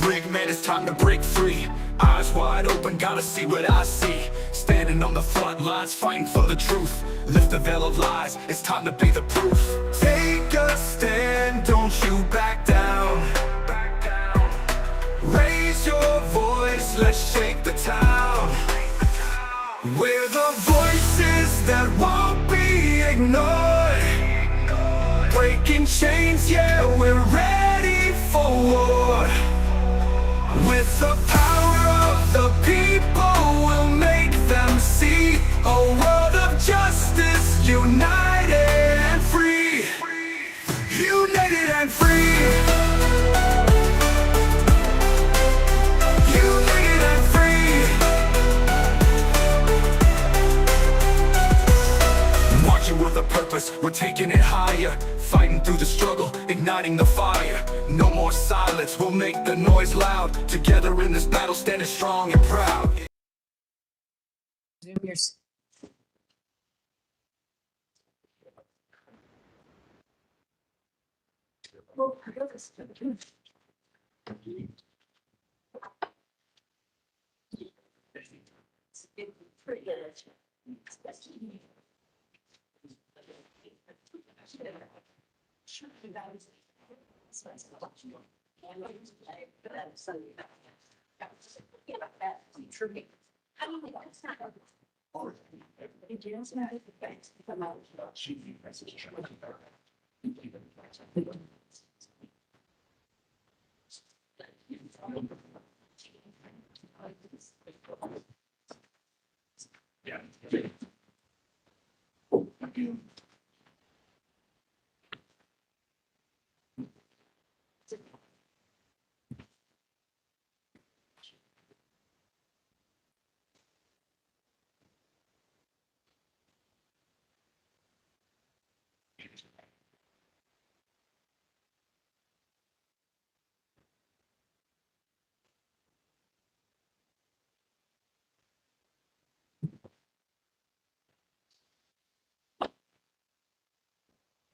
rigged, man, it's time to break free. Eyes wide open, gotta see what I see. Standing on the front lines, fighting for the truth. Lift the veil of lies, it's time to be the proof. Take a stand, don't you back down. Raise your voice, let's shake the town. We're the voices that won't be ignored. Breaking chains, yeah, we're ready for war. With the power of the people, we'll make them see a world of justice, united and free. United and free. United and free. Marching with a purpose, we're taking it higher. Fighting through the struggle, igniting the fire. No more silence, we'll make the noise loud. Together in this battle, standing strong and proud. Zoom your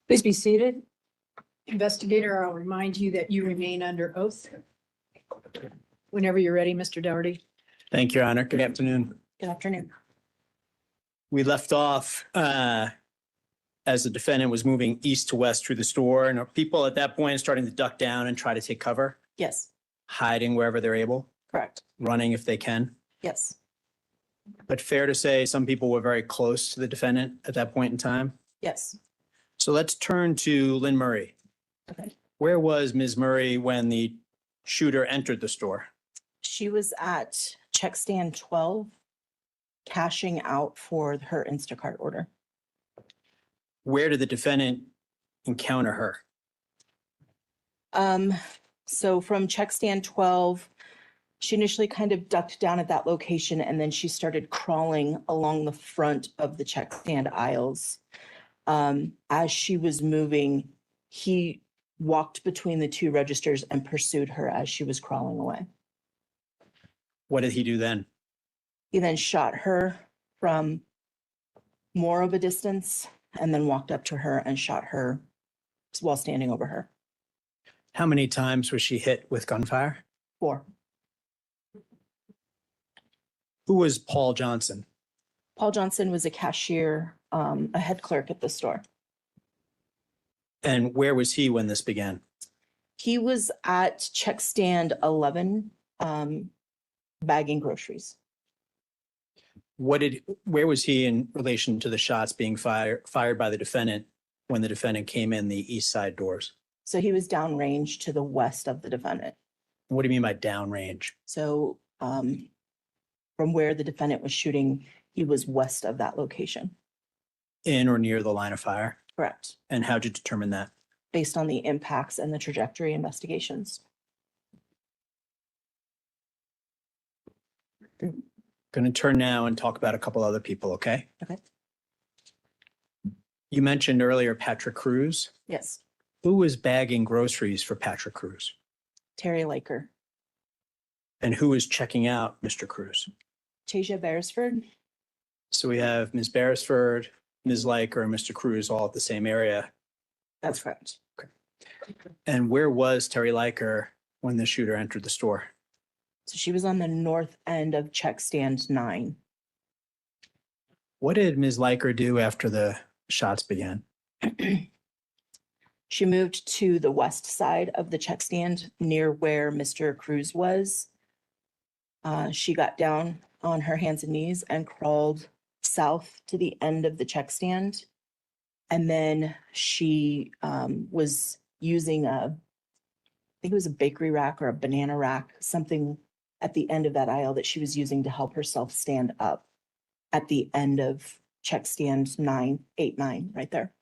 Please be seated. Investigator, I'll remind you that you remain under oath. Whenever you're ready, Mr. Dougherty. Thank you, Your Honor. Good afternoon. Good afternoon. We left off as the defendant was moving east to west through the store, and people at that point starting to duck down and try to take cover, Yes, hiding wherever they're able, correct. running if they can. Yes, But fair to say, some people were very close to the defendant at that point in time. yes. So let's turn to Lynn Murray. Okay. Where was Ms. Murray when the shooter entered the store? She was at check stand 12, cashing out for her Instacart order. Where did the defendant encounter her? So from check stand 12, she initially kind of ducked down at that location, and then she started crawling along the front of the check stand aisles. As she was moving, he walked between the two registers and pursued her as she was crawling away. What did he do then? He then shot her from more of a distance and then walked up to her and shot her while standing over her. How many times was she hit with gunfire? 4. Who was Paul Johnson? Paul Johnson was a cashier, a head clerk at the store. And where was he when this began? He was at check stand 11, bagging groceries. Where was he in relation to the shots being fired by the defendant when the defendant came in the east side doors? So he was downrange to the west of the defendant. What do you mean by downrange? So from where the defendant was shooting, he was west of that location. In or near the line of fire? Correct. And how'd you determine that? Based on the impacts and the trajectory investigations. Going to turn now and talk about a couple other people, okay? Okay. You mentioned earlier Patrick Cruz. Yes. Who was bagging groceries for Patrick Cruz? Terry Laker. And who was checking out Mr. Cruz? Tasia Beresford. So we have Ms. Beresford, Ms. Liker, and Mr. Cruz all at the same area. That's correct. And where was Terry Liker when the shooter entered the store? So she was on the north end of check stand 9. What did Ms. Liker do after the shots began? She moved to the west side of the check stand near where Mr. Cruz was. She got down on her hands and knees and crawled south to the end of the check stand. And then she was using I think it was a bakery rack or a banana rack, something at the end of that aisle that she was using to help herself stand up at the end of check stand 989, right there.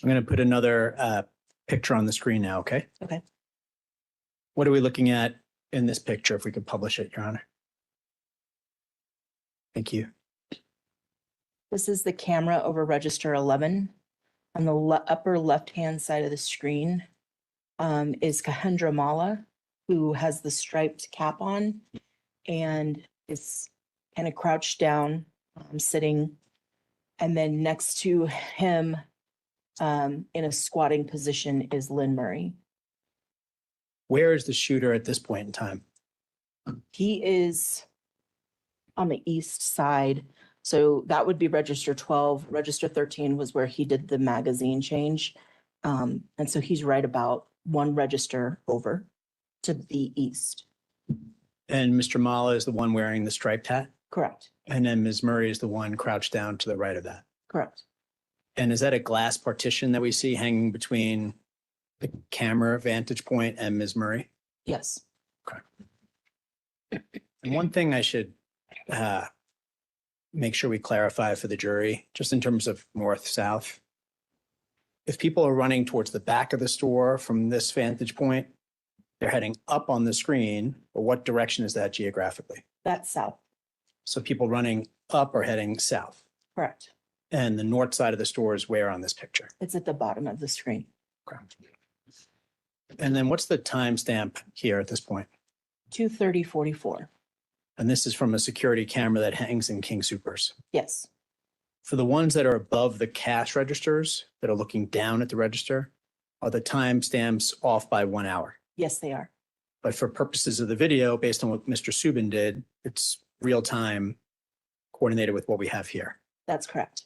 I'm going to put another picture on the screen now, okay? Okay. What are we looking at in this picture, if we could publish it, Your Honor? Thank you. This is the camera over register 11. On the upper left-hand side of the screen is Kahendra Mala, who has the striped cap on and is kind of crouched down, sitting. And then next to him in a squatting position is Lynn Murray. Where is the shooter at this point in time? He is on the east side. So that would be register 12. Register 13 was where he did the magazine change. And so he's right about one register over to the east. And Mr. Mala is the one wearing the striped hat? Correct. And then Ms. Murray is the one crouched down to the right of that? Correct. And is that a glass partition that we see hanging between the camera vantage point and Ms. Murray? Yes. And one thing I should make sure we clarify for the jury, just in terms of north-south. If people are running towards the back of the store from this vantage point, they're heading up on the screen, but what direction is that geographically? That's south. So people running up are heading south. Correct. And the north side of the store is where on this picture? It's at the bottom of the screen. Correct. And then what's the timestamp here at this point? 2:30:44. And this is from a security camera that hangs in King Soopers. Yes. For the ones that are above the cash registers that are looking down at the register, are the timestamps off by 1 hour? Yes, they are. But for purposes of the video, based on what Mr. Subin did, it's real time coordinated with what we have here. That's correct.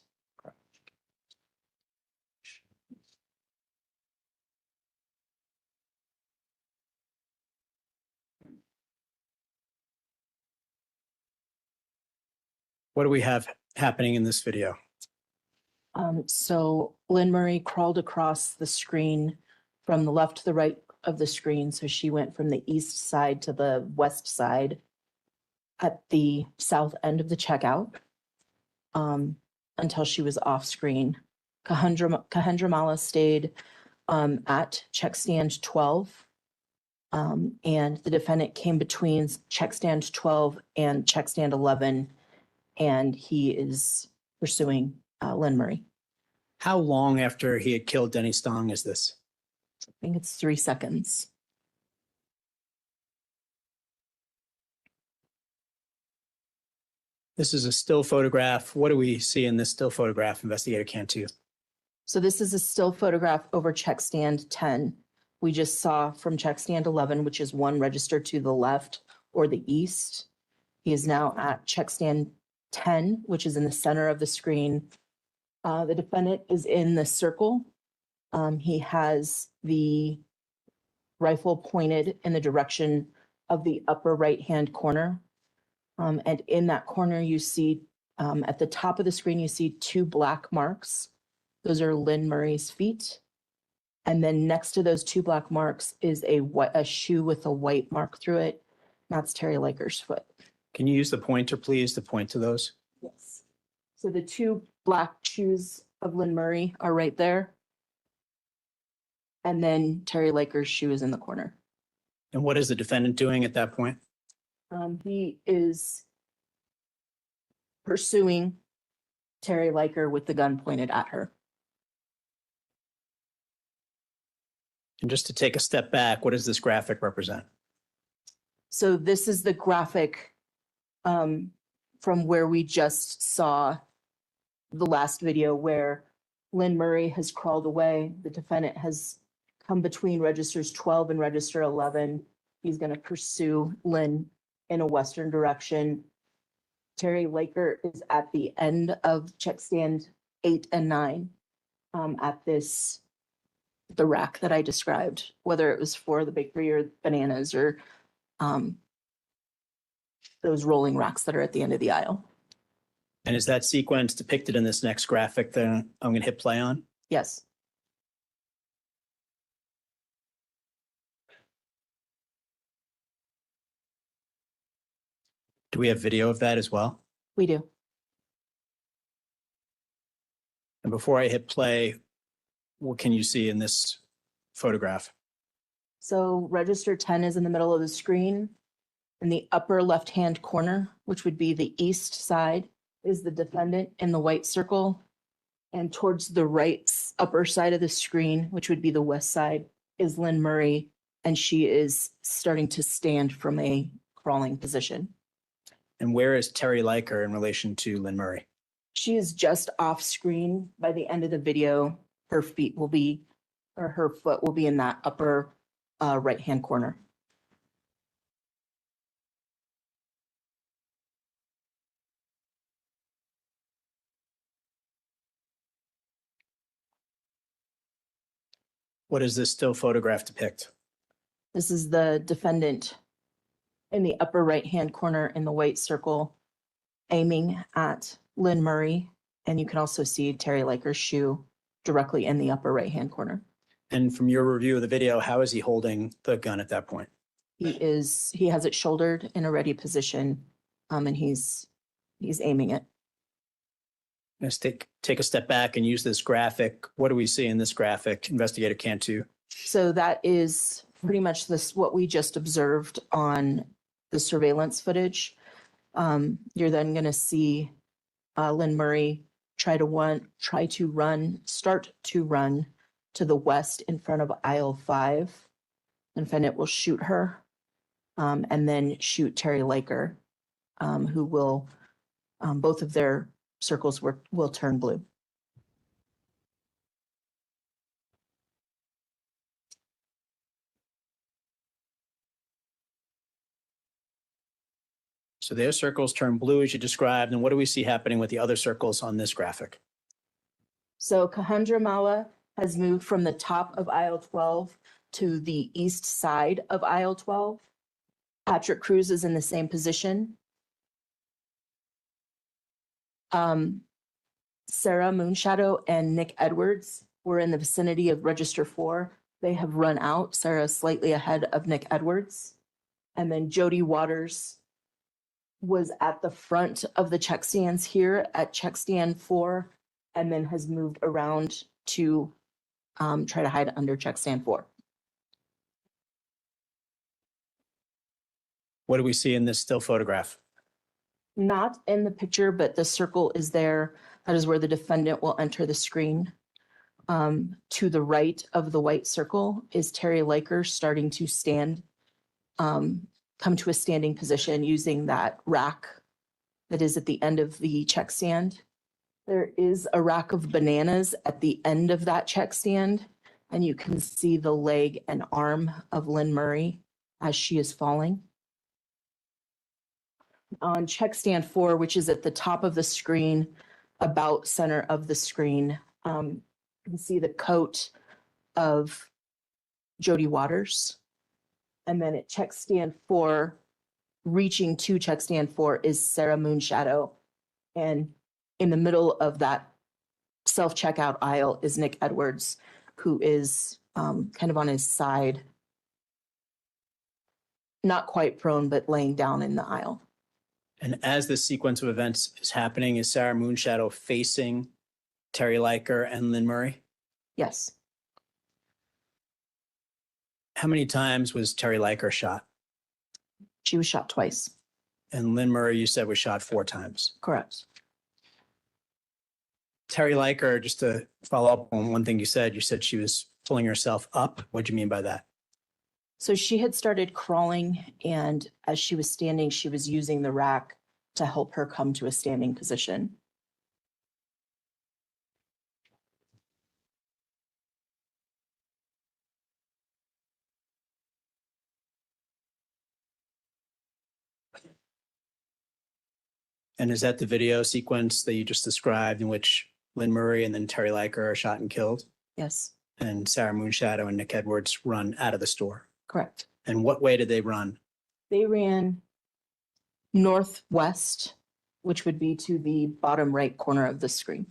What do we have happening in this video? So Lynn Murray crawled across the screen from the left to the right of the screen. So she went from the east side to the west side at the south end of the checkout until she was off screen. Kahendra Mala stayed at check stand 12. And the defendant came between check stand 12 and check stand 11. And he is pursuing Lynn Murray. How long after he had killed Denny Stong is this? I think it's 3 seconds. This is a still photograph. What do we see in this still photograph, Investigator Cantu? So this is a still photograph over check stand 10. We just saw from check stand 11, which is one register to the left or the east. He is now at check stand 10, which is in the center of the screen. The defendant is in the circle. He has the rifle pointed in the direction of the upper right-hand corner. And in that corner, you see at the top of the screen, you see 2 black marks. Those are Lynn Murray's feet. And then next to those 2 black marks is a shoe with a white mark through it. That's Terry Liker's foot. Can you use the pointer, please, to point to those? Yes. So the 2 black shoes of Lynn Murray are right there. And then Terry Liker's shoe is in the corner. And what is the defendant doing at that point? He is pursuing Terry Liker with the gun pointed at her. And just to take a step back, what does this graphic represent? So this is the graphic from where we just saw the last video where Lynn Murray has crawled away. The defendant has come between registers 12 and register 11. He's going to pursue Lynn in a western direction. Terry Laker is at the end of check stand 8 and 9 at the rack that I described, whether it was for the bakery or bananas or those rolling racks that are at the end of the aisle. And is that sequence depicted in this next graphic that I'm going to hit play on? Yes. Do we have video of that as well? We do. And before I hit play, what can you see in this photograph? So register 10 is in the middle of the screen. In the upper left-hand corner, which would be the east side, is the defendant in the white circle. And towards the right upper side of the screen, which would be the west side, is Lynn Murray, and she is starting to stand from a crawling position. And where is Terry Liker in relation to Lynn Murray? She is just off screen. By the end of the video, her feet will be, or her foot will be in that upper right-hand corner. What does this still photograph depict? This is the defendant in the upper right-hand corner in the white circle, aiming at Lynn Murray. And you can also see Terry Liker's shoe directly in the upper right-hand corner. And from your review of the video, how is he holding the gun at that point? He has it shouldered in a ready position, and he's aiming it. Let's take a step back and use this graphic. What do we see in this graphic, Investigator Cantu? So that is pretty much what we just observed on the surveillance footage. You're then going to see Lynn Murray start to run to the west in front of aisle 5. The defendant will shoot her and then shoot Terry Liker, who will, both of their circles will turn blue. So their circles turn blue as you described. And what do we see happening with the other circles on this graphic? So Kahandra Mawa has moved from the top of aisle 12 to the east side of aisle 12. Patrick Cruz is in the same position. Sarah Moonshadow and Nick Edwards were in the vicinity of register 4. They have run out. Sarah is slightly ahead of Nick Edwards. And then Jody Waters was at the front of the check stands here at check stand 4, and then has moved around to try to hide under check stand 4. What do we see in this still photograph? Not in the picture, but the circle is there. That is where the defendant will enter the screen. To the right of the white circle is Terry Liker starting to stand, come to a standing position using that rack that is at the end of the check stand. There is a rack of bananas at the end of that check stand, and you can see the leg and arm of Lynn Murray as she is falling. On check stand 4, which is at the top of the screen, about center of the screen, you can see the coat of Jody Waters. And then at check stand 4, reaching to check stand 4 is Sarah Moonshadow. And in the middle of that self-checkout aisle is Nick Edwards, who is kind of on his side, not quite prone, but laying down in the aisle. And as this sequence of events is happening, is Sarah Moonshadow facing Terry Liker and Lynn Murray? Yes. How many times was Terry Liker shot? She was shot twice. And Lynn Murray, you said, was shot 4 times. Correct. Terry Liker, just to follow up on one thing you said she was pulling herself up. What do you mean by that? So she had started crawling, and as she was standing, she was using the rack to help her come to a standing position. And is that the video sequence that you just described in which Lynn Murray and then Terry Leiker are shot and killed? Yes, And Sarah Moonshadow and Nick Edwards run out of the store? correct. And what way did they run? They ran northwest, which would be to the bottom right corner of the screen.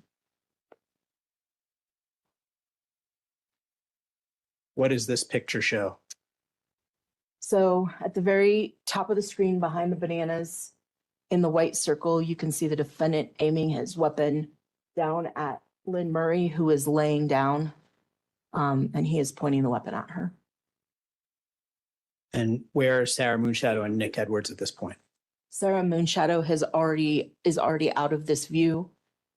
What does this picture show? So at the very top of the screen behind the bananas, in the white circle, you can see the defendant aiming his weapon down at Lynn Murray, who is laying down, and he is pointing the weapon at her. And where are Sarah Moonshadow and Nick Edwards at this point? Sarah Moonshadow is already out of this view.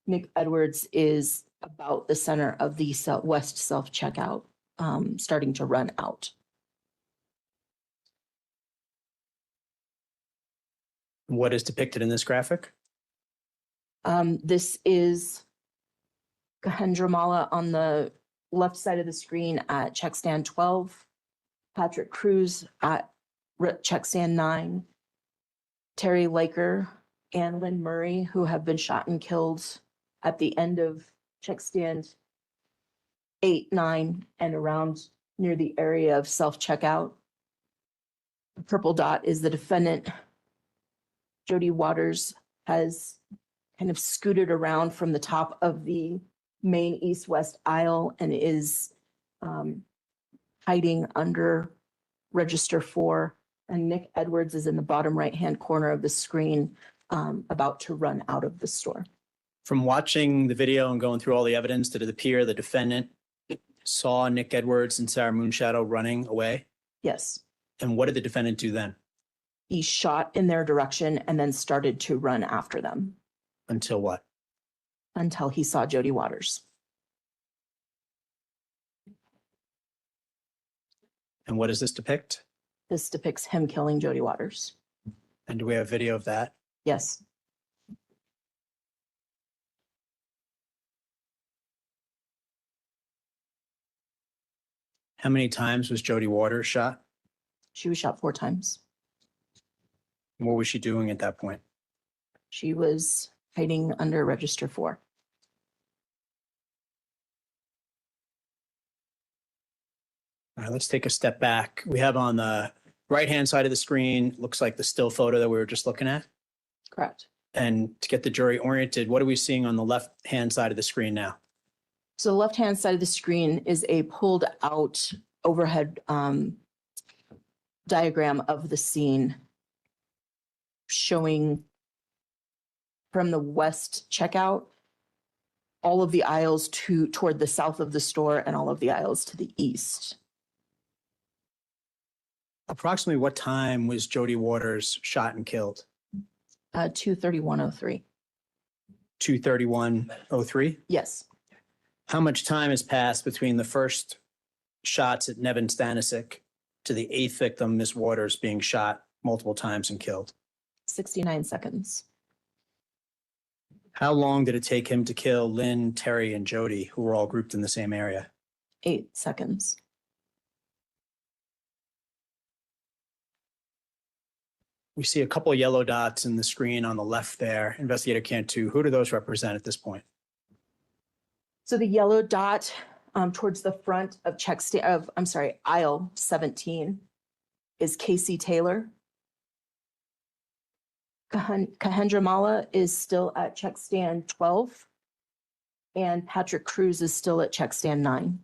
Nick Edwards is about the center of the west self-checkout, starting to run out. What is depicted in this graphic? This is Kahendra on the left side of the screen at check stand 12, Patrick Cruz at check stand 9, Terry Leiker and Lynn Murray, who have been shot and killed at the end of check stand 8, 9, and around near the area of self-checkout. The purple dot is the defendant. Jody Waters has kind of scooted around from the top of the main east-west aisle and is hiding under register 4. And Nick Edwards is in the bottom right-hand corner of the screen, about to run out of the store. From watching the video and going through all the evidence, did it appear the defendant saw Nick Edwards and Sarah Moonshadow running away? Yes, And what did the defendant do then? he shot in their direction and then started to run after them Until what? until he saw Jody Waters. And what does this depict? This depicts him killing Jody Waters. And do we have video of that? Yes. How many times was Jody Waters shot? She was shot 4 times. What was she doing at that point? She was hiding under register 4. All right, let's take a step back. We have on the right-hand side of the screen, looks like the still photo that we were just looking at. Correct. And to get the jury oriented, what are we seeing on the left-hand side of the screen now? So the left-hand side of the screen is a pulled out overhead diagram of the scene showing from the west checkout all of the aisles toward the south of the store and all of the aisles to the east. Approximately what time was Jody Waters shot and killed? 2:31:03. 2:31:03? Yes. How much time has passed between the first shots at Nevin Stanisic to the 8th victim, Miss Waters, being shot multiple times and killed? 69 seconds. How long did it take him to kill Lynn, Terry, and Jody, who were all grouped in the same area? 8 seconds. We see a couple of yellow dots in the screen on the left there. Investigator Cantu, who do those represent at this point? So the yellow dot towards the front of aisle 17 is Casey Taylor. Kahendra Mala is still at check stand 12, and Patrick Cruz is still at check stand 9.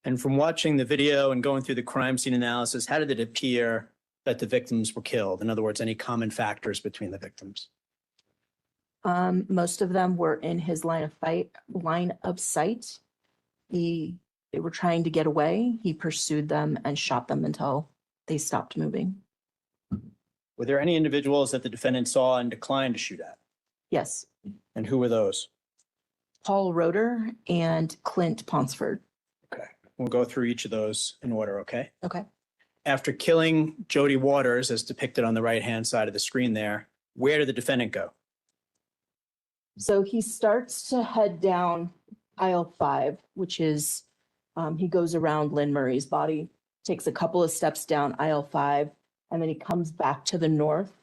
And from watching the video and going through the crime scene analysis, how did it appear that the victims were killed? In other words, any common factors between the victims? Most of them were in his line of sight. They were trying to get away. He pursued them and shot them until they stopped moving. Were there any individuals that the defendant saw and declined to shoot at? Yes. And who were those? Paul Roeder and Clint Ponsford. Okay, we'll go through each of those in order, okay? Okay. After killing Jody Waters, as depicted on the right-hand side of the screen there, where did the defendant go? So he starts to head down aisle 5, which is, he goes around Lynn Murray's body, takes a couple of steps down aisle 5, and then he comes back to the north,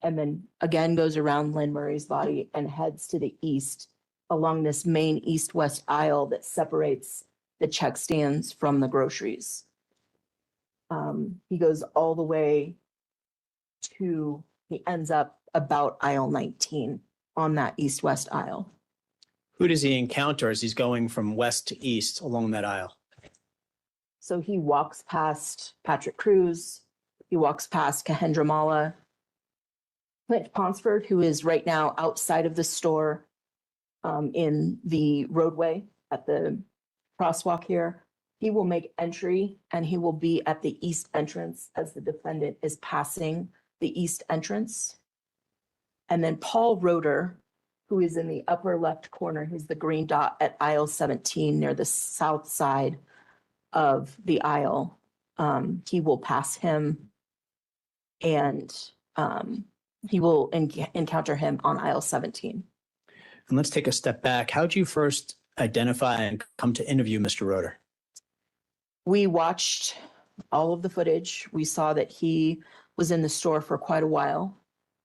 and then again goes around Lynn Murray's body and heads to the east along this main east-west aisle that separates the check stands from the groceries. He goes all the way he ends up about aisle 19 on that east-west aisle. Who does he encounter as he's going from west to east along that aisle? So he walks past Patrick Cruz, he walks past Kahendra Mala, Clint Ponsford, who is right now outside of the store in the roadway at the crosswalk here. He will make entry and he will be at the east entrance as the defendant is passing the east entrance. And then Paul Roeder, who is in the upper left corner, who's the green dot at aisle 17 near the south side of the aisle. He will pass him and he will encounter him on aisle 17. And let's take a step back. How did you first identify and come to interview Mr. Roeder? We watched all of the footage. We saw that he was in the store for quite a while.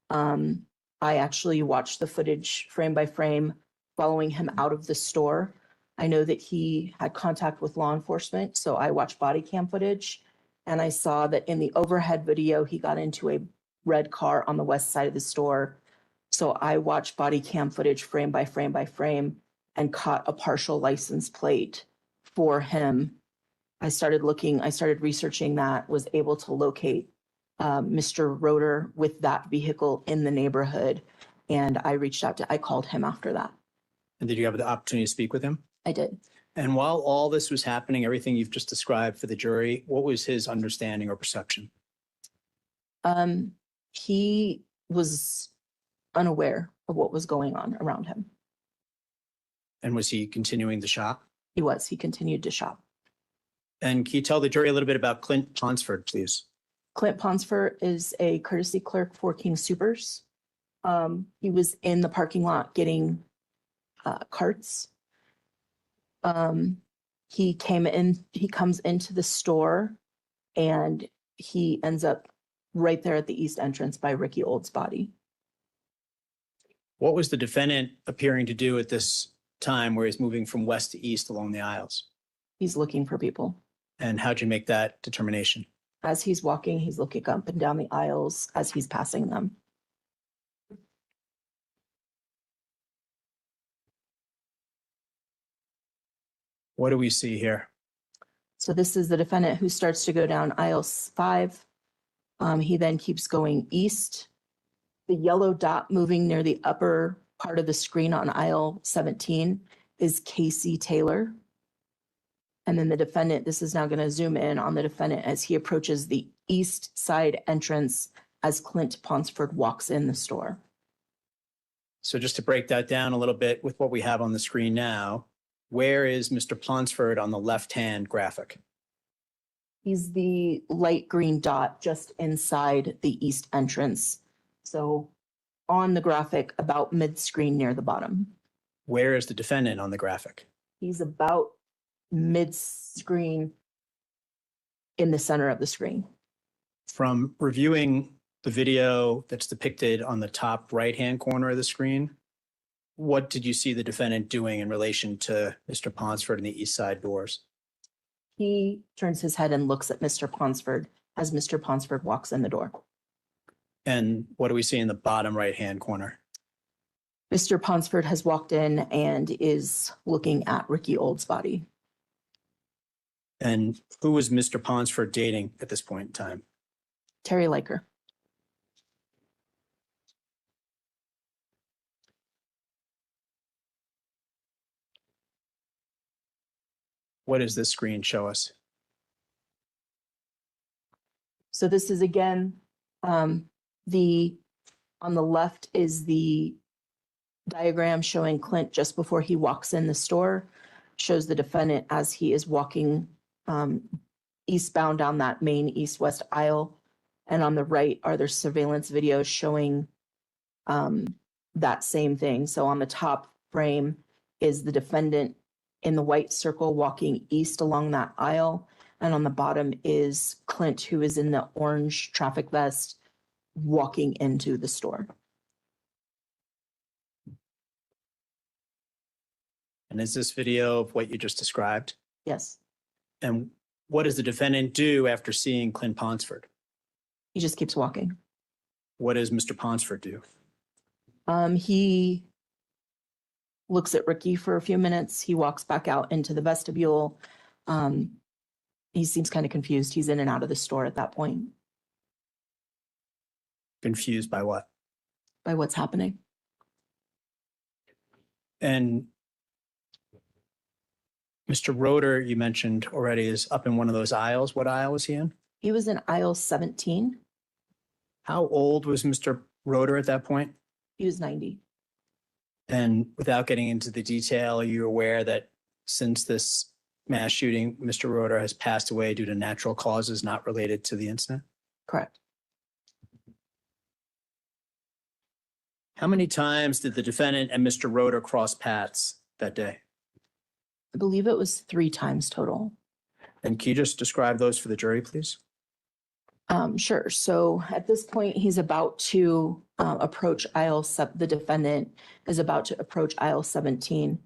I actually watched the footage frame by frame following him out of the store. I know that he had contact with law enforcement, so I watched body cam footage, and I saw that in the overhead video, he got into a red car on the west side of the store. So I watched body cam footage frame by frame by frame and caught a partial license plate for him. I started researching that, was able to locate Mr. Roeder with that vehicle in the neighborhood. And I called him after that. And did you have the opportunity to speak with him? I did. And while all this was happening, everything you've just described for the jury, what was his understanding or perception? He was unaware of what was going on around him. And was he continuing to shop? He continued to shop. And can you tell the jury a little bit about Clint Ponsford, please? Clint Ponsford is a courtesy clerk for King Soopers. He was in the parking lot getting carts. He comes into the store and he ends up right there at the east entrance by Ricky Old's body. What was the defendant appearing to do at this time where he's moving from west to east along the aisles? He's looking for people. And how'd you make that determination? As he's walking, he's looking up and down the aisles as he's passing them. What do we see here? So this is the defendant who starts to go down aisle 5. He then keeps going east. The yellow dot moving near the upper part of the screen on aisle 17 is Casey Taylor. And then the defendant, this is now going to zoom in on the defendant as he approaches the east side entrance as Clint Ponsford walks in the store. So just to break that down a little bit with what we have on the screen now, where is Mr. Ponsford on the left-hand graphic? He's the light green dot just inside the east entrance. So on the graphic about mid-screen near the bottom. Where is the defendant on the graphic? He's about mid-screen in the center of the screen. From reviewing the video that's depicted on the top right-hand corner of the screen, what did you see the defendant doing in relation to Mr. Ponsford in the east side doors? He turns his head and looks at Mr. Ponsford as Mr. Ponsford walks in the door. And what do we see in the bottom right-hand corner? Mr. Ponsford has walked in and is looking at Ricky Old's body. And who was Mr. Ponsford dating at this point in time? Terry Liker. What does this screen show us? So this is again, on the left is the diagram showing Clint just before he walks in the store, shows the defendant as he is walking eastbound down that main east-west aisle. And on the right are their surveillance videos showing that same thing. So on the top frame is the defendant in the white circle walking east along that aisle. And on the bottom is Clint, who is in the orange traffic vest, walking into the store. And is this video of what you just described? Yes, And what does the defendant do after seeing Clint Ponsford? he just keeps walking. What does Mr. Ponsford do? He looks at Ricky for a few minutes. He walks back out into the vestibule. He seems kind of confused. He's in and out of the store at that point Confused by what? by what's happening. And Mr. Roeder, you mentioned already, is up in one of those aisles. What aisle was he in? He was in aisle 17. How old was Mr. Roeder at that point? He was 90. And without getting into the detail, are you aware that since this mass shooting, Mr. Roeder has passed away due to natural causes not related to the incident? Correct. How many times did the defendant and Mr. Roeder cross paths that day? I believe it was 3 times total. And can you just describe those for the jury, please? Sure. So at this point, he's about to approach the defendant is about to approach aisle 17.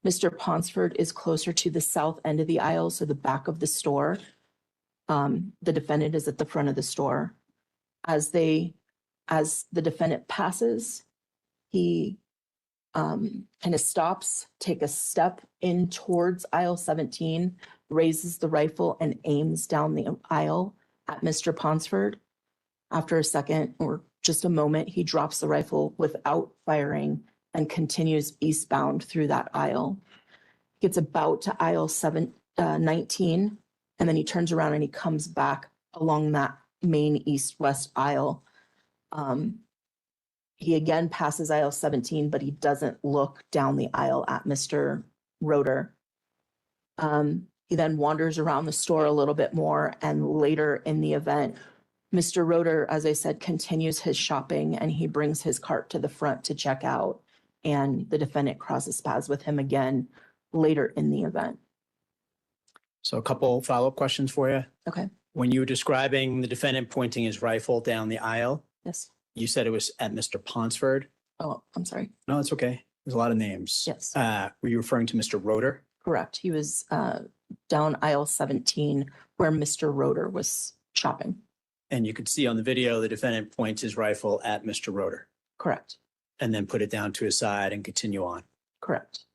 Mr. Ponsford is closer to the south end of the aisle, so the back of the store. The defendant is at the front of the store. As the defendant passes, he kind of stops, take a step in towards aisle 17, raises the rifle and aims down the aisle at Mr. Ponsford. After a second or just a moment, he drops the rifle without firing and continues eastbound through that aisle. Gets about to aisle 19, and then he turns around and he comes back along that main east-west aisle. He again passes aisle 17, but he doesn't look down the aisle at Mr. Roeder. He then wanders around the store a little bit more, and later in the event, Mr. Roeder, as I said, continues his shopping and he brings his cart to the front to check out, and the defendant crosses paths with him again later in the event. So a couple follow-up questions for you. Okay. When you were describing the defendant pointing his rifle down the aisle, Yes. you said it was at Mr. Ponsford. Oh, I'm sorry. No, it's okay. There's a lot of names. Yes. Were you referring to Mr. Roeder? Correct. He was down aisle 17 where Mr. Roeder was shopping. And you could see on the video, the defendant points his rifle at Mr. Roeder Correct. and then put it down to his side and continue on. Correct.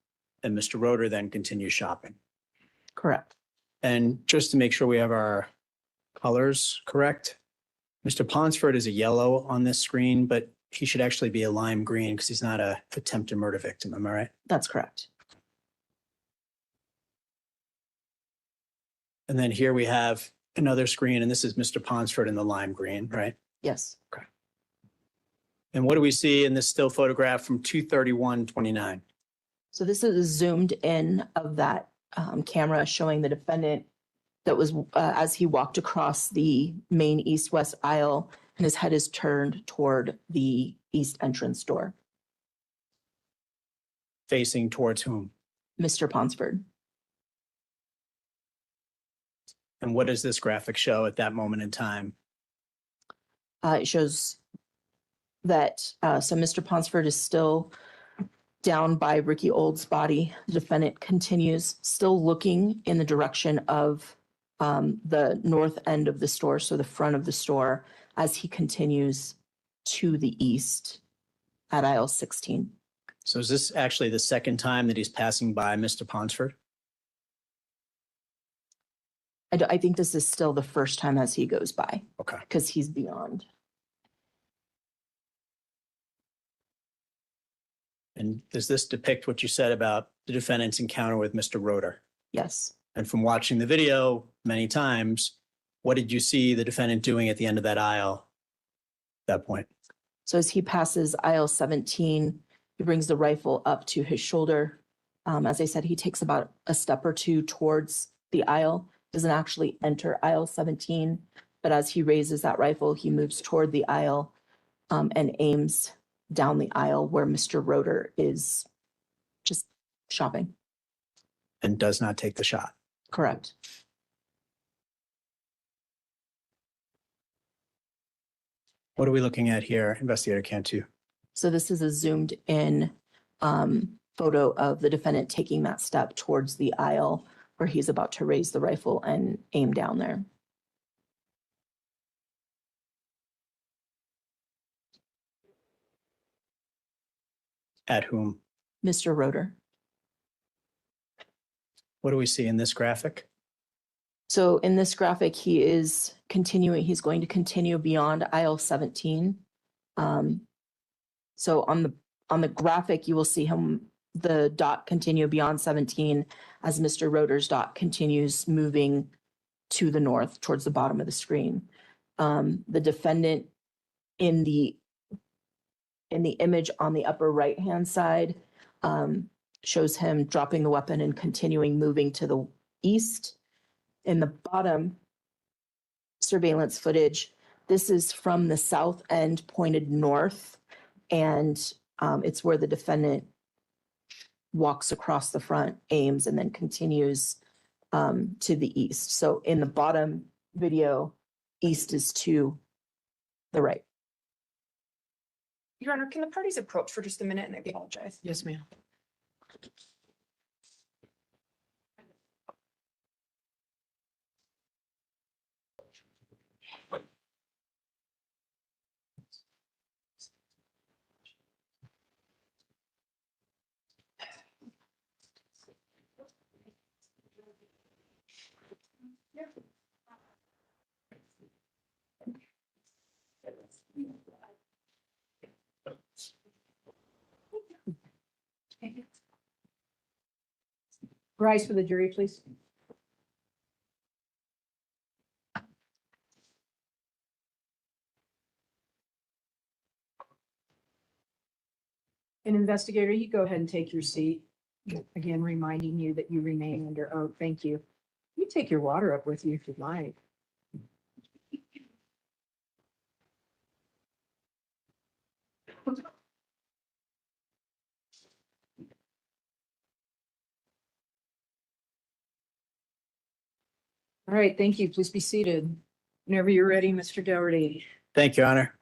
And Mr. Roeder then continues shopping. Correct. And just to make sure we have our colors correct, Mr. Ponsford is a yellow on this screen, but he should actually be a lime green because he's not a attempted murder victim. Am I right? That's correct. And then here we have another screen, and this is Mr. Ponsford in the lime green, right? Yes. And what do we see in this still photograph from 2/31/29? So this is zoomed in of that camera showing the defendant that was as he walked across the main east-west aisle, and his head is turned toward the east entrance door. Facing towards whom? Mr. Ponsford. And what does this graphic show at that moment in time? It shows that so Mr. Ponsford is still down by Ricky Old's body. The defendant continues still looking in the direction of the north end of the store, so the front of the store, as he continues to the east at aisle 16. So is this actually the second time that he's passing by Mr. Ponsford? I think this is still the first time as he goes by. Okay. Because he's beyond. And does this depict what you said about the defendant's encounter with Mr. Roeder? Yes. And from watching the video many times, what did you see the defendant doing at the end of that aisle at that point? So as he passes aisle 17, he brings the rifle up to his shoulder. As I said, he takes about a step or two towards the aisle, doesn't actually enter aisle 17, but as he raises that rifle, he moves toward the aisle and aims down the aisle where Mr. Roeder is just shopping. and does not take the shot. Correct. What are we looking at here, Investigator Cantu? So this is a zoomed in photo of the defendant taking that step towards the aisle where he's about to raise the rifle and aim down there. At whom? Mr. Roeder. What do we see in this graphic? So in this graphic, he is continuing, he's going to continue beyond aisle 17. So on the graphic, you will see him, the dot continue beyond 17 as Mr. Roeder's dot continues moving to the north towards the bottom of the screen. The defendant in the image on the upper right-hand side shows him dropping the weapon and continuing moving to the east. In the bottom surveillance footage, this is from the south end pointed north, and it's where the defendant walks across the front, aims, and then continues to the east. So in the bottom video, east is to the right. Your Honor, can the parties approach for just a minute and I apologize? Yes, ma'am. Rise for the jury, please. And investigator, you go ahead and take your seat. Again, reminding you that you remain under oath. Thank you. You take your water up with you if you'd like. All right, thank you. Please be seated. Whenever you're ready, Mr. Dougherty. Thank you, Your Honor.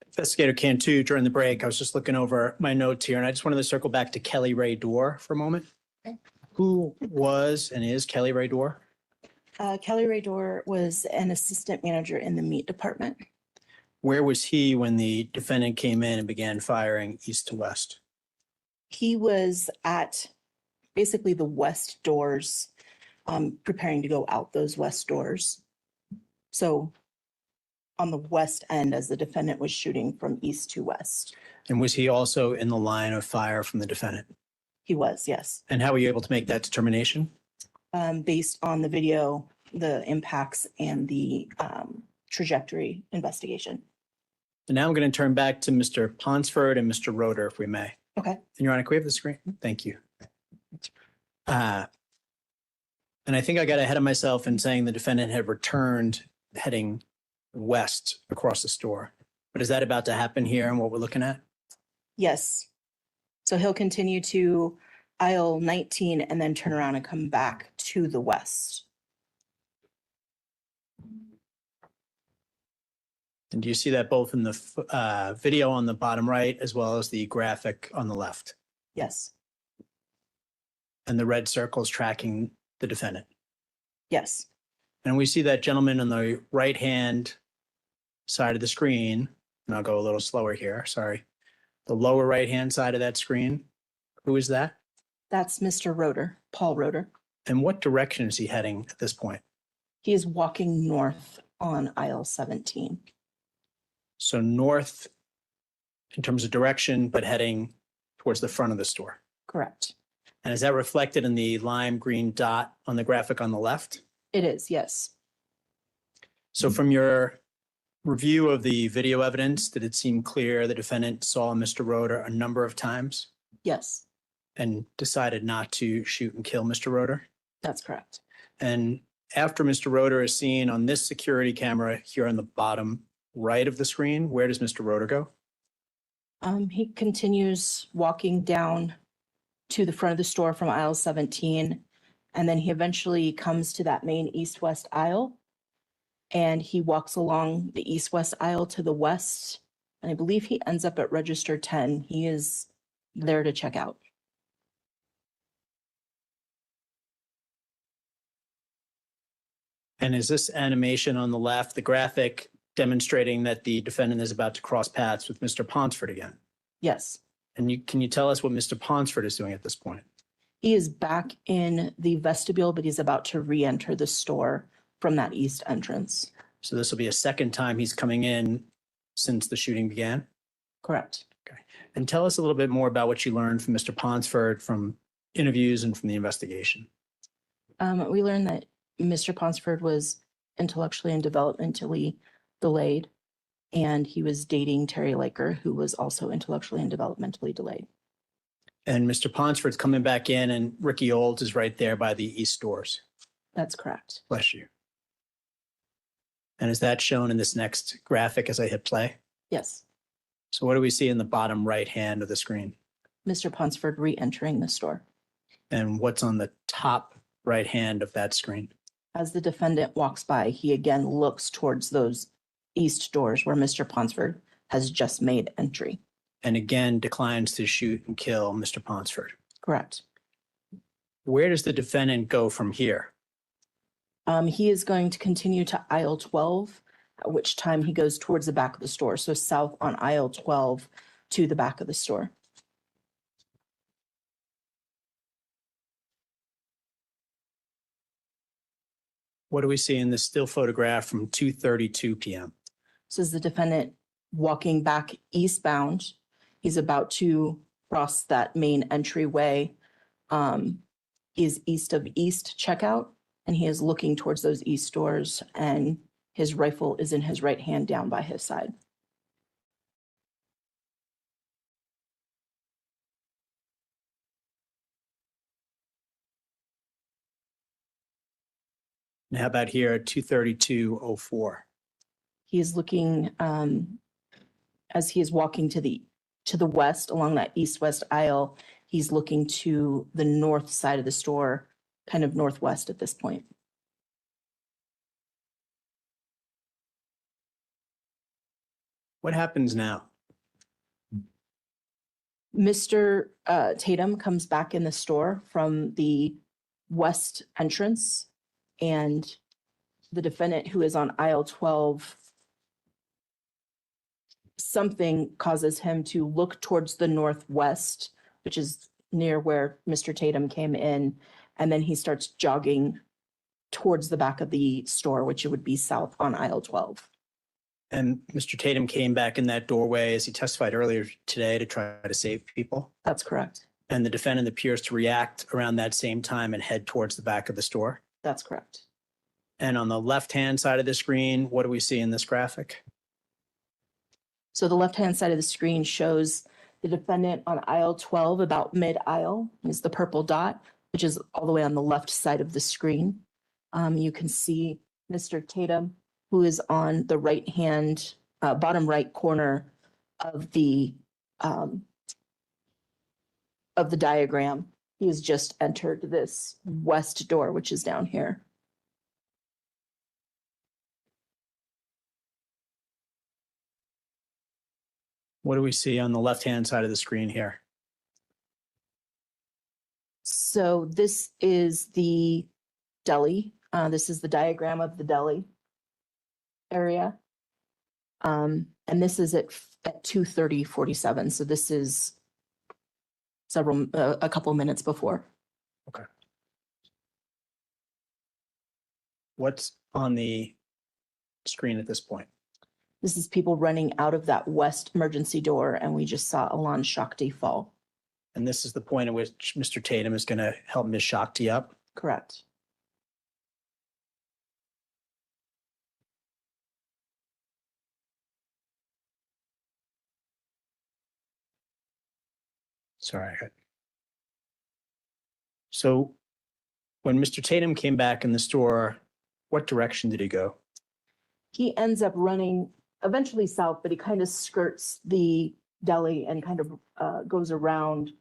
Investigator Cantu, during the break, I was just looking over my notes here, and I just wanted to circle back to Kelly Ray Dorr for a moment. Okay. Who was and is Kelly Ray Dorr? Kelly Ray Dorr was an assistant manager in the meat department. Where was he when the defendant came in and began firing east to west? He was at basically the west doors, preparing to go out those west doors. So on the west end as the defendant was shooting from east to west. And was he also in the line of fire from the defendant? He was, yes. And how were you able to make that determination? Based on the video, the impacts and the trajectory investigation. And now I'm going to turn back to Mr. Ponsford and Mr. Roeder, if we may. Okay. And Your Honor, can we have the screen? Thank you. And I think I got ahead of myself in saying the defendant had returned heading west across the store. But is that about to happen here and what we're looking at? Yes. So he'll continue to aisle 19 and then turn around and come back to the west. And do you see that both in the video on the bottom right as well as the graphic on the left? Yes. And the red circles tracking the defendant? Yes. And we see that gentleman on the right-hand side of the screen, and I'll go a little slower here, sorry. The lower right-hand side of that screen, who is that? That's Mr. Roeder, Paul Roeder. And what direction is he heading at this point? He is walking north on aisle 17. So north in terms of direction, but heading towards the front of the store. Correct. And is that reflected in the lime green dot on the graphic on the left? It is, yes. So from your review of the video evidence, did it seem clear the defendant saw Mr. Roeder a number of times Yes, and decided not to shoot and kill Mr. Roeder? that's correct. And after Mr. Roeder is seen on this security camera here on the bottom right of the screen, where does Mr. Roeder go? He continues walking down to the front of the store from aisle 17. And then he eventually comes to that main east-west aisle. And he walks along the east-west aisle to the west. And I believe he ends up at register 10. He is there to check out. And is this animation on the left, the graphic demonstrating that the defendant is about to cross paths with Mr. Ponsford again? Yes, And can you tell us what Mr. Ponsford is doing at this point? he is back in the vestibule, but he's about to re-enter the store from that east entrance. So this will be a second time he's coming in since the shooting began? Correct. And tell us a little bit more about what you learned from Mr. Ponsford, from interviews and from the investigation. We learned that Mr. Ponsford was intellectually and developmentally delayed, and he was dating Terry Laker, who was also intellectually and developmentally delayed. And Mr. Ponsford's coming back in and Ricky Olds is right there by the east doors. That's correct. Bless you. And is that shown in this next graphic as I hit play? Yes, So what do we see in the bottom right hand of the screen? Mr. Ponsford re-entering the store. And what's on the top right hand of that screen? As the defendant walks by, he again looks towards those east doors where Mr. Ponsford has just made entry. And again declines to shoot and kill Mr. Ponsford. Correct. Where does the defendant go from here? He is going to continue to aisle 12, at which time he goes towards the back of the store. So south on aisle 12 to the back of the store. What do we see in this still photograph from 2:32 p.m.? This is the defendant walking back eastbound. He's about to cross that main entryway. He is east of East Checkout, and he is looking towards those east doors, and his rifle is in his right hand down by his side. And how about here at 2:32:04? He is looking as he is walking to the west along that east-west aisle. He's looking to the north side of the store, kind of northwest at this point. What happens now? Mr. Tatum comes back in the store from the west entrance, and the defendant, who is on aisle 12, something causes him to look towards the northwest, which is near where Mr. Tatum came in, and then he starts jogging towards the back of the store, which would be south on aisle 12. And Mr. Tatum came back in that doorway, as he testified earlier today, to try to save people. That's correct. And the defendant appears to react around that same time and head towards the back of the store. That's correct. And on the left-hand side of the screen, what do we see in this graphic? So the left-hand side of the screen shows the defendant on aisle 12, about mid-aisle, is the purple dot, which is all the way on the left side of the screen. You can see Mr. Tatum, who is on the right-hand, bottom right corner of the diagram. He has just entered this west door, which is down here. What do we see on the left-hand side of the screen here? So this is the deli. This is the diagram of the deli area. And this is at 2:30:47. So this is a couple minutes before. Okay. What's on the screen at this point? This is people running out of that west emergency door, and we just saw Alon Shakti fall. And this is the point at which Mr. Tatum is going to help Ms. Shakti up. Correct. Sorry. So when Mr. Tatum came back in the store, what direction did he go? He ends up running eventually south, but he kind of skirts the deli and kind of goes around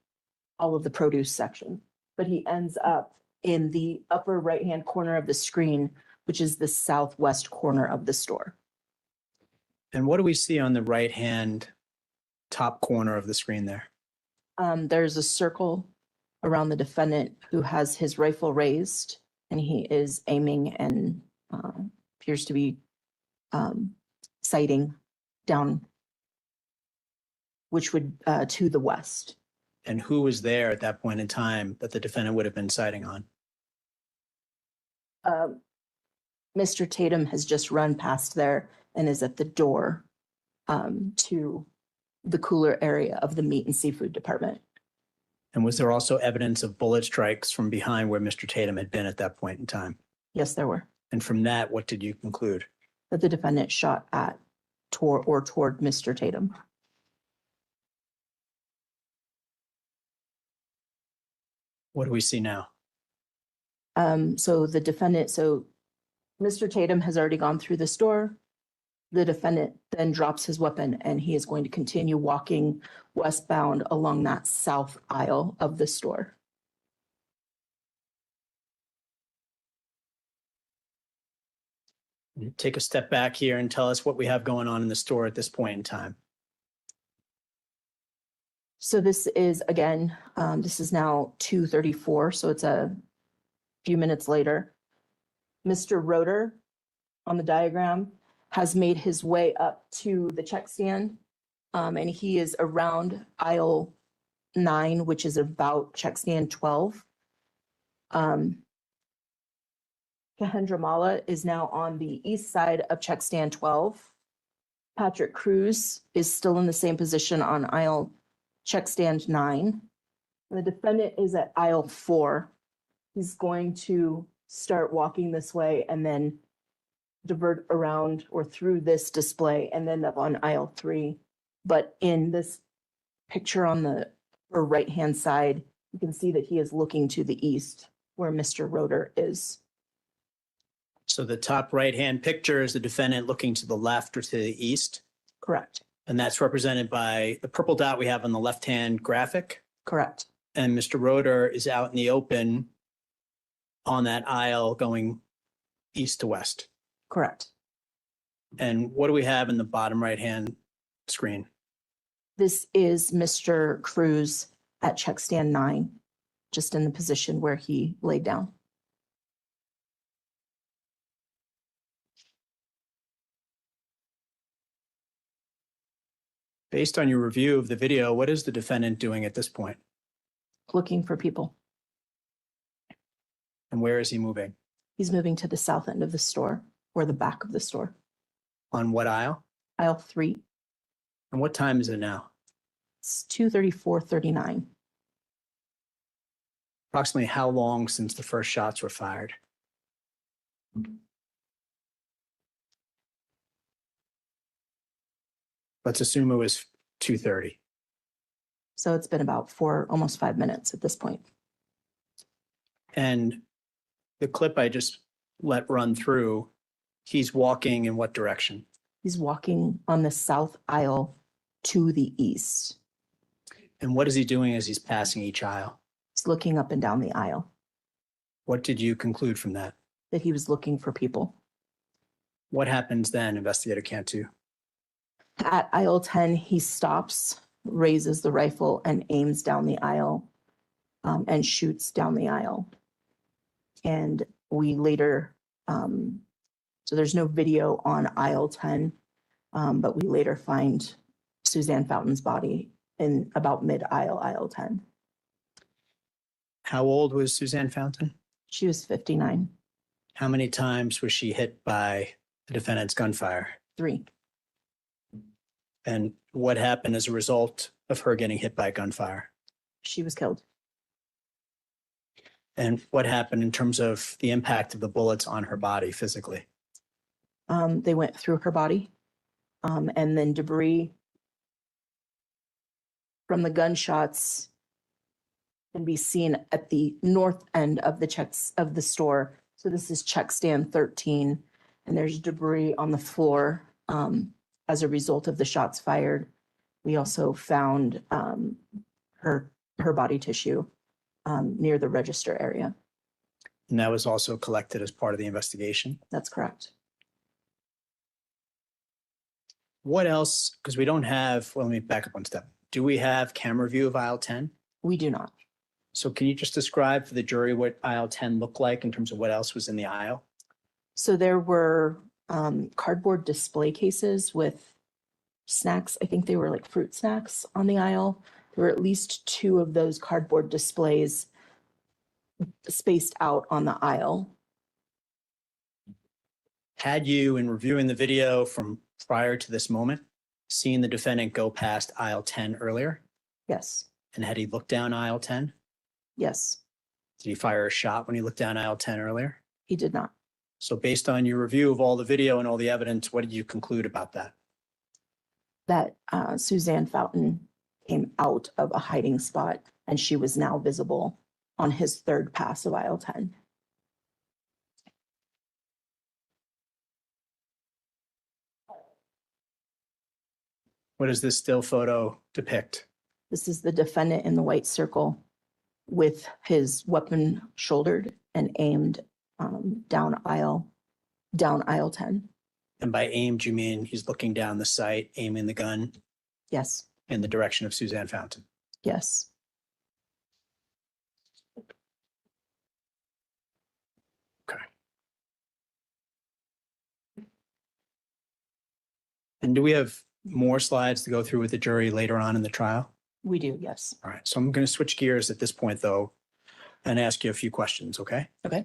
all of the produce section. But he ends up in the upper right-hand corner of the screen, which is the southwest corner of the store. And what do we see on the right-hand top corner of the screen there? There's a circle around the defendant who has his rifle raised, and he is aiming and appears to be sighting down, which would to the west. And who was there at that point in time that the defendant would have been sighting on? Mr. Tatum has just run past there and is at the door to the cooler area of the meat and seafood department. And was there also evidence of bullet strikes from behind where Mr. Tatum had been at that point in time? Yes, there were. And from that, what did you conclude? That the defendant shot at toward Mr. Tatum. What do we see now? So Mr. Tatum has already gone through the store. The defendant then drops his weapon and he is going to continue walking westbound along that south aisle of the store. Take a step back here and tell us what we have going on in the store at this point in time. So this is, again, this is now 2:34, so it's a few minutes later. Mr. Roeder on the diagram has made his way up to the check stand, and he is around aisle 9, which is about check stand 12. Kahendra Mala is now on the east side of check stand 12. Patrick Cruz is still in the same position on aisle check stand 9. The defendant is at aisle 4. He's going to start walking this way and then divert around or through this display and then up on aisle 3. But in this picture on the right-hand side, you can see that he is looking to the east where Mr. Roeder is. So the top right-hand picture is the defendant looking to the left or to the east. Correct. And that's represented by the purple dot we have on the left-hand graphic. Correct. And Mr. Roeder is out in the open on that aisle going east to west. Correct. And what do we have in the bottom right-hand screen? This is Mr. Cruz at check stand 9, just in the position where he laid down. Based on your review of the video, what is the defendant doing at this point? Looking for people. And where is he moving? He's moving to the south end of the store or the back of the store. On what aisle? Aisle 3. And what time is it now? It's 2:34:39. Approximately how long since the first shots were fired? Let's assume it was 2:30. So it's been about almost 5 minutes at this point. And the clip I just let run through, he's walking in what direction? He's walking on the south aisle to the east. And what is he doing as he's passing each aisle? He's looking up and down the aisle, What did you conclude from that? that he was looking for people. What happens then, Investigator Cantu? At aisle 10, he stops, raises the rifle and aims down the aisle and shoots down the aisle. And we later, so there's no video on aisle 10, but we later find Suzanne Fountain's body in about mid-aisle, aisle 10. How old was Suzanne Fountain? She was 59, How many times was she hit by the defendant's gunfire? 3. And what happened as a result of her getting hit by gunfire? She was killed. And what happened in terms of the impact of the bullets on her body physically? They went through her body, and then debris from the gunshots can be seen at the north end of the store. So this is check stand 13, and there's debris on the floor as a result of the shots fired. We also found her body tissue near the register area. And that was also collected as part of the investigation. That's correct. What else? Because we don't have, well, let me back up one step. Do we have camera view of aisle 10? We do not. So can you just describe for the jury what aisle 10 looked like in terms of what else was in the aisle? So there were cardboard display cases with snacks. I think they were like fruit snacks on the aisle. There were at least 2 of those cardboard displays spaced out on the aisle. Had you, in reviewing the video from prior to this moment, seen the defendant go past aisle 10 earlier? Yes, And had he looked down aisle 10? yes, Did he fire a shot when he looked down aisle 10 earlier? he did not. So based on your review of all the video and all the evidence, what did you conclude about that? That Suzanne Fountain came out of a hiding spot and she was now visible on his 3rd pass of aisle 10. What does this still photo depict? This is the defendant in the white circle with his weapon shouldered and aimed down aisle 10. And by aimed, you mean he's looking down the sight, aiming the gun Yes, in the direction of Suzanne Fountain. yes. Okay. And do we have more slides to go through with the jury later on in the trial? We do, yes. All right, so I'm going to switch gears at this point, though, and ask you a few questions, okay? Okay.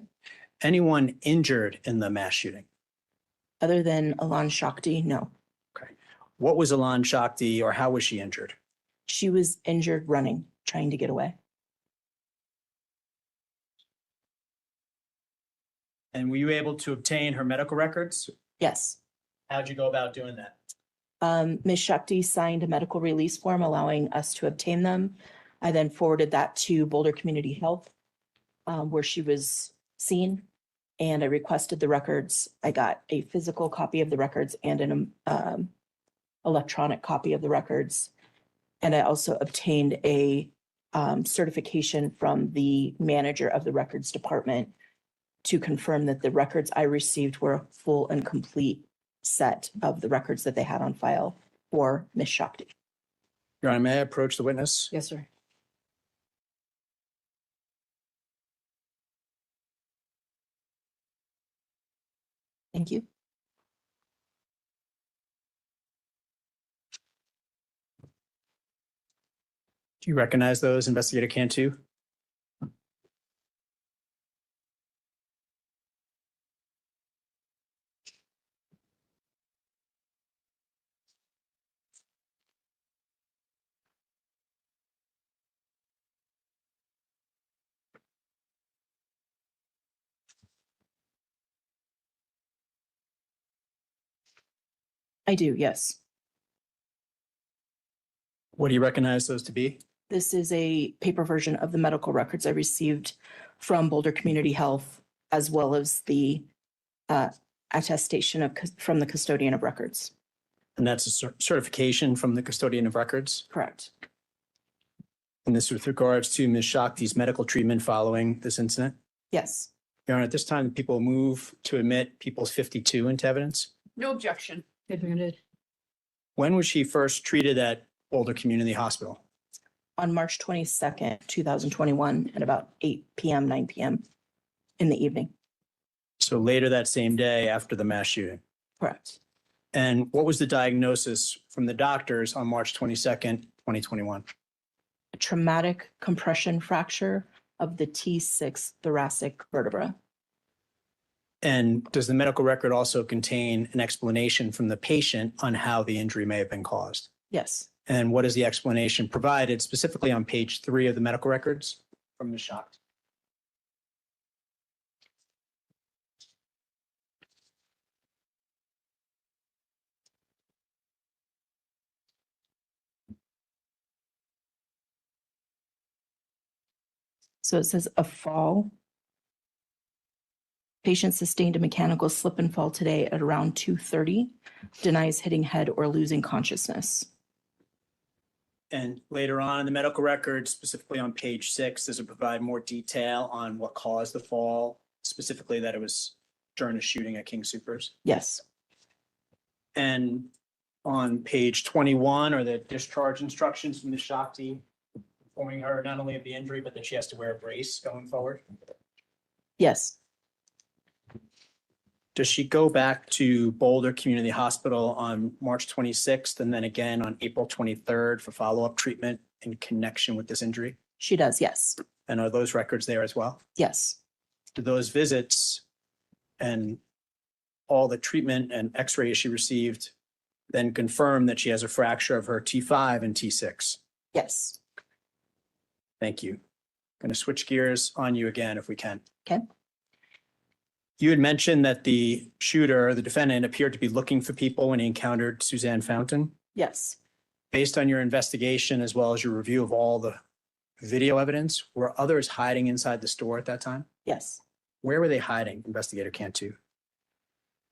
Anyone injured in the mass shooting? Other than Alan Shakti, no. Okay. What was Alan Shakti, or how was she injured? She was injured running, trying to get away. And were you able to obtain her medical records? Yes. How'd you go about doing that? Ms. Shakti signed a medical release form allowing us to obtain them. I then forwarded that to Boulder Community Health, where she was seen, and I requested the records. I got a physical copy of the records and an electronic copy of the records. And I also obtained a certification from the manager of the records department to confirm that the records I received were a full and complete set of the records that they had on file for Ms. Shakti. Your Honor, may I approach the witness? Yes, sir. Thank you. Do you recognize those, Investigator Cantu? I do, yes. What do you recognize those to be? This is a paper version of the medical records I received from Boulder Community Health, as well as the attestation from the custodian of records. And that's a certification from the custodian of records? Correct. And this with regards to Ms. Shakti's medical treatment following this incident? Yes. Your Honor, at this time, people move to admit Peoples 52 into evidence. No objection. Admitted. When was she first treated at Boulder Community Hospital? On March 22nd, 2021, at about 8 p.m., 9 p.m. in the evening. So later that same day after the mass shooting. Correct. And what was the diagnosis from the doctors on March 22nd, 2021? A traumatic compression fracture of the T6 thoracic vertebra. And does the medical record also contain an explanation from the patient on how the injury may have been caused? Yes. And what is the explanation provided specifically on page 3 of the medical records from Ms. Shakti? So it says a fall Patient sustained a mechanical slip and fall today at around 2:30. Denies hitting head or losing consciousness. And later on in the medical record, specifically on page 6, does it provide more detail on what caused the fall, specifically that it was during a shooting at King Soopers? Yes. And on page 21 are the discharge instructions from the shock team, informing her not only of the injury, but that she has to wear a brace going forward. Yes. Does she go back to Boulder Community Hospital on March 26th and then again on April 23rd for follow-up treatment in connection with this injury? She does. Yes. And are those records there as well? Yes. Do those visits and all the treatment and x-rays she received then confirm that she has a fracture of her T5 and T6? Yes. Thank you. Going to switch gears on you again if we can. Okay. You had mentioned that the shooter, the defendant, appeared to be looking for people when he encountered Suzanne Fountain. Yes. Based on your investigation, as well as your review of all the video evidence, were others hiding inside the store at that time? Yes. Where were they hiding, Investigator Cantu?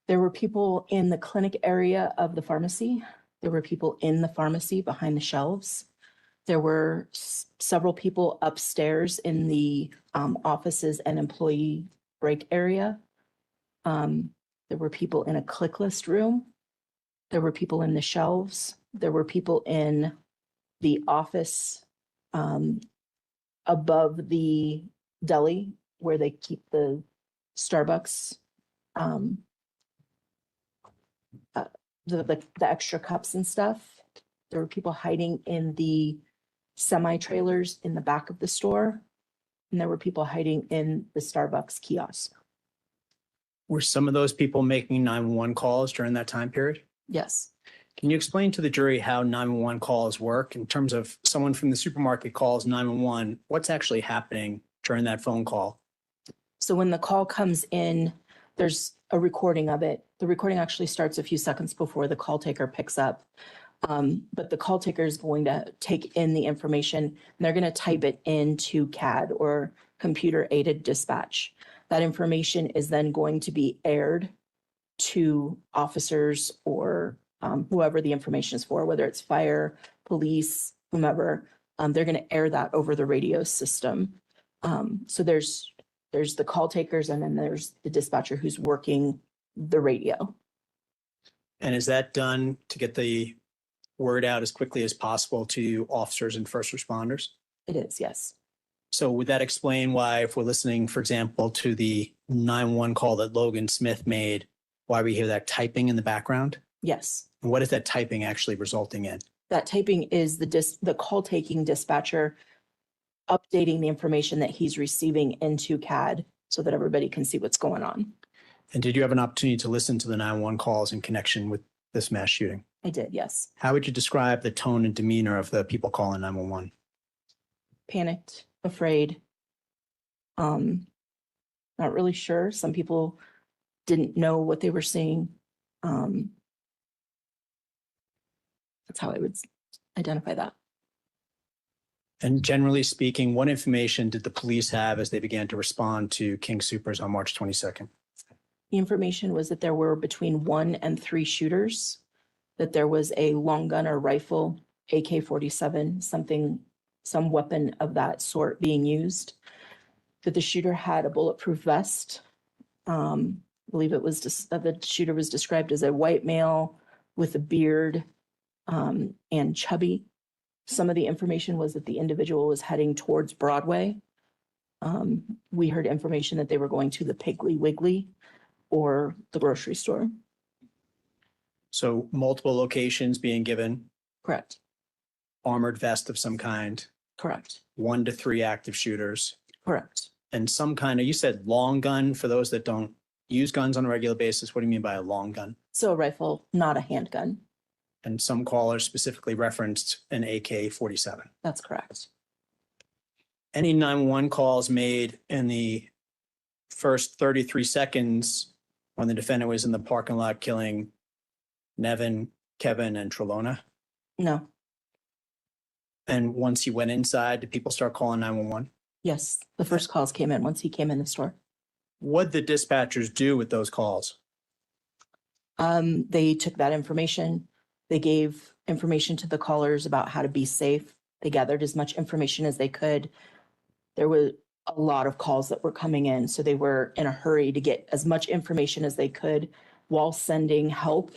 There were people in the clinic area of the pharmacy. There were people in the pharmacy behind the shelves. There were several people upstairs in the offices and employee break area. There were people in a click list room. There were people in the shelves. There were people in the office above the deli where they keep the Starbucks, the extra cups and stuff. There were people hiding in the semi-trailers in the back of the store. And there were people hiding in the Starbucks kiosk. Were some of those people making 911 calls during that time period? Yes. Can you explain to the jury how 911 calls work in terms of someone from the supermarket calls 911? What's actually happening during that phone call? So when the call comes in, there's a recording of it. The recording actually starts a few seconds before the call taker picks up. But the call taker is going to take in the information and they're going to type it into CAD or computer aided dispatch. That information is then going to be aired to officers or whoever the information is for, whether it's fire, police, whomever. They're going to air that over the radio system. So there's the call takers and then there's the dispatcher who's working the radio. And is that done to get the word out as quickly as possible to officers and first responders? It is, yes. So would that explain why, if we're listening, for example, to the 911 call that Logan Smith made, why we hear that typing in the background? Yes. And what is that typing actually resulting in? That typing is the call taking dispatcher updating the information that he's receiving into CAD so that everybody can see what's going on. And did you have an opportunity to listen to the 911 calls in connection with this mass shooting? I did, yes. How would you describe the tone and demeanor of the people calling 911? Panicked, afraid. Not really sure. Some people didn't know what they were seeing. That's how I would identify that. And generally speaking, what information did the police have as they began to respond to King Soopers on March 22nd? The information was that there were between 1 and 3 shooters, that there was a long gun or rifle, AK-47, some weapon of that sort being used, that the shooter had a bulletproof vest. I believe it was the shooter was described as a white male with a beard and chubby. Some of the information was that the individual was heading towards Broadway. We heard information that they were going to the Piggly Wiggly or the grocery store. So multiple locations being given, Correct. armored vest of some kind, Correct. 1 to 3 active shooters, Correct. and some kind of, you said long gun for those that don't use guns on a regular basis. What do you mean by a long gun? So a rifle, not a handgun. And some callers specifically referenced an AK-47. That's correct. Any 911 calls made in the first 33 seconds when the defendant was in the parking lot killing Nevin, Kevin, and Trelona? No. And once he went inside, did people start calling 911? Yes. The first calls came in once he came in the store. What'd the dispatchers do with those calls? They took that information. They gave information to the callers about how to be safe. They gathered as much information as they could. There were a lot of calls that were coming in, so they were in a hurry to get as much information as they could while sending help.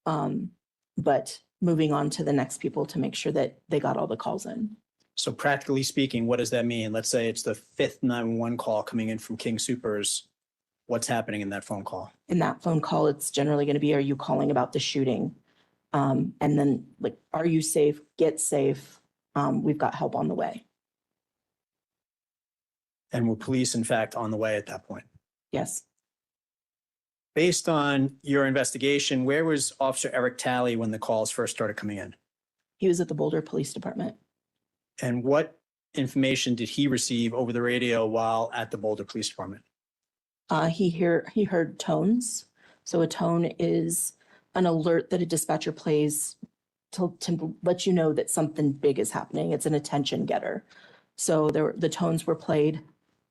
But moving on to the next people to make sure that they got all the calls in. So practically speaking, what does that mean? Let's say it's the fifth 911 call coming in from King Soopers. What's happening in that phone call? In that phone call, it's generally going to be, are you calling about the shooting? And then like, are you safe? Get safe. We've got help on the way. And were police, in fact, on the way at that point? Yes. Based on your investigation, where was Officer Eric Talley when the calls first started coming in? He was at the Boulder Police Department. And what information did he receive over the radio while at the Boulder Police Department? He heard tones. So a tone is an alert that a dispatcher plays to let you know that something big is happening. It's an attention getter. So the tones were played.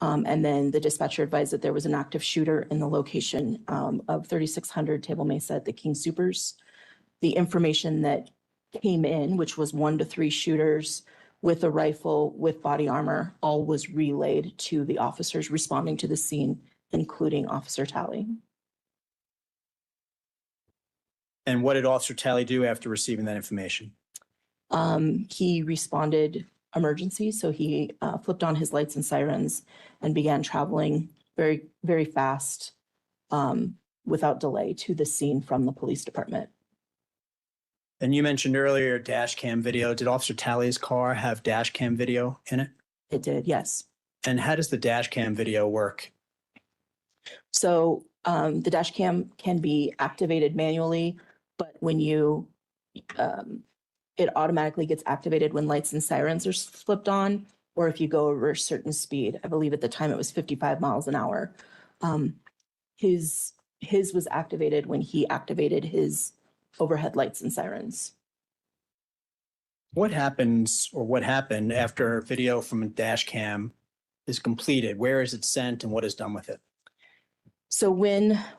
And then the dispatcher advised that there was an active shooter in the location of 3600 Table Mesa at the King Soopers. The information that came in, which was 1 to 3 shooters with a rifle, with body armor, all was relayed to the officers responding to the scene, including Officer Talley. And what did Officer Talley do after receiving that information? He responded emergency, so he flipped on his lights and sirens and began traveling very, very fast without delay to the scene from the police department. And you mentioned earlier dash cam video. Did Officer Talley's car have dash cam video in it? It did, yes. And how does the dash cam video work? So the dash cam can be activated manually, but when you, it automatically gets activated when lights and sirens are flipped on, or if you go over a certain speed. I believe at the time it was 55 miles an hour. His was activated when he activated his overhead lights and sirens. What happens or what happened after video from a dash cam is completed? Where is it sent and what is done with it? So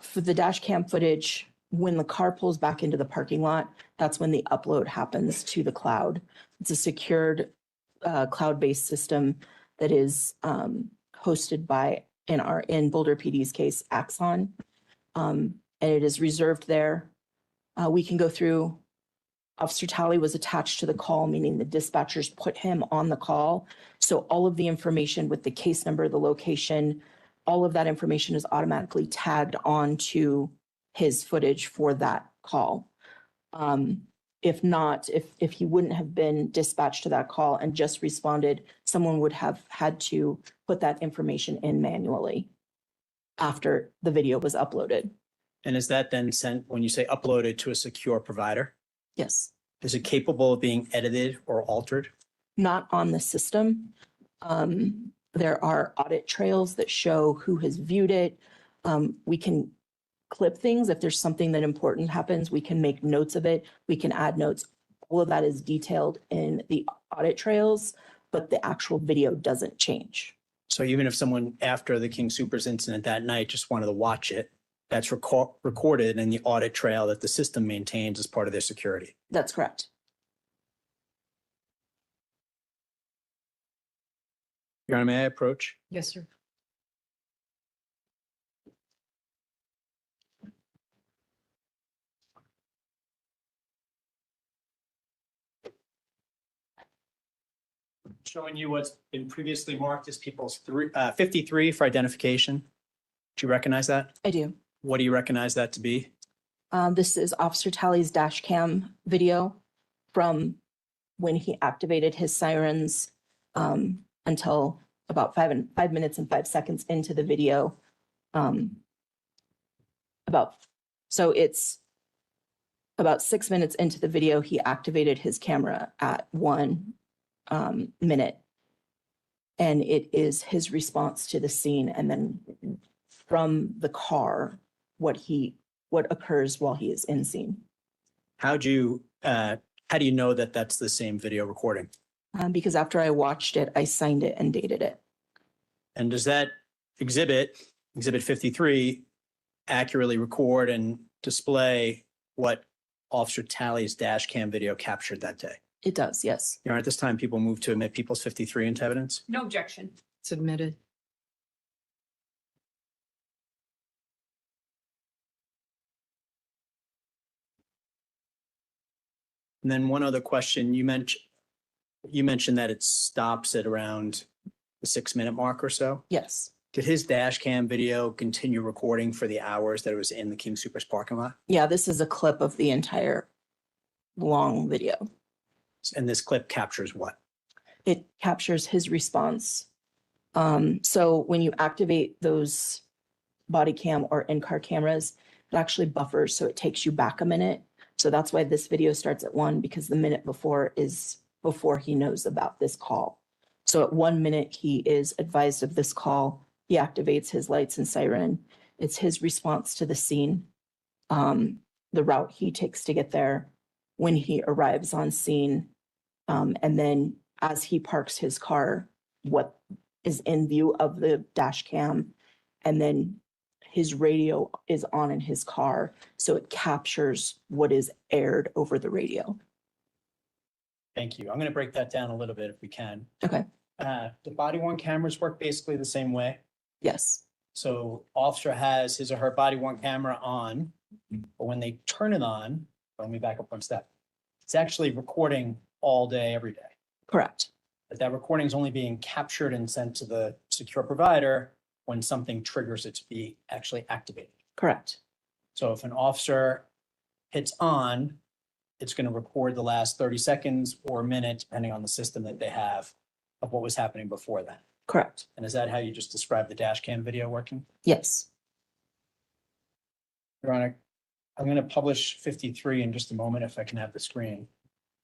for the dash cam footage, when the car pulls back into the parking lot, that's when the upload happens to the cloud. It's a secured cloud-based system that is hosted by, in Boulder PD's case, Axon. And it is reserved there. We can go through, Officer Talley was attached to the call, meaning the dispatchers put him on the call. So all of the information with the case number, the location, all of that information is automatically tagged onto his footage for that call. If not, if he wouldn't have been dispatched to that call and just responded, someone would have had to put that information in manually after the video was uploaded. And is that then sent, when you say uploaded, to a secure provider? Yes. Is it capable of being edited or altered? Not on the system. There are audit trails that show who has viewed it. We can clip things. If there's something that important happens, we can make notes of it. We can add notes. All of that is detailed in the audit trails, but the actual video doesn't change. So even if someone after the King Soopers incident that night just wanted to watch it, that's recorded in the audit trail that the system maintains as part of their security. That's correct. Your Honor, may I approach? Yes, sir. Showing you what's been previously marked as people's 53 for identification. Do you recognize that? I do. What do you recognize that to be? This is Officer Talley's dash cam video from when he activated his sirens until about 5 minutes and 5 seconds into the video. So it's about 6 minutes into the video, he activated his camera at 1 minute. And it is his response to the scene, and then from the car, what occurs while he is in scene. How do you know that that's the same video recording? Because after I watched it, I signed it and dated it. And does that exhibit Exhibit 53 accurately record and display what Officer Talley's dash cam video captured that day. It does, yes. Your Honor, at this time, people move to admit People's 53 into evidence. No objection. Submitted. And then one other question, you mentioned that it stops at around the 6-minute mark or so. Yes. Did his dash cam video continue recording for the hours that it was in the King Soopers parking lot? Yeah, this is a clip of the entire long video. And this clip captures what? It captures his response. So when you activate those body cam or in-car cameras, it actually buffers, so it takes you back a minute. So that's why this video starts at 1, because the minute before is before he knows about this call. So at 1 minute, he is advised of this call. He activates his lights and siren. It's his response to the scene, the route he takes to get there, when he arrives on scene, and then as he parks his car, what is in view of the dash cam, and then his radio is on in his car, so it captures what is aired over the radio. Thank you. I'm going to break that down a little bit if we can. Okay. The body worn cameras work basically the same way. Yes, So officer has his or her body worn camera on, but when they turn it on, let me back up one step. It's actually recording all day, every day. correct. But that recording is only being captured and sent to the secure provider when something triggers it to be actually activated. Correct. So if an officer hits on, it's going to record the last 30 seconds or a minute, depending on the system that they have, of what was happening before that. Correct. And is that how you just described the dash cam video working? Yes. Your Honor, I'm going to publish 53 in just a moment if I can have the screen.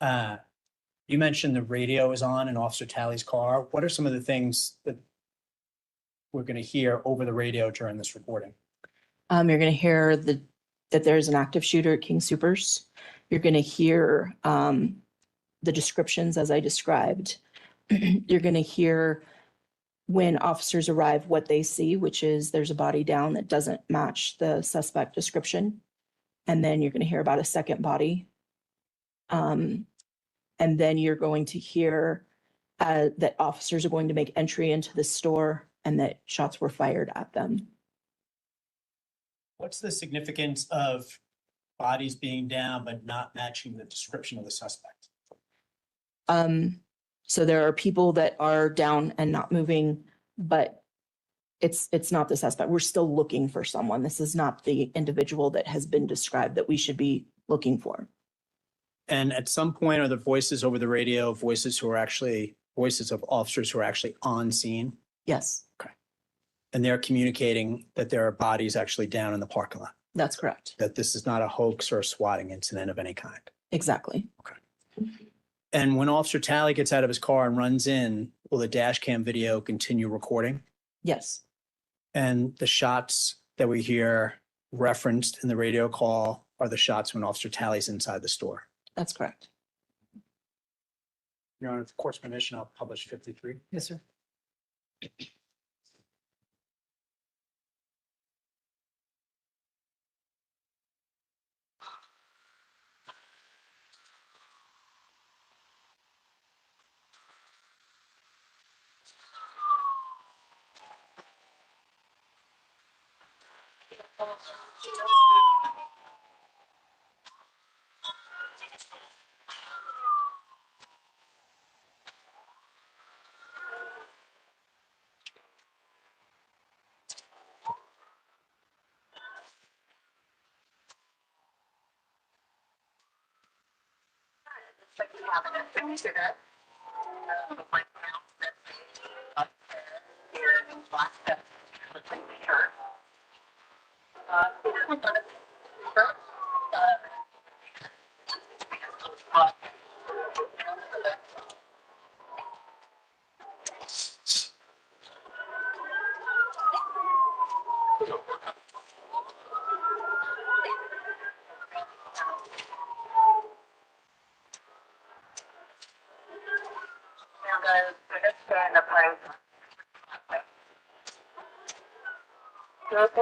You mentioned the radio is on in Officer Talley's car. What are some of the things that we're going to hear over the radio during this recording? You're going to hear that there's an active shooter at King Soopers. You're going to hear the descriptions as I described. You're going to hear when officers arrive what they see, which is there's a body down that doesn't match the suspect description. And then you're going to hear about a second body. And then you're going to hear that officers are going to make entry into the store and that shots were fired at them. What's the significance of bodies being down but not matching the description of the suspect? So there are people that are down and not moving, but it's not the suspect. We're still looking for someone. This is not the individual that has been described that we should be looking for. And at some point, are the voices over the radio voices of officers who are actually on scene? Yes, And they're communicating that there are bodies actually down in the parking lot, that's correct. that this is not a hoax or a swatting incident of any kind. Exactly. And when Officer Talley gets out of his car and runs in, will the dash cam video continue recording? Yes, And the shots that we hear referenced in the radio call are the shots when Officer Talley's inside the store. that's correct. Your Honor, with the court's permission, I'll publish 53. Yes, sir. Don't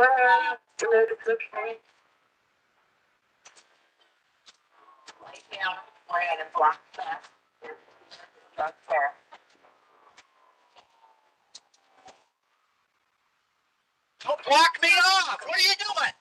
block me off. What are you doing?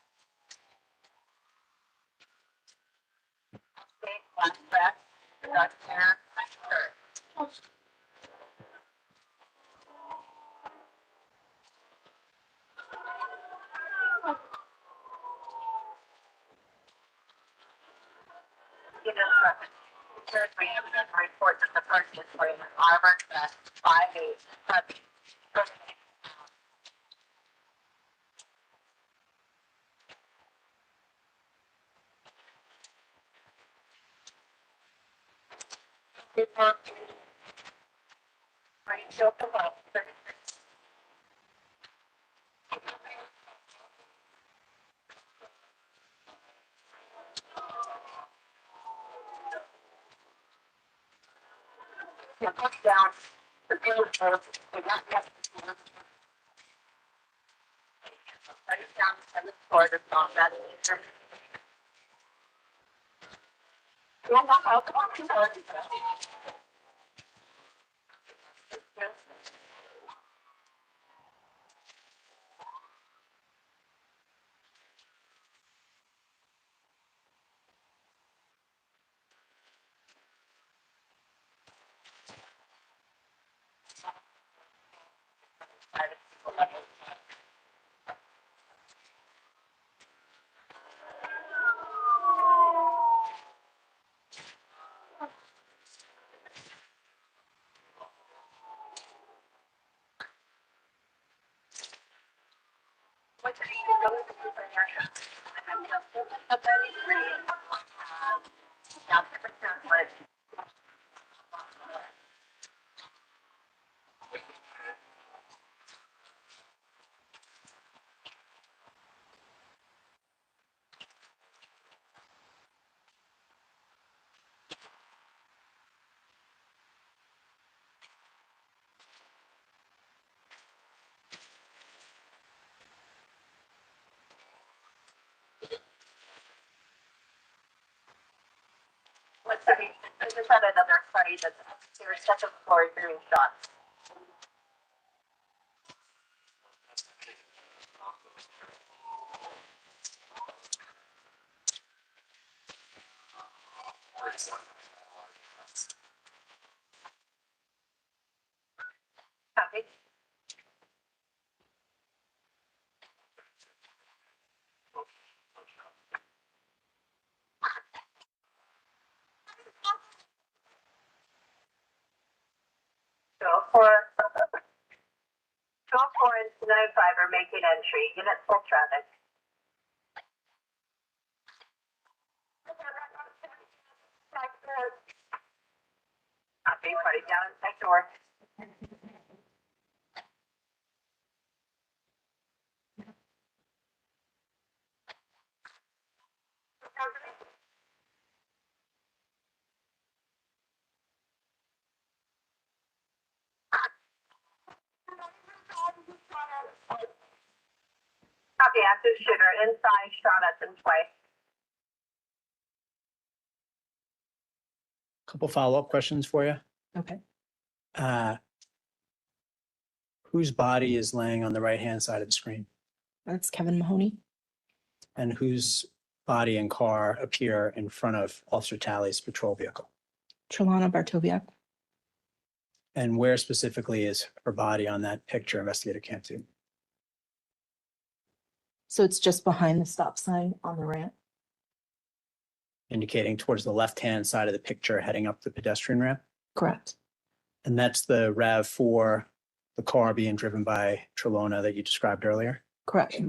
Report that the person is wearing an armored vest, 5'8", heavy. Down. The field down and the sword is on that. Let's see. I just had another study that's upstairs, second floor doing shots. Copy. So for 204 and 295 are making entry. Unit full traffic. Copy. Party down next door. Copy. Active shooter inside. Shot at them twice. Couple follow-up questions for you. Okay. Whose body is laying on the right-hand side of the screen? That's Kevin Mahoney. And whose body and car appear in front of Officer Talley's patrol vehicle? Trelana Bartoviak. And where specifically is her body on that picture investigator can't see? So it's just behind the stop sign on the ramp. Indicating towards the left-hand side of the picture heading up the pedestrian ramp. Correct. And that's the RAV4, the car being driven by Trelona that you described earlier. Correct.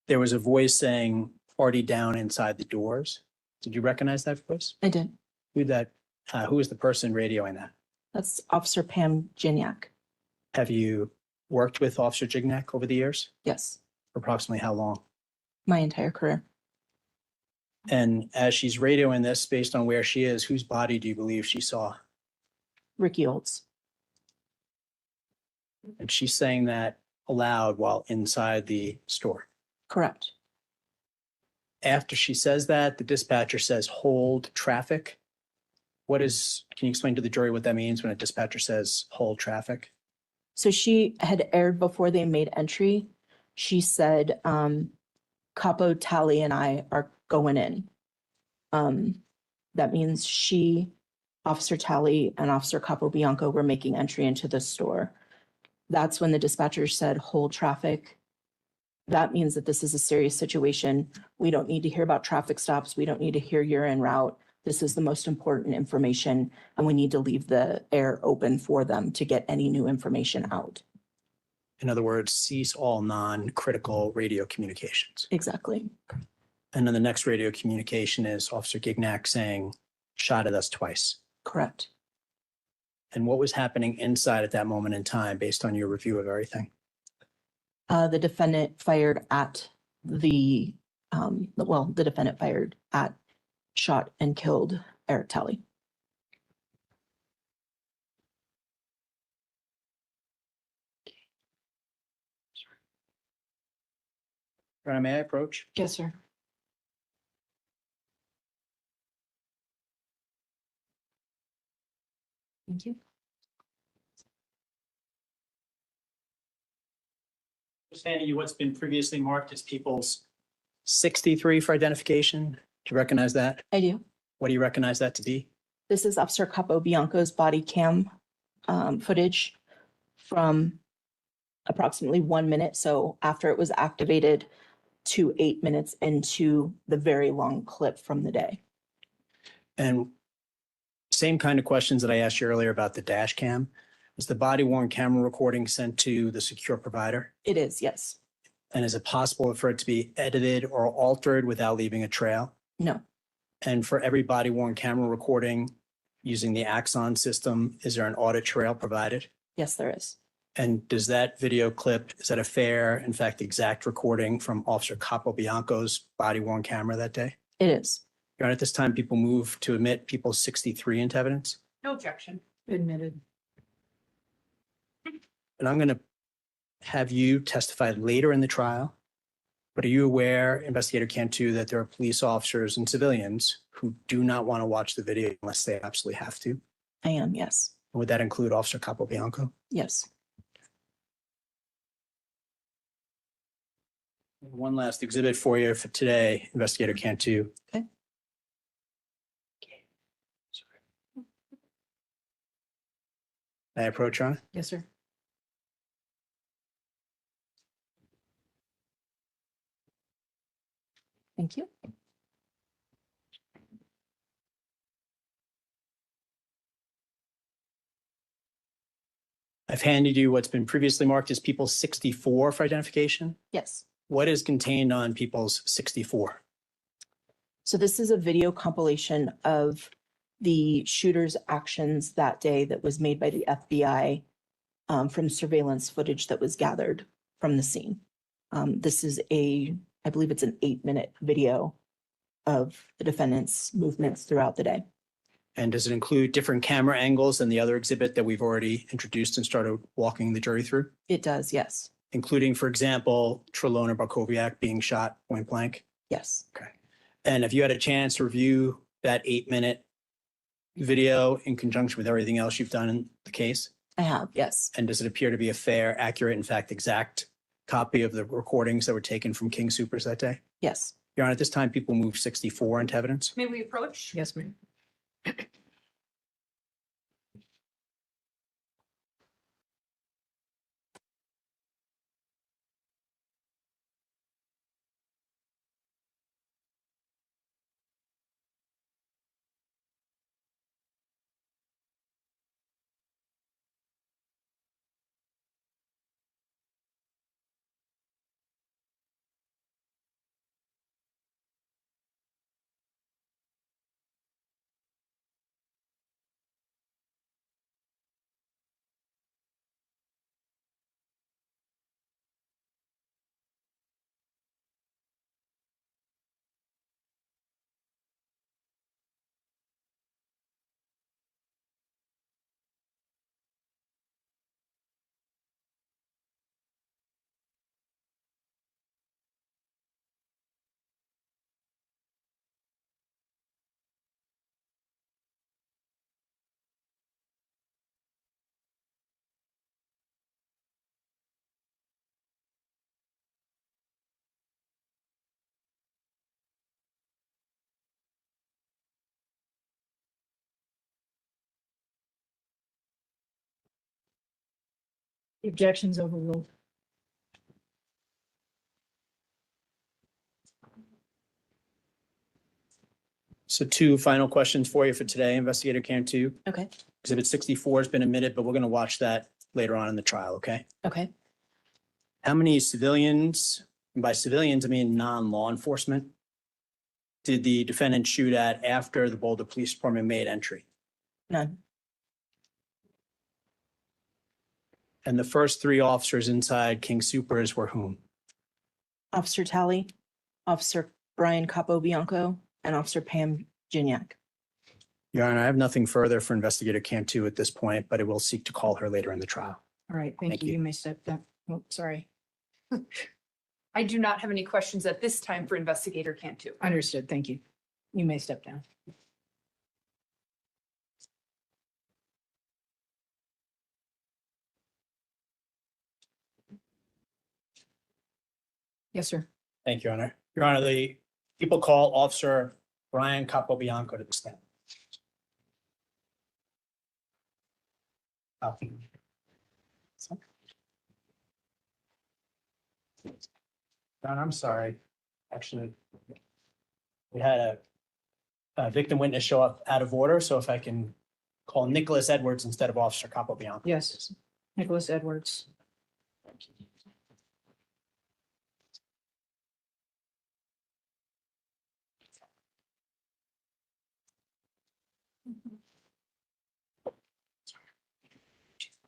There was a voice saying party down inside the doors. Did you recognize that voice? I did. Who was the person radioing that? That's Officer Pam Gignac. Have you worked with Officer Gignac over the years? Yes. For approximately how long? My entire career. And as she's radioing this, based on where she is, whose body do you believe she saw? Ricky Olds. And she's saying that aloud while inside the store. Correct. After she says that, the dispatcher says, hold traffic. Can you explain to the jury what that means when a dispatcher says, hold traffic? So she had aired before they made entry. She said, Capo Tally and I are going in. That means she, Officer Tally and Officer Capo Bianco were making entry into the store. That's when the dispatcher said, hold traffic. That means that this is a serious situation. We don't need to hear about traffic stops. We don't need to hear you're en route. This is the most important information, and we need to leave the air open for them to get any new information out. In other words, cease all non-critical radio communications. Exactly. And then the next radio communication is Officer Gignac saying, shot at us twice. Correct. And what was happening inside at that moment in time based on your review of everything? The defendant fired at the defendant fired at, shot and killed Eric Talley. Your Honor, may I approach? Yes, sir. Thank you. Understanding you what's been previously marked as people's 63 for identification. Do you recognize that? I do. What do you recognize that to be? This is Officer Capo Bianco's body cam footage from approximately 1 minute. So after it was activated to 8 minutes into the very long clip from the day. And same kind of questions that I asked you earlier about the dash cam. Was the body worn camera recording sent to the secure provider? It is, yes. And is it possible for it to be edited or altered without leaving a trail? No, And for every body worn camera recording using the Axon system, is there an audit trail provided? yes, there is. And does that video clip, is that a fair, in fact, exact recording from Officer Capo Bianco's body worn camera that day? It is. Your Honor, at this time, people move to admit people 63 into evidence. No objection. Admitted. And I'm going to have you testify later in the trial. But are you aware, Investigator Cantu, that there are police officers and civilians who do not want to watch the video unless they absolutely have to? I am, yes. Would that include Officer Capo Bianco? Yes. One last exhibit for you for today, Investigator Cantu. Okay. May I approach, Your Honor? Yes, sir. Thank you. I've handed you what's been previously marked as people 64 for identification. Yes. What is contained on people's 64? So this is a video compilation of the shooter's actions that day that was made by the FBI from surveillance footage that was gathered from the scene. This is I believe it's an 8-minute video of the defendant's movements throughout the day. And does it include different camera angles than the other exhibit that we've already introduced and started walking the jury through? It does, yes. Including, for example, Trelona Barkowiak being shot point blank? Yes. Okay. And if you had a chance to review that 8-minute video in conjunction with everything else you've done in the case? I have, yes. And does it appear to be a fair, accurate, in fact, exact copy of the recordings that were taken from King Soopers that day? Yes. Your Honor, at this time, people move 64 into evidence. May we approach? Yes, ma'am. The objection's overruled. So two final questions for you for today, Investigator Cantu. Okay, Exhibit 64 has been admitted, but we're going to watch that later on in the trial, okay? okay. How many civilians, and by civilians, I mean non-law enforcement, did the defendant shoot at after the Boulder Police Department made entry? None. And the first three officers inside King Supers were whom? Officer Talley, Officer Brian Capobianco, and Officer Pam Gignac. Your Honor, I have nothing further for Investigator Cantu at this point, but I will seek to call her later in the trial. All right, Thank thank you. you. You may step down. Oh, sorry. I do not have any questions at this time for Investigator Cantu. Understood. Thank you. You may step down. Yes, sir. Thank you, Your Honor. Your Honor, the people call Officer Brian Capobianco to the stand. Oh. Your Honor, I'm sorry. Actually, we had a victim witness show up out of order, so if I can call Nicholas Edwards instead of Officer Capobianco. Yes, Nicholas Edwards.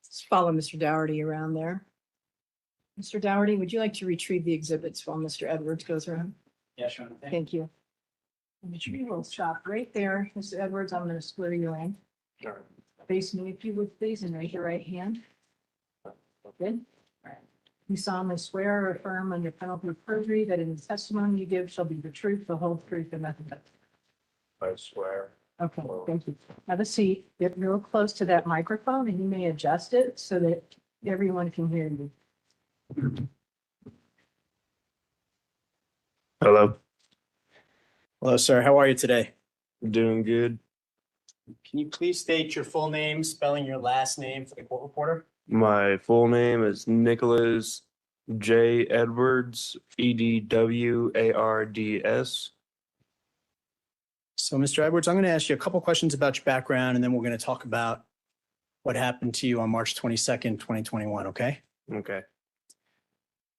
Just follow Mr. Dougherty around there. Mr. Dougherty, would you like to retrieve the exhibits while Mr. Edwards goes around? Yes, Your Honor. Thank you. Retrieve will stop right there. Mr. Edwards, I'm going to swear you in. Sure. Face me if you would please and raise your right hand. Good. All right. You solemnly swear or affirm under penalty of perjury that in the testimony you give shall be the truth, the whole truth, and nothing but. I swear. Okay, thank you. Have a seat. Get real close to that microphone and you may adjust it so that everyone can hear you. Hello, Hello, sir. How are you today? doing good. Can you please state your full name, spelling your last name for the court reporter? My full name is Nicholas J. Edwards, Edwards. So, Mr. Edwards, I'm going to ask you a couple questions about your background, and then we're going to talk about what happened to you on March 22nd, 2021, okay? Okay.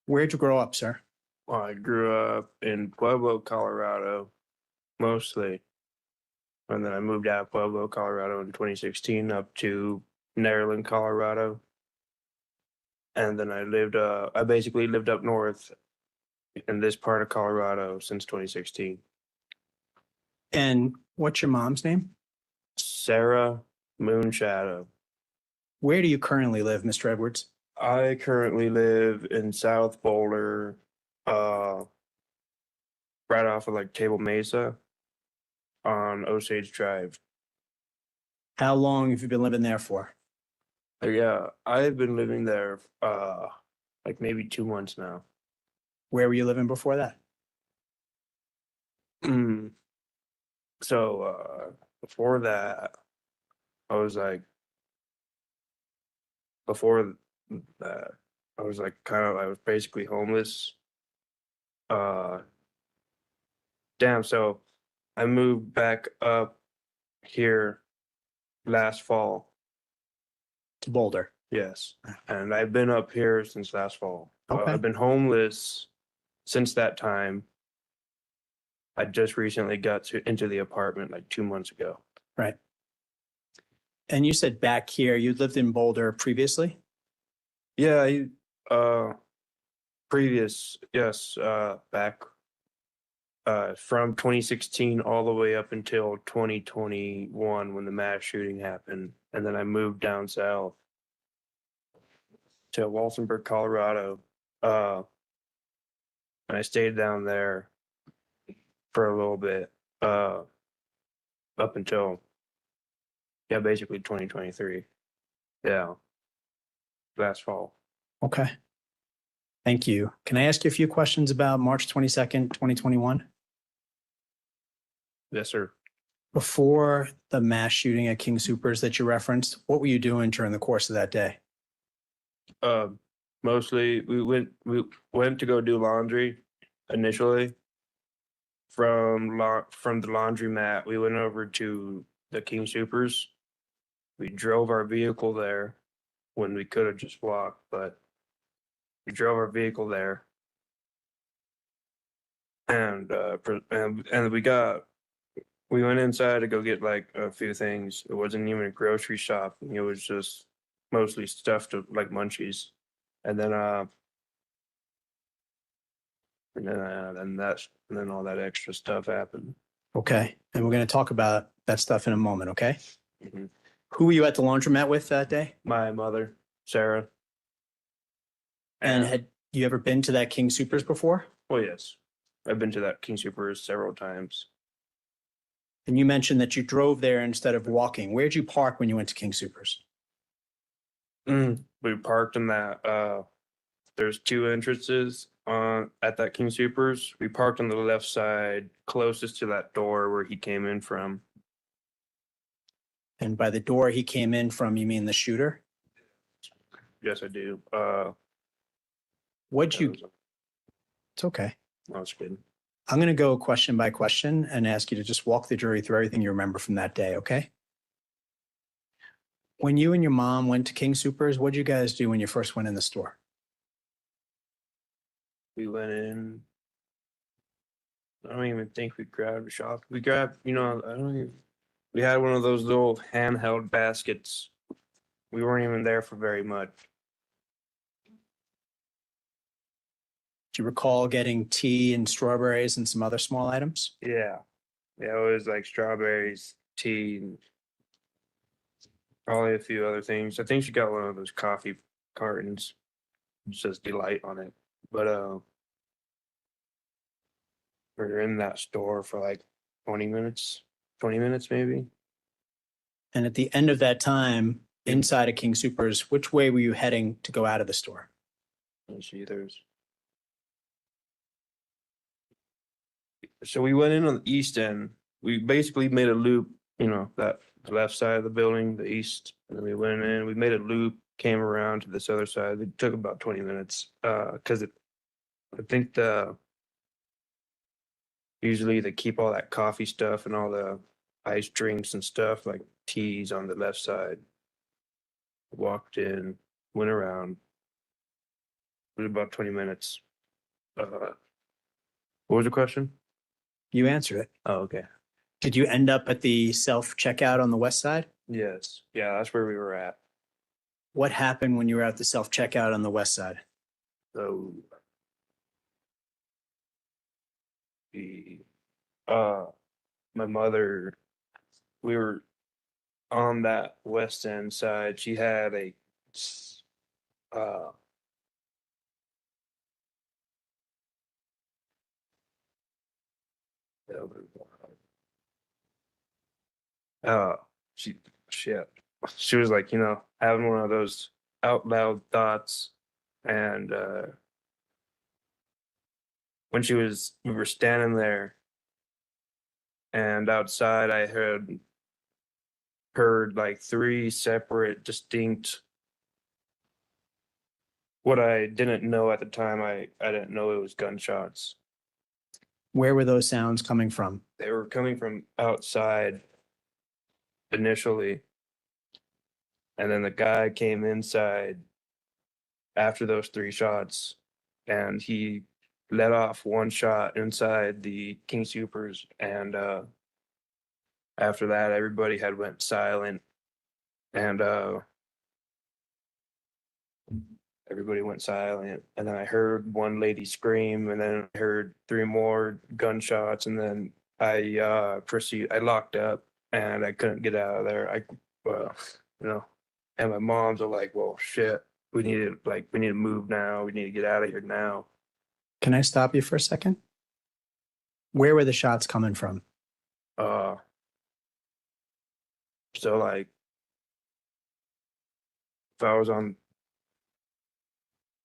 Where'd you grow up, sir? I grew up in Pueblo, Colorado, mostly. And then I moved out of Pueblo, Colorado in 2016 up to Maryland, Colorado. And then I basically lived up north in this part of Colorado since 2016. And what's your mom's name? Sarah Moonshadow. Where do you currently live, Mr. Edwards? I currently live in South Boulder, right off of like Table Mesa on Osage Drive. How long have you been living there for? Yeah, I've been living there like maybe 2 months now. Where were you living before that? So before that, I was like before that, I was like I was basically homeless. So I moved back up here last fall. To Boulder. Yes. And I've been up here since last fall. Okay. I've been homeless since that time. I just recently got into the apartment like 2 months ago. Right. And you said back here, you lived in Boulder previously? Yeah, previous, yes, back from 2016 all the way up until 2021 when the mass shooting happened. And then I moved down south to Walsenburg, Colorado. And I stayed down there for a little bit, up until, basically 2023. Yeah, last fall. Okay. Thank you. Can I ask you a few questions about March 22nd, 2021? Yes, sir. Before the mass shooting at King Supers that you referenced, what were you doing during the course of that day? Mostly we went to go do laundry initially. From the laundromat, we went over to the King Supers. We drove our vehicle there when we could have just walked, but we drove our vehicle there. And we went inside to go get like a few things. It wasn't even a grocery shop. It was just mostly stuff to like munchies. And then then all that extra stuff happened. Okay. And we're going to talk about that stuff in a moment. Okay. Mhm. Who were you at the laundromat with that day? My mother, Sarah. And had you ever been to that King Supers before? Oh yes, I've been to that King Supers several times. And you mentioned that you drove there instead of walking. Where'd you park when you went to King Supers? We parked in that. There's two entrances at that King Supers. We parked on the left side, closest to that door where he came in from. And by the door he came in from, you mean the shooter? Yes, I do. What'd you, it's okay. That's good. I'm going to go question by question and ask you to just walk the jury through everything you remember from that day, okay? When you and your mom went to King Supers, what'd you guys do when you first went in the store? We went in. I don't even think we grabbed a shop. We grabbed, I don't even. We had one of those little handheld baskets. We weren't even there for very much. Do you recall getting tea and strawberries and some other small items? Yeah. Yeah, it was like strawberries, tea, and probably a few other things. I think she got one of those coffee cartons. It says Delight on it. But we were in that store for like 20 minutes maybe. And at the end of that time, inside of King Supers, which way were you heading to go out of the store? Let's see, so we went in on the east end. We basically made a loop, that the left side of the building, the east. And then we went in, we made a loop, came around to this other side. It took about 20 minutes. Because I think usually they keep all that coffee stuff and all the ice drinks and stuff like teas on the left side. Walked in, went around. It was about 20 minutes. What was the question? You answered it. Oh, okay. Did you end up at the self-checkout on the west side? Yes. Yeah, that's where we were at. What happened when you were at the self-checkout on the west side? So my mother, we were on that west end side. She had a she she was like, having one of those out loud thoughts. And when we were standing there, and outside I heard like three separate distinct, what I didn't know at the time, I didn't know it was gunshots. Where were those sounds coming from? They were coming from outside initially, and then the guy came inside after those three shots, and he let off one shot inside the King Supers, and after that everybody had went silent, and everybody went silent, and then I heard one lady scream, and then I heard three more gunshots, and then I locked up, and I couldn't get out of there. And my mom's are like, well, shit, we need to move now. We need to get out of here now. Can I stop you for a second? Where were the shots coming from? So like, if I was on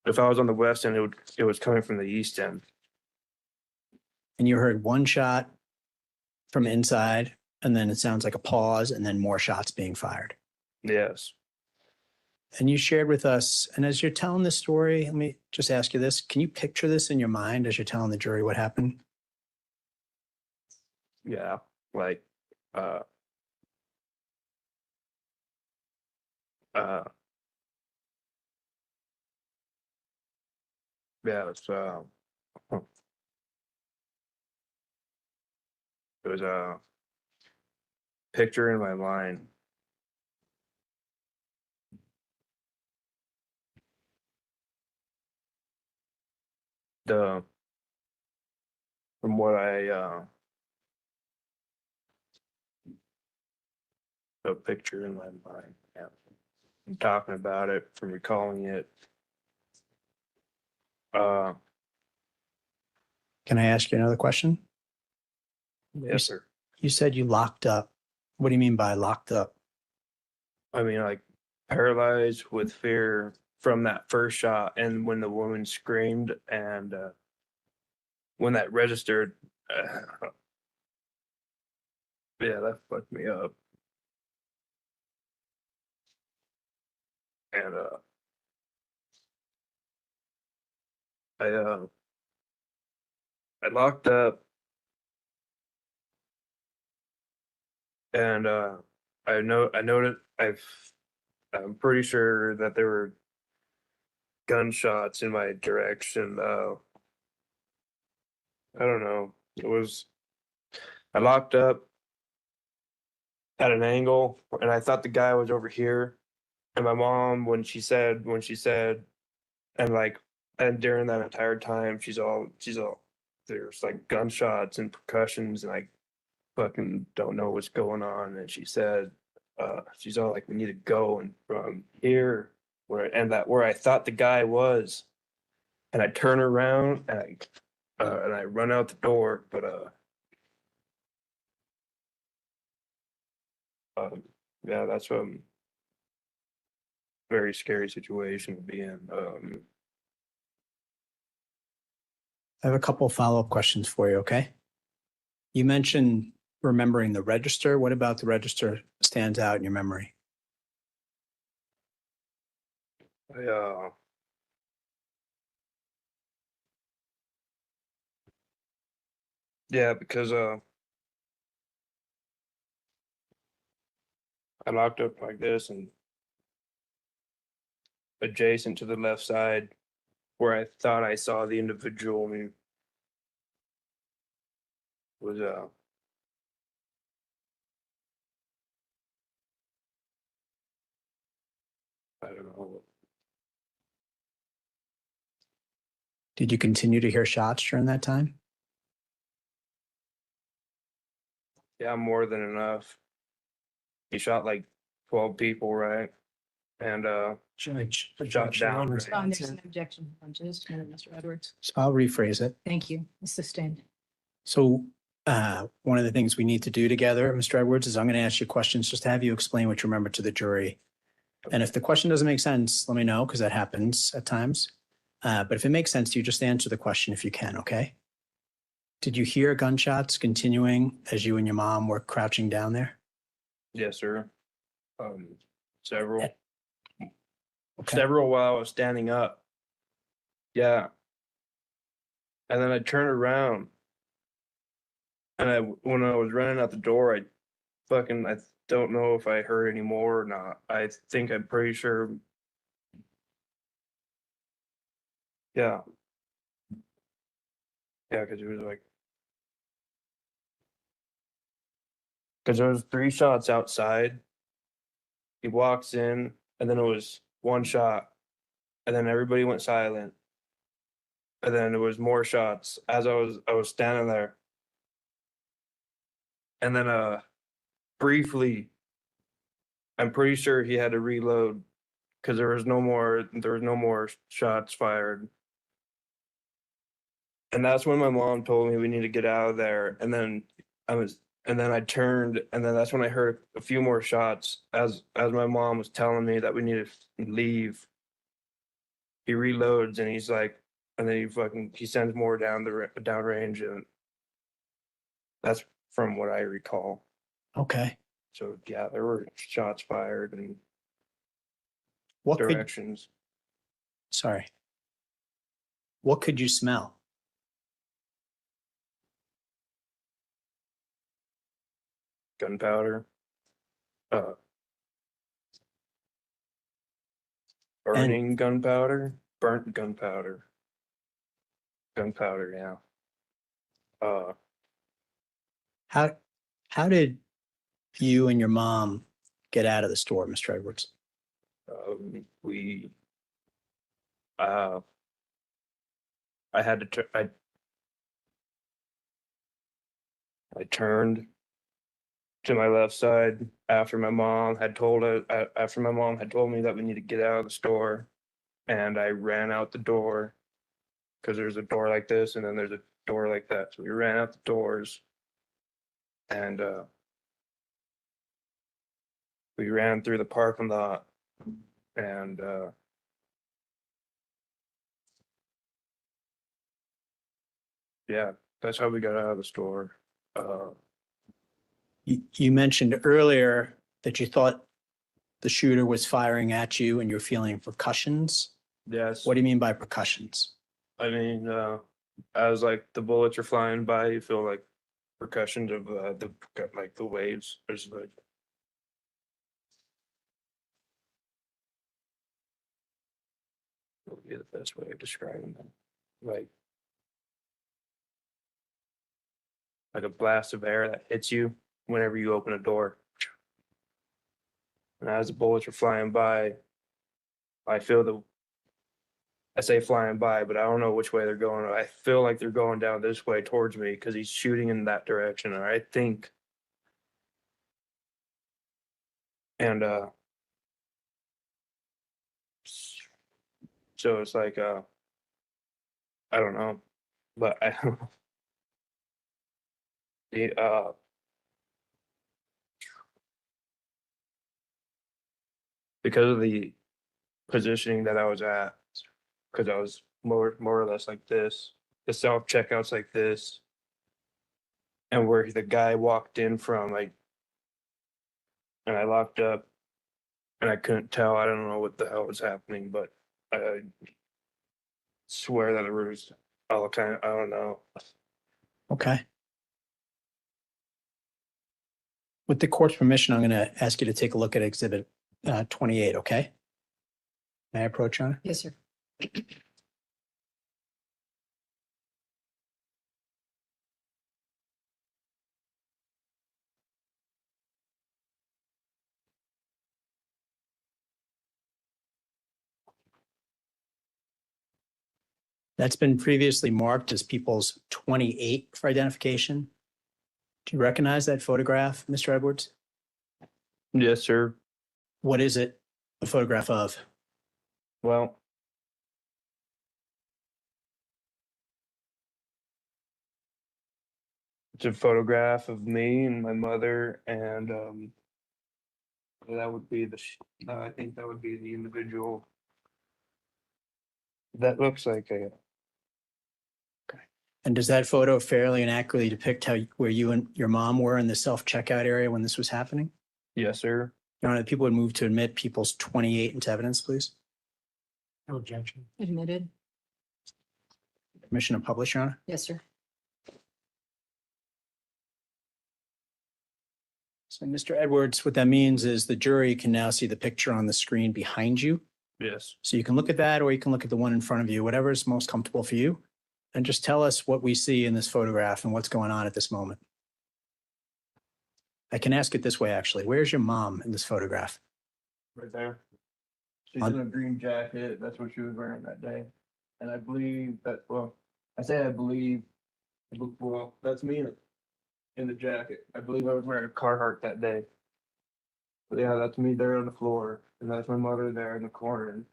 the west end, it was coming from the east end. And you heard one shot from inside, and then it sounds like a pause, and then more shots being fired. Yes. And you shared with us, and as you're telling this story, let me just ask you this. Can you picture this in your mind as you're telling the jury what happened? Yeah, like, uh, uh, yeah, it was a picture in my mind. The, from what a picture in my mind. Yeah. I'm talking about it, from recalling it. Uh, Can I ask you another question? yes, sir. You said you locked up. What do you mean by locked up? I mean, like, paralyzed with fear from that first shot, and when the woman screamed, and when that registered, yeah, that fucked me up. And I uh, I locked up, and I noted I'm pretty sure that there were gunshots in my direction. I don't know. It was, I locked up at an angle, and I thought the guy was over here. And my mom, and like, and during that entire time, she's all, there's like gunshots and percussions, and I fucking don't know what's going on. And she said, she's all like, we need to go, and from here, where I thought the guy was, and I turn around, and I run out the door, but yeah, that's a very scary situation to be in. I have a couple follow-up questions for you, okay? You mentioned remembering the register. What about the register stands out in your memory? I, yeah, because I locked up like this, and adjacent to the left side where I thought I saw the individual, I mean, was I don't know. Did you continue to hear shots during that time? Yeah, more than enough. He shot like 12 people, right? And Judge. shot down. Objection. Right? There's an objection. Just a minute, Mr. Edwards. So I'll rephrase it. Thank you. It's sustained. So one of the things we need to do together, Mr. Edwards, is I'm going to ask you questions just to have you explain what you remember to the jury. And if the question doesn't make sense, let me know, because that happens at times. But if it makes sense to you, just answer the question if you can, okay? Did you hear gunshots continuing as you and your mom were crouching down there? Yes, sir. Several. Okay. Several while I was standing up. Yeah. And then I turned around, and when I was running out the door, I don't know if I heard any more or not. I'm pretty sure. Yeah. Yeah, because it was like, because there was 3 shots outside. He walks in, and then it was 1 shot, and then everybody went silent. And then there was more shots as I was standing there. And then briefly, I'm pretty sure he had to reload because there was no more shots fired. And that's when my mom told me we need to get out of there. And then I turned, and then that's when I heard a few more shots as my mom was telling me that we needed to leave. He reloads, and he's like, and then he sends more down downrange, and that's from what I recall. Okay. So yeah, there were shots fired, and What could, directions. sorry. What could you smell? Gunpowder. Burning gunpowder, burnt gunpowder. Gunpowder, yeah. How did you and your mom get out of the store, Mr. Edwards? We, I had to, I turned to my left side after my mom had told me that we need to get out of the store. And I ran out the door because there's a door like this and then there's a door like that. So we ran out the doors and we ran through the parking lot and yeah, that's how we got out of the store. You mentioned earlier that you thought the shooter was firing at you and you're feeling percussions. Yes. What do you mean by percussions? I mean, as like the bullets are flying by, you feel like percussions of the waves. There's like what would be the best way of describing them? Like a blast of air that hits you whenever you open a door. And as the bullets are flying by, I say flying by, but I don't know which way they're going. I feel like they're going down this way towards me because he's shooting in that direction. Or I think. And so it's like I don't know. But I the because of the positioning that I was at, because I was more or less like this, the self checkouts like this, and where the guy walked in from, like, and I locked up, and I couldn't tell. I don't know what the hell was happening, but I swear that it was all kind of, I don't know. Okay. With the court's permission, I'm going to ask you to take a look at Exhibit 28, okay? May I approach on it? Yes, sir. That's been previously marked as people's 28 for identification. Do you recognize that photograph, Mr. Edwards? Yes, sir. What is it a photograph of? Well, it's a photograph of me and my mother, and that would be I think that would be the individual. That looks like a. And does that photo fairly and accurately depict where you and your mom were in the self-checkout area when this was happening? Yes, sir. Your Honor, the people would move to admit people's 28 into evidence, please. No objection. Admitted. Permission to publish, Your Honor. Yes, sir. So, Mr. Edwards, what that means is the jury can now see the picture on the screen behind you. Yes. So you can look at that, or you can look at the one in front of you, whatever is most comfortable for you. And just tell us what we see in this photograph and what's going on at this moment. I can ask it this way, actually. Where's your mom in this photograph? Right there. She's On- in a green jacket. That's what she was wearing that day. And I believe that, well, I say I believe, well, that's me in the jacket. I believe I was wearing a Carhartt that day. But yeah, that's me there on the floor. And that's my mother there in the corner.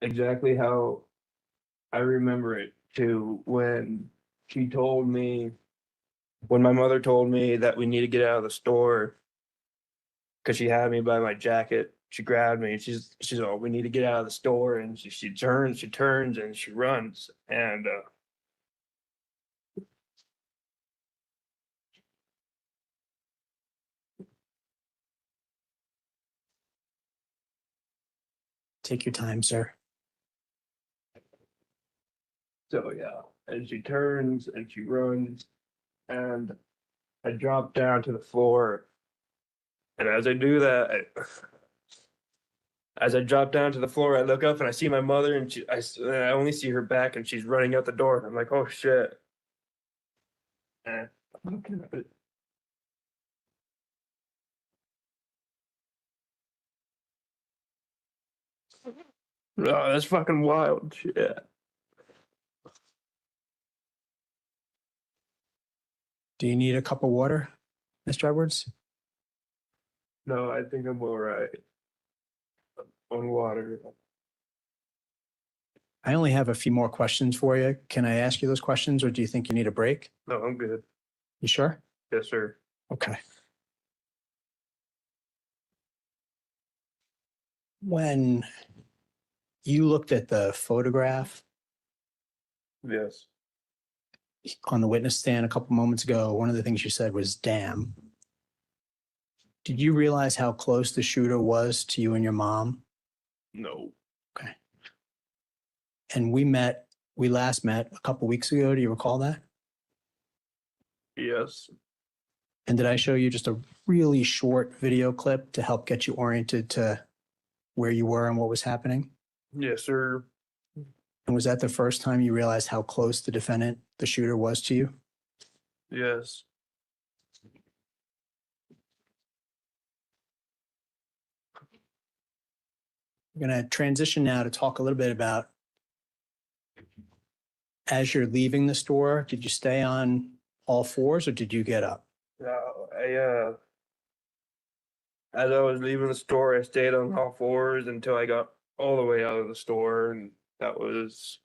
Exactly how I remember it too, when my mother told me that we need to get out of the store because she had me by my jacket. She grabbed me. She's oh, we need to get out of the store, and she turns and she runs, and Take your time, sir. So yeah, and she turns and she runs, and I drop down to the floor. And as I do that, as I drop down to the floor, I look up and I see my mother, and I only see her back, and she's running out the door. And I'm like, oh shit. Eh, Oh, that's fucking wild shit. Do you need a cup of water, Mr. Edwards? No, I think I'm all right on water. I only have a few more questions for you. Can I ask you those questions, or do you think you need a break? No, I'm good. You sure? Yes, sir. Okay. When you looked at the photograph Yes. on the witness stand a couple moments ago, one of the things you said was, damn. Did you realize how close the shooter was to you and your mom? No. Okay. And we last met a couple weeks ago. Do you recall that? Yes. And did I show you just a really short video clip to help get you oriented to where you were and what was happening? Yes, sir. And was that the first time you realized how close the defendant, the shooter, was to you? Yes. We're going to transition now to talk a little bit about, as you're leaving the store, did you stay on all fours or did you get up? No, as I was leaving the store, I stayed on all fours until I got all the way out of the store, and that was,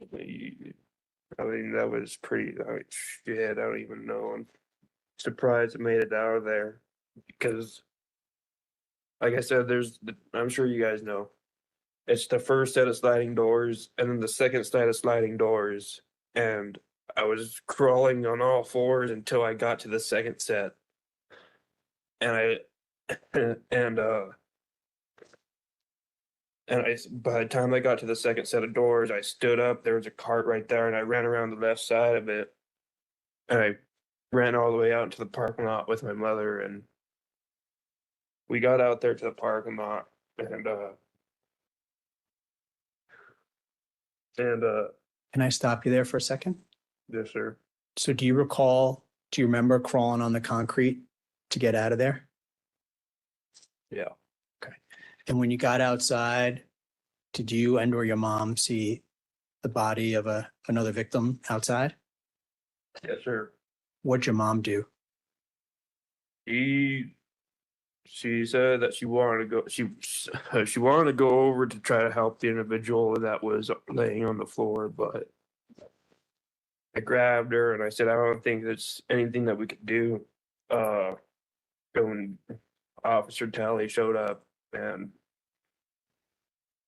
I mean, that was pretty, shit, I don't even know. I'm surprised I made it out of there because, like I said, I'm sure you guys know, it's the first set of sliding doors and then the second set of sliding doors. And I was crawling on all fours until I got to the second set. And and by the time I got to the second set of doors, I stood up. There was a cart right there, and I ran around the left side of it. And I ran all the way out into the parking lot with my mother, and we got out there to the parking lot, and Can I stop you there for a second? yes, sir. So do you remember crawling on the concrete to get out of there? Yeah. Okay. And when you got outside, did you and or your mom see the body of another victim outside? Yes, sir. What'd your mom do? She said that she wanted to go. She wanted to go over to try to help the individual that was laying on the floor, but I grabbed her and I said, I don't think there's anything that we could do. When Officer Talley showed up and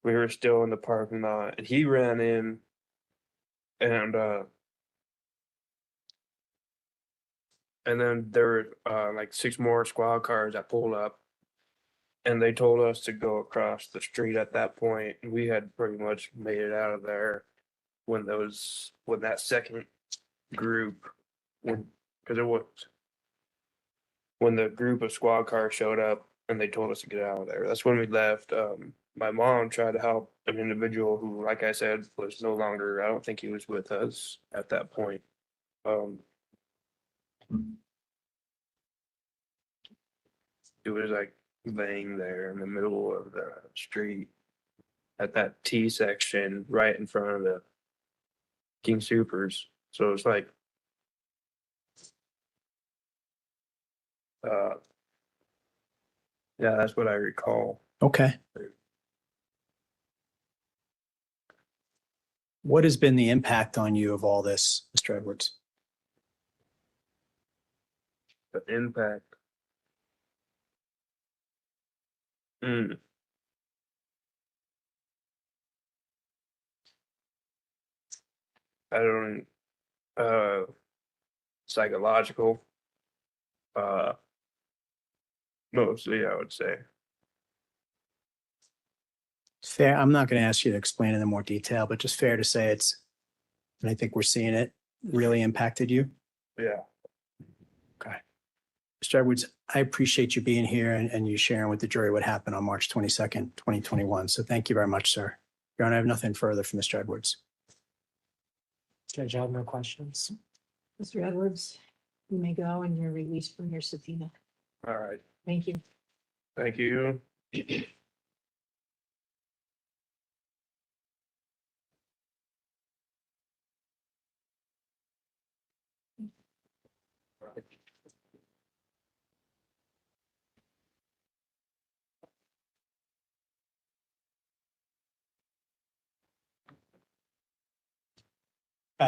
we were still in the parking lot, and he ran in and then there were like 6 more squad cars that pulled up, and they told us to go across the street at that point. We had pretty much made it out of there when that second group, because it was when the group of squad cars showed up and they told us to get out of there. That's when we left. My mom tried to help an individual who, like I said, was no longer, I don't think he was with us at that point. It was like laying there in the middle of the street at that T section right in front of the King Supers. So it's like, yeah, that's what I recall. Okay. What has been the impact on you of all this, Mr. Edwards? The impact. Mm. I don't, psychological, mostly, I would say. Fair. I'm not going to ask you to explain it in more detail, but just fair to say and I think we're seeing it, really impacted you. Yeah. Okay. Mr. Edwards, I appreciate you being here and you sharing with the jury what happened on March 22nd, 2021. So thank you very much, sir. Your Honor, I have nothing further from Mr. Edwards. Judge, I have no questions. Mr. Edwards, you may go and you're released from your subpoena. All right. Thank you. Thank you.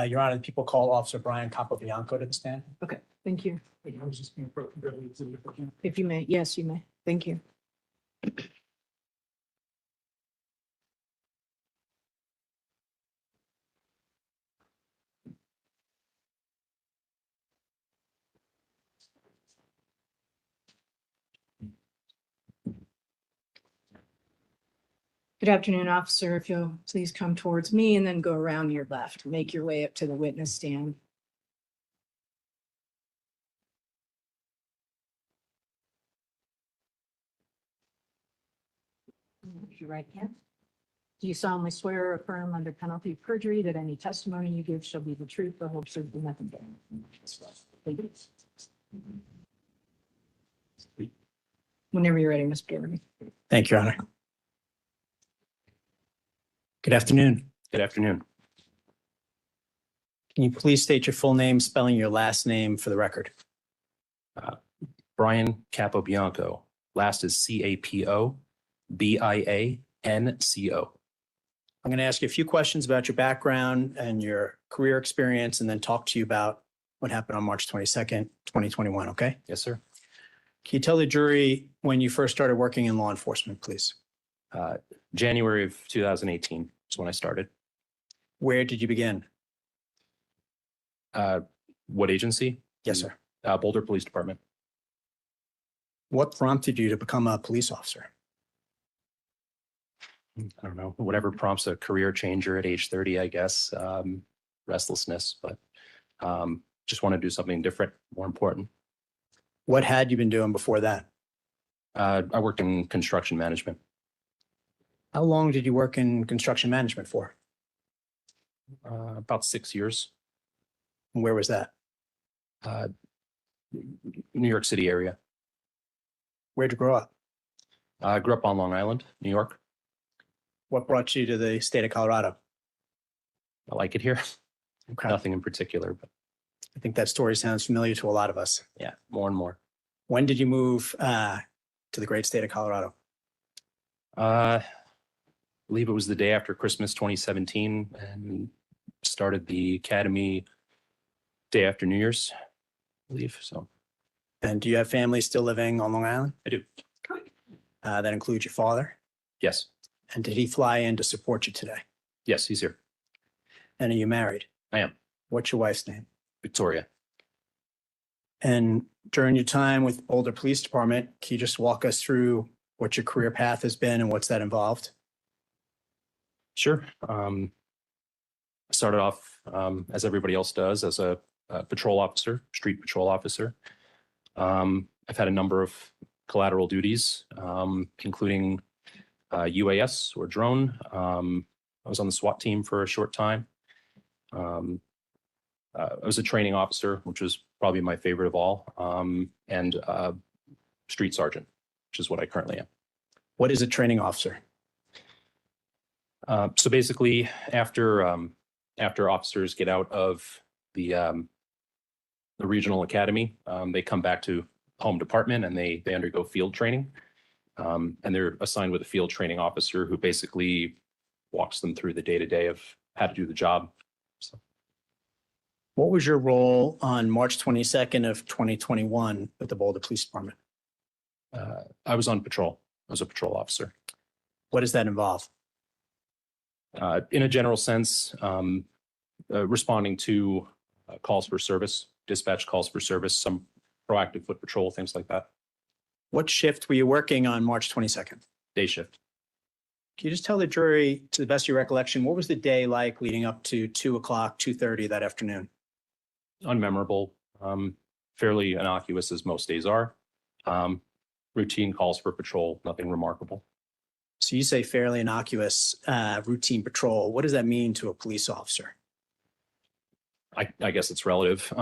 Your Honor, people call Officer Brian Capobianco to the stand. Okay, thank you. I was just being appropriately exhibited. If you may, yes, you may. Thank you. Good afternoon, officer. If you'll please come towards me and then go around your left. Make your way up to the witness stand. Raise your right hand. Do you solemnly swear or affirm under penalty of perjury that any testimony you give shall be the truth, the whole truth, and nothing but? Whenever you're ready, Mr. Doherty. Thank you, Your Honor. Good afternoon. Good afternoon. Can you please state your full name, spelling your last name for the record? Brian Capobianco. Last is Capobianco. I'm going to ask you a few questions about your background and your career experience, and then talk to you about what happened on March 22nd, 2021, okay? Yes, sir. Can you tell the jury when you first started working in law enforcement, please? January of 2018 is when I started. Where did you begin? What agency? Yes, sir. Boulder Police Department. What prompted you to become a police officer? I don't know, whatever prompts a career changer at age 30, I guess. Restlessness, but just want to do something different, more important. What had you been doing before that? I worked in construction management. How long did you work in construction management for? About 6 years. And where was that? New York City area. Where'd you grow up? I grew up on Long Island, New York. What brought you to the state of Colorado? I like it here. Okay. Nothing in particular, but I think that story sounds familiar to a lot of us. yeah, more and more. When did you move to the great state of Colorado? I believe it was the day after Christmas 2017 and started the academy day after New Year's, I believe. So And do you have family still living on Long Island? I do. That includes your father? Yes. And did he fly in to support you today? Yes, he's here. And are you married? I am. What's your wife's name? Victoria. And during your time with Boulder Police Department, can you just walk us through what your career path has been and what's that involved? Sure. I started off, as everybody else does, as a patrol officer, street patrol officer. I've had a number of collateral duties, including UAS or drone. I was on the SWAT team for a short time. I was a training officer, which was probably my favorite of all, and street sergeant, which is what I currently am. What is a training officer? So basically, after officers get out of the regional academy, they come back to home department and they undergo field training. And they're assigned with a field training officer who basically walks them through the day-to-day of how to do the job. So, What was your role on March 22nd of 2021 with the Boulder Police Department? I was on patrol. I was a patrol officer. What does that involve? In a general sense, responding to calls for service, dispatch calls for service, some proactive foot patrol, things like that. What shift were you working on March 22nd? Day shift. Can you just tell the jury, to the best of your recollection, what was the day like leading up to 2:00, 2:30 that afternoon? Unmemorable, fairly innocuous as most days are. Routine calls for patrol, nothing remarkable. So you say fairly innocuous, routine patrol. What does that mean to a police officer? I guess it's relative.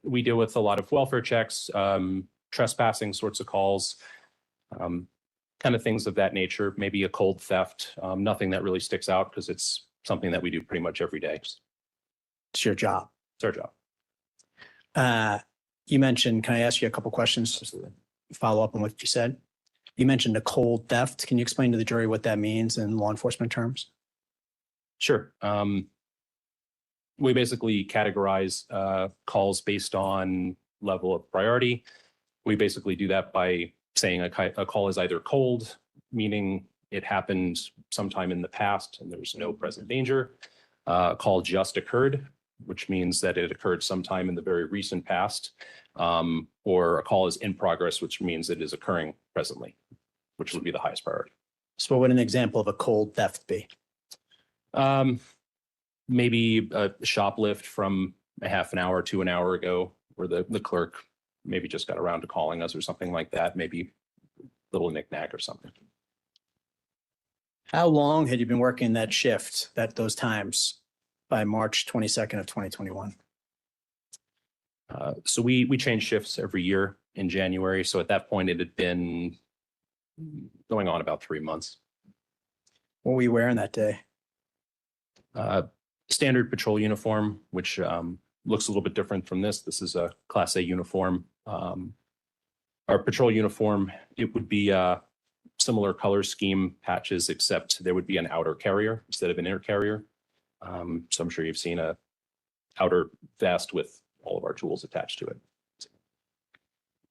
We deal with a lot of welfare checks, trespassing sorts of calls, kind of things of that nature, maybe a cold theft, nothing that really sticks out because it's something that we do pretty much every day. It's your job. It's our job. You mentioned, can I ask you a couple questions? Absolutely. Follow up on what you said. You mentioned a cold theft. Can you explain to the jury what that means in law enforcement terms? Sure. We basically categorize calls based on level of priority. We basically do that by saying a call is either cold, meaning it happened sometime in the past and there's no present danger. A call just occurred, which means that it occurred sometime in the very recent past. Or a call is in progress, which means it is occurring presently, which would be the highest priority. So what would an example of a cold theft be? Maybe a shoplift from a half an hour to an hour ago, where the clerk maybe just got around to calling us or something like that, maybe a little knickknack or something. How long had you been working that shift, those times by March 22nd of 2021? So we change shifts every year in January. So at that point, it had been going on about 3 months. What were you wearing that day? Standard patrol uniform, which looks a little bit different from this. This is a Class A uniform. Our patrol uniform, it would be a similar color scheme patches, except there would be an outer carrier instead of an inner carrier. So I'm sure you've seen a outer vest with all of our tools attached to it.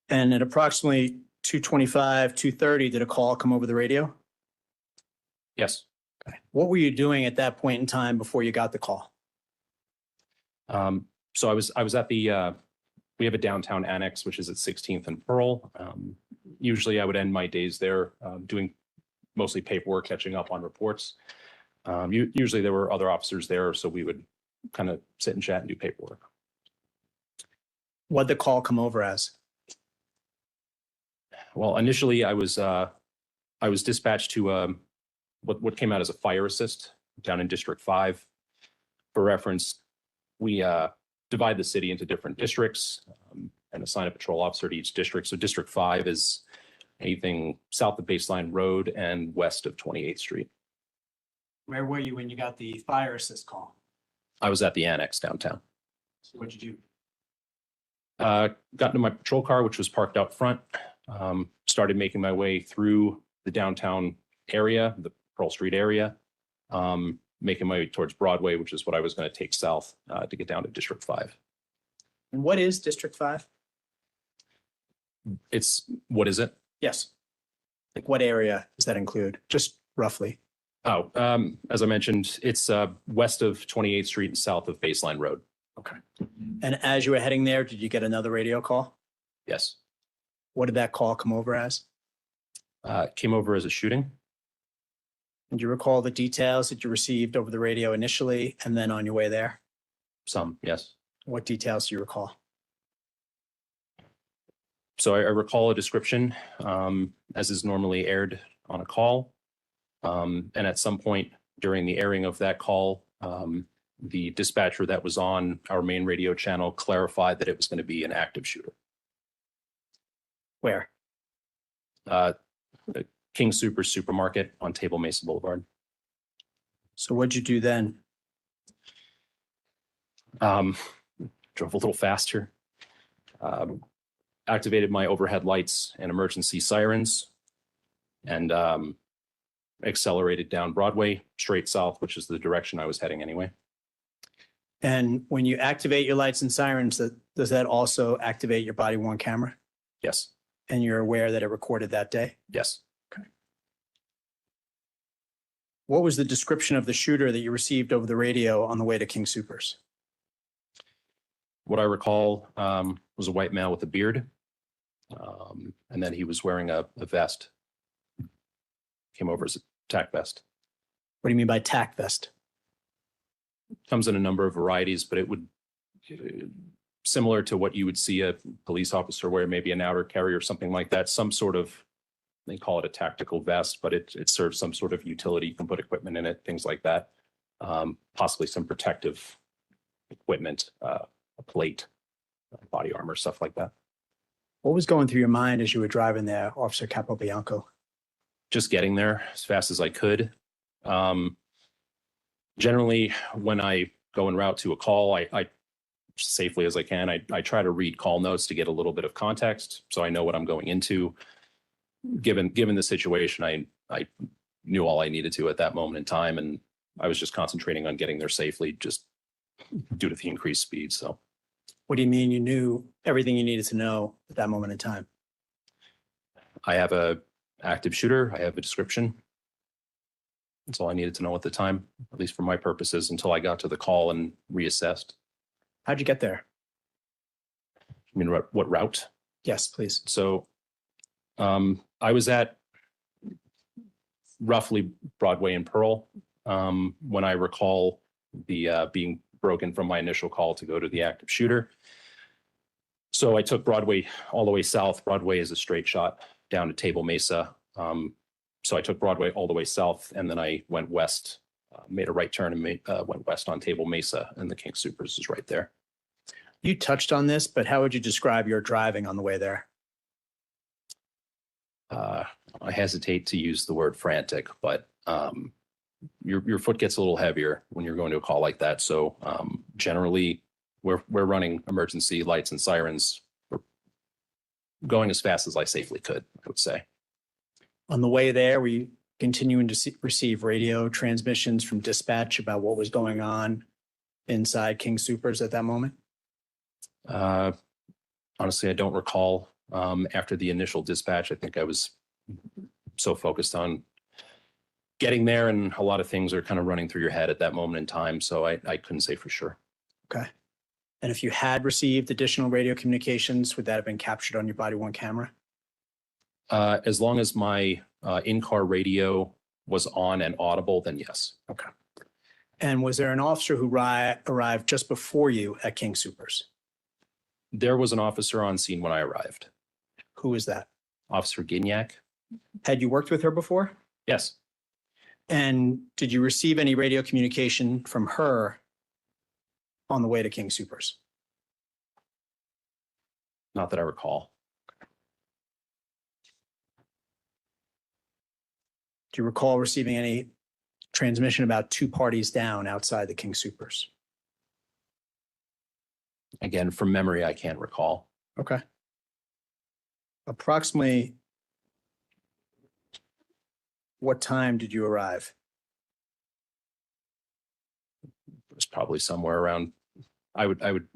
And at approximately 2:25, 2:30, did a call come over the radio? Yes. What were you doing at that point in time before you got the call? So I was at the, we have a downtown annex, which is at 16th and Pearl. Usually I would end my days there doing mostly paperwork, catching up on reports. Usually there were other officers there, so we would kind of sit and chat and do paperwork. What'd the call come over as? Well, initially I was dispatched to what came out as a fire assist down in District 5. For reference, we divide the city into different districts and assign a patrol officer to each district. So District 5 is anything south of Baseline Road and west of 28th Street. Where were you when you got the fire assist call? I was at the annex downtown. So what'd you do? Got into my patrol car, which was parked out front. Started making my way through the downtown area, the Pearl Street area, making my way towards Broadway, which is what I was going to take south to get down to District 5. And what is District 5? What is it? Yes. Like what area does that include? Just roughly. Oh, as I mentioned, it's west of 28th Street and south of Baseline Road. Okay. And as you were heading there, did you get another radio call? Yes. What did that call come over as? Came over as a shooting. And do you recall the details that you received over the radio initially and then on your way there? Some, yes. What details do you recall? So I recall a description, as is normally aired on a call. And at some point during the airing of that call, the dispatcher that was on our main radio channel clarified that it was going to be an active shooter. Where? The King Soopers supermarket on Table Mesa Boulevard. So what'd you do then? Drove a little faster. Activated my overhead lights and emergency sirens, and accelerated down Broadway straight south, which is the direction I was heading anyway. And when you activate your lights and sirens, does that also activate your body worn camera? Yes. And you're aware that it recorded that day? Yes. Okay. What was the description of the shooter that you received over the radio on the way to King Soopers? What I recall was a white male with a beard. And then he was wearing a vest. Came over as tac vest. What do you mean by tac vest? Comes in a number of varieties, but it would similar to what you would see a police officer wear, maybe an outer carry or something like that, some sort of, they call it a tactical vest, but it serves some sort of utility. You can put equipment in it, things like that. Possibly some protective equipment, a plate, body armor, stuff like that. What was going through your mind as you were driving there, Officer Capobianco? Just getting there as fast as I could. Generally, when I go en route to a call, I safely as I can, I try to read call notes to get a little bit of context so I know what I'm going into. Given the situation, I knew all I needed to at that moment in time, and I was just concentrating on getting there safely just due to the increased speed. So What do you mean you knew everything you needed to know at that moment in time? I have a active shooter. I have a description. That's all I needed to know at the time, at least for my purposes, until I got to the call and reassessed. How'd you get there? I mean, what route? Yes, please. So I was at roughly Broadway and Pearl when I recall the being broken from my initial call to go to the active shooter. So I took Broadway all the way south. Broadway is a straight shot down to Table Mesa. So I took Broadway all the way south, and then I went west, made a right turn and went west on Table Mesa, and the King Supers is right there. You touched on this, but how would you describe your driving on the way there? I hesitate to use the word frantic, but your foot gets a little heavier when you're going to a call like that. So generally, we're running emergency lights and sirens. We're going as fast as I safely could, I would say. On the way there, were you continuing to receive radio transmissions from dispatch about what was going on inside King Supers at that moment? Honestly, I don't recall. After the initial dispatch, I think I was so focused on getting there, and a lot of things are kind of running through your head at that moment in time. So I couldn't say for sure. Okay. And if you had received additional radio communications, would that have been captured on your body-worn camera? As long as my in-car radio was on and audible, then yes. Okay. And was there an officer who arrived just before you at King Supers? There was an officer on scene when I arrived. Who was that? Officer Gignac. Had you worked with her before? Yes. And did you receive any radio communication from her on the way to King Supers? Not that I recall. Do you recall receiving any transmission about two parties down outside the King Supers? Again, from memory, I can't recall. Okay. Approximately what time did you arrive? It was probably somewhere around, I would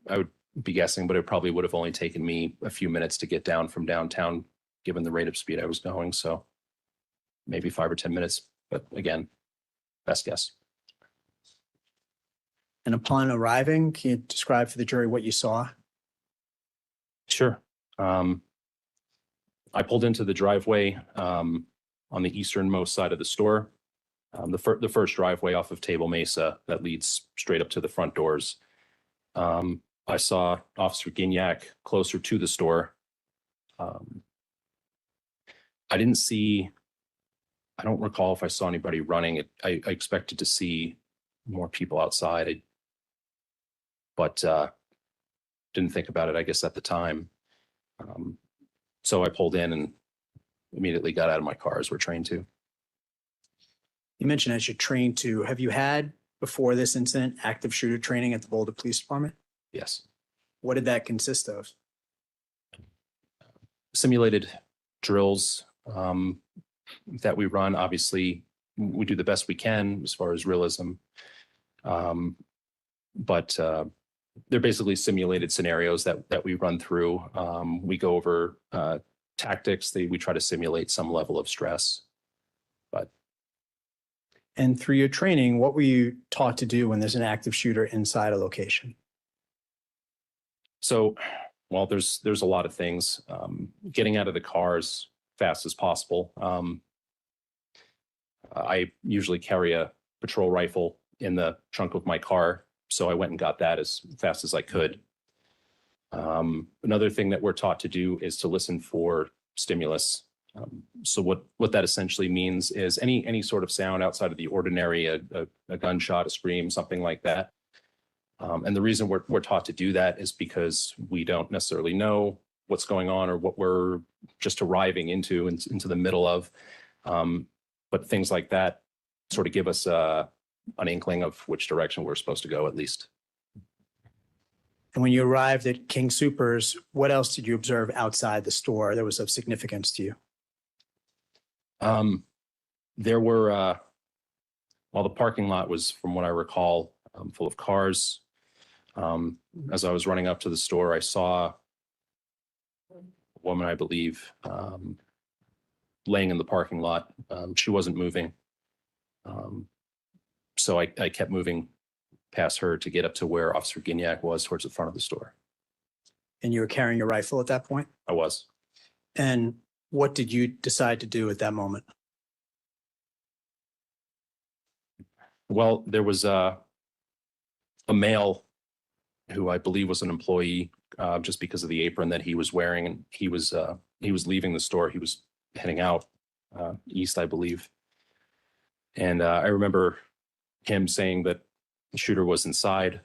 be guessing, but it probably would have only taken me a few minutes to get down from downtown, given the rate of speed I was going. So maybe 5 or 10 minutes, but again, best guess. And upon arriving, can you describe for the jury what you saw? Sure. I pulled into the driveway on the easternmost side of the store, the first driveway off of Table Mesa that leads straight up to the front doors. I saw Officer Gignac closer to the store. I don't recall if I saw anybody running. I expected to see more people outside, but didn't think about it, I guess, at the time. So I pulled in and immediately got out of my car, as we're trained to. You mentioned as you're trained to, have you had before this incident active shooter training at the Boulder Police Department? Yes. What did that consist of? Simulated drills that we run. Obviously, we do the best we can as far as realism. But they're basically simulated scenarios that we run through. We go over tactics. We try to simulate some level of stress. And through your training, what were you taught to do when there's an active shooter inside a location? So, well, there's a lot of things. Getting out of the car as fast as possible. I usually carry a patrol rifle in the trunk of my car, so I went and got that as fast as I could. Another thing that we're taught to do is to listen for stimulus. So what that essentially means is any sort of sound outside of the ordinary, a gunshot, a scream, something like that. And the reason we're taught to do that is because we don't necessarily know what's going on or what we're just arriving into the middle of. But things like that sort of give us an inkling of which direction we're supposed to go, at least. And when you arrived at King Soopers, what else did you observe outside the store that was of significance to you? There were, well, the parking lot was, from what I recall, full of cars. As I was running up to the store, I saw a woman, I believe, laying in the parking lot. She wasn't moving. So I kept moving past her to get up to where Officer Gignac was, towards the front of the store. And you were carrying your rifle at that point? I was. And what did you decide to do at that moment? Well, there was a male who I believe was an employee, just because of the apron that he was wearing, and he was leaving the store. He was heading out east, I believe. And I remember him saying that the shooter was inside.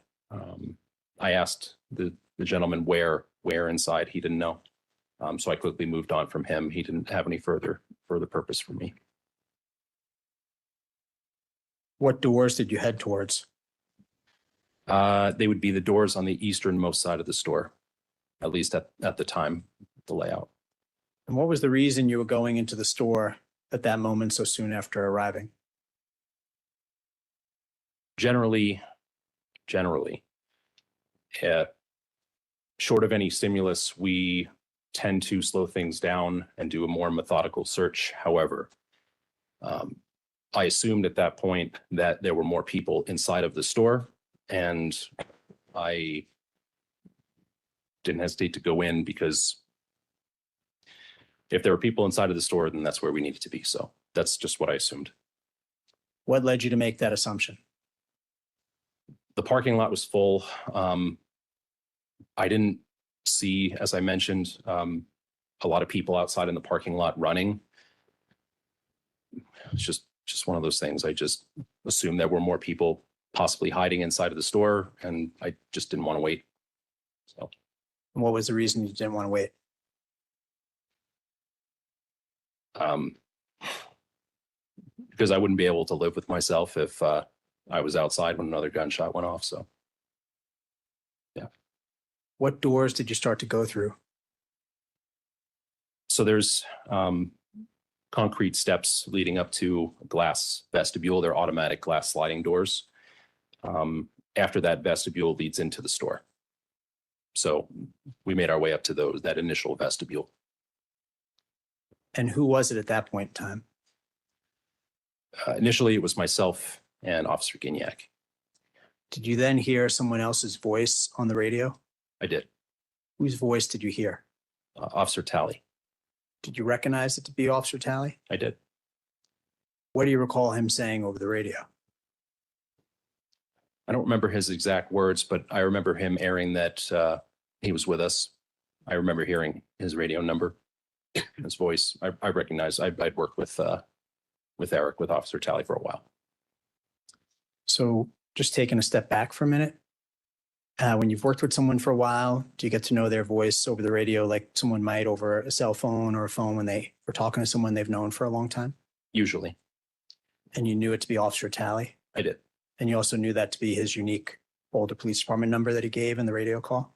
I asked the gentleman where inside. He didn't know. So I quickly moved on from him. He didn't have any further purpose for me. What doors did you head towards? They would be the doors on the easternmost side of the store, at least at the time, the layout. And what was the reason you were going into the store at that moment so soon after arriving? Generally, short of any stimulus, we tend to slow things down and do a more methodical search. However, I assumed at that point that there were more people inside of the store, and I didn't hesitate to go in, because if there were people inside of the store, then that's where we needed to be. So that's just what I assumed. What led you to make that assumption? The parking lot was full. I didn't see, as I mentioned, a lot of people outside in the parking lot running. It's just one of those things. I just assumed there were more people possibly hiding inside of the store, and I just didn't want to wait. So, And what was the reason you didn't want to wait? because I wouldn't be able to live with myself if I was outside when another gunshot went off. So, yeah. What doors did you start to go through? So there's concrete steps leading up to a glass vestibule. They're automatic glass sliding doors. After that vestibule leads into the store. So we made our way up to that initial vestibule. And who was it at that point in time? Initially, it was myself and Officer Gignac. Did you then hear someone else's voice on the radio? I did. Whose voice did you hear? Officer Talley. Did you recognize it to be Officer Talley? I did. What do you recall him saying over the radio? I don't remember his exact words, but I remember him airing that he was with us. I remember hearing his radio number, his voice. I recognized. I'd worked with Eric, with Officer Talley, for a while. So just taking a step back for a minute, when you've worked with someone for a while, do you get to know their voice over the radio like someone might over a cell phone or a phone when they were talking to someone they've known for a long time? Usually. And you knew it to be Officer Talley? I did. And you also knew that to be his unique Boulder Police Department number that he gave in the radio call?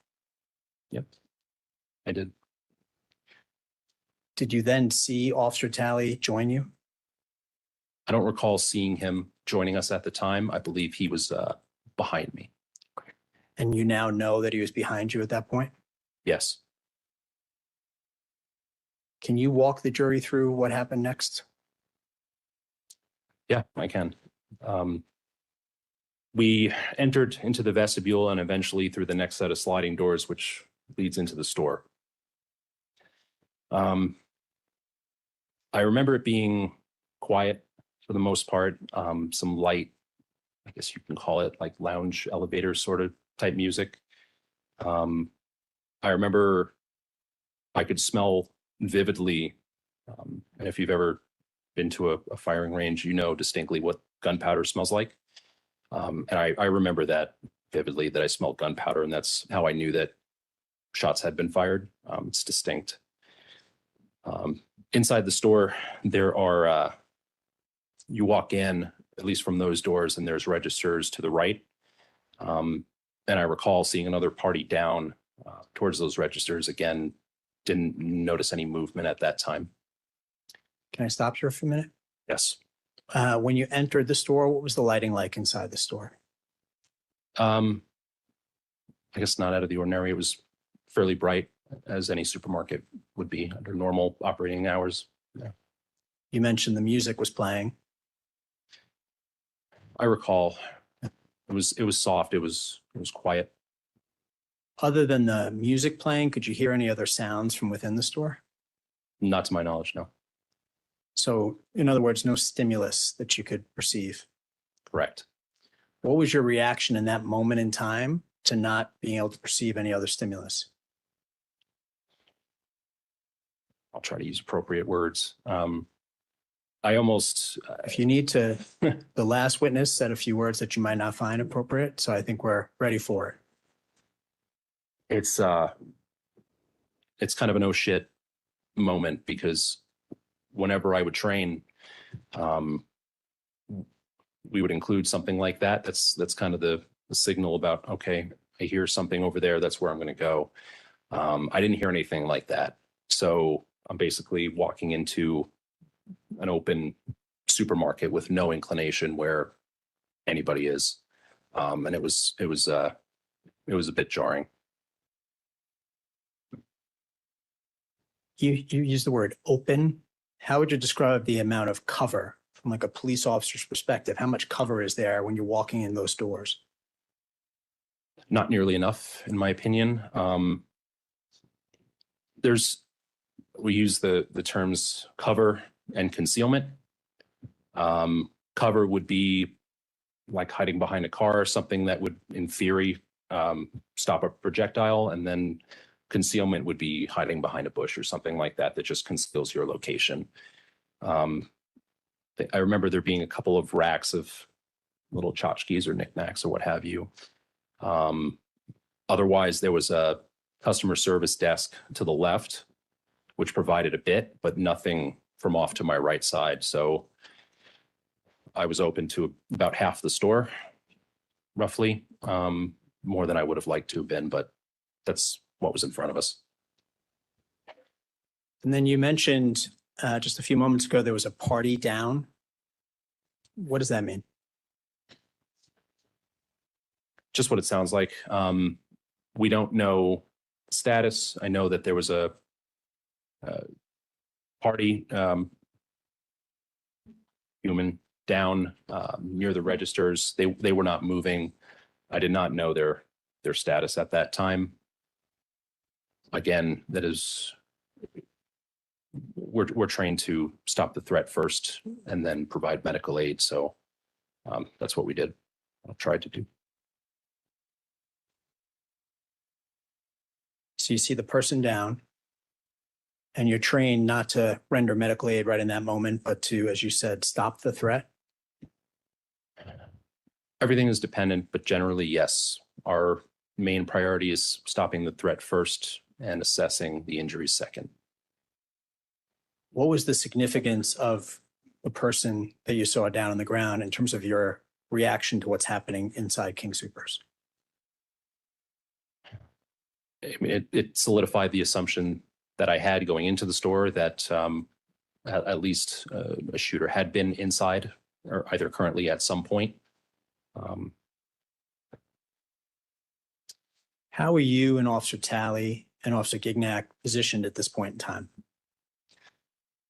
Yep. I did. Did you then see Officer Talley join you? I don't recall seeing him joining us at the time. I believe he was behind me. And you now know that he was behind you at that point? Yes. Can you walk the jury through what happened next? Yeah, I can. We entered into the vestibule and eventually through the next set of sliding doors, which leads into the store. I remember it being quiet. for the most part, some light, I guess you can call it like lounge elevator sort of type music. I remember I could smell vividly, and if you've ever been to a firing range, you know distinctly what gunpowder smells like. And I remember that vividly, that I smelled gunpowder, and that's how I knew that shots had been fired. It's distinct. Inside the store, there are, you walk in, at least from those doors, and there's registers to the right. And I recall seeing another party down towards those registers. Again, didn't notice any movement at that time. Can I stop here for a minute? Yes. When you entered the store, what was the lighting like inside the store? I guess not out of the ordinary. It was fairly bright, as any supermarket would be under normal operating hours. Yeah. You mentioned the music was playing. I recall it was soft. It was quiet. Other than the music playing, could you hear any other sounds from within the store? Not to my knowledge, no. So in other words, no stimulus that you could perceive. Correct. What was your reaction in that moment in time to not being able to perceive any other stimulus? I'll try to use appropriate words. I almost, If you need to, the last witness said a few words that you might not find appropriate, so I think we're ready for it. it's kind of an oh shit moment, because whenever I would train, we would include something like that. That's kind of the signal about, okay, I hear something over there, that's where I'm going to go. I didn't hear anything like that. So I'm basically walking into an open supermarket with no inclination where anybody is. And it was a bit jarring. You use the word open. How would you describe the amount of cover from like a police officer's perspective? How much cover is there when you're walking in those doors? Not nearly enough, in my opinion. We use the terms cover and concealment. Cover would be like hiding behind a car, something that would, in theory, stop a projectile, and then concealment would be hiding behind a bush or something like that, that just conceals your location. I remember there being a couple of racks of little tchotchkes or knickknacks or what have you. Otherwise, there was a customer service desk to the left, which provided a bit, but nothing from off to my right side. So I was open to about half the store, roughly, more than I would have liked to have been, but that's what was in front of us. And then you mentioned just a few moments ago, there was a party down. What does that mean? Just what it sounds like. We don't know status. I know that there was a party, human down near the registers. They were not moving. I did not know their status at that time. Again, that is, we're trained to stop the threat first and then provide medical aid. So that's what we did. I tried to do. So you see the person down and you're trained not to render medical aid right in that moment, but to, as you said, stop the threat. Everything is dependent, but generally, yes. Our main priority is stopping the threat first and assessing the injuries second. What was the significance of the person that you saw down on the ground in terms of your reaction to what's happening inside King Soopers? I mean, it solidified the assumption that I had going into the store that at least a shooter had been inside, or either currently at some point. How are you and Officer Talley and Officer Gignac positioned at this point in time?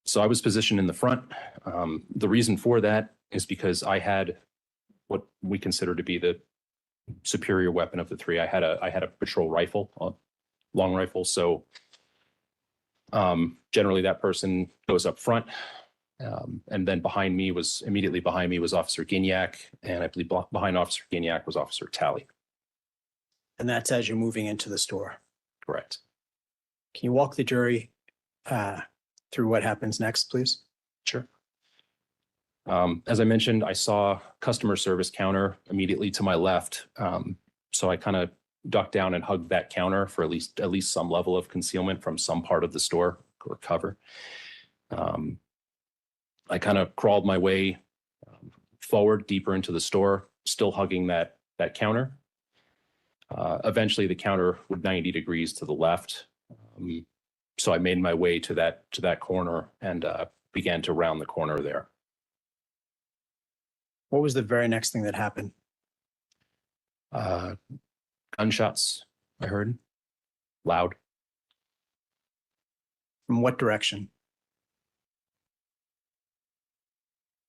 So I was positioned in the front. The reason for that is because I had what we consider to be the superior weapon of the three. I had a patrol rifle, a long rifle. So generally that person goes up front. And then immediately behind me was Officer Gignac, and I believe behind Officer Gignac was Officer Talley. And that's as you're moving into the store. Correct. Can you walk the jury through what happens next, please? Sure. As I mentioned, I saw customer service counter immediately to my left. So I kind of ducked down and hugged that counter for at least some level of concealment from some part of the store or cover. I kind of crawled my way forward deeper into the store, still hugging that counter. Eventually the counter would 90 degrees to the left. So I made my way to that corner and began to round the corner there. What was the very next thing that happened? Gunshots, I heard, loud. From what direction?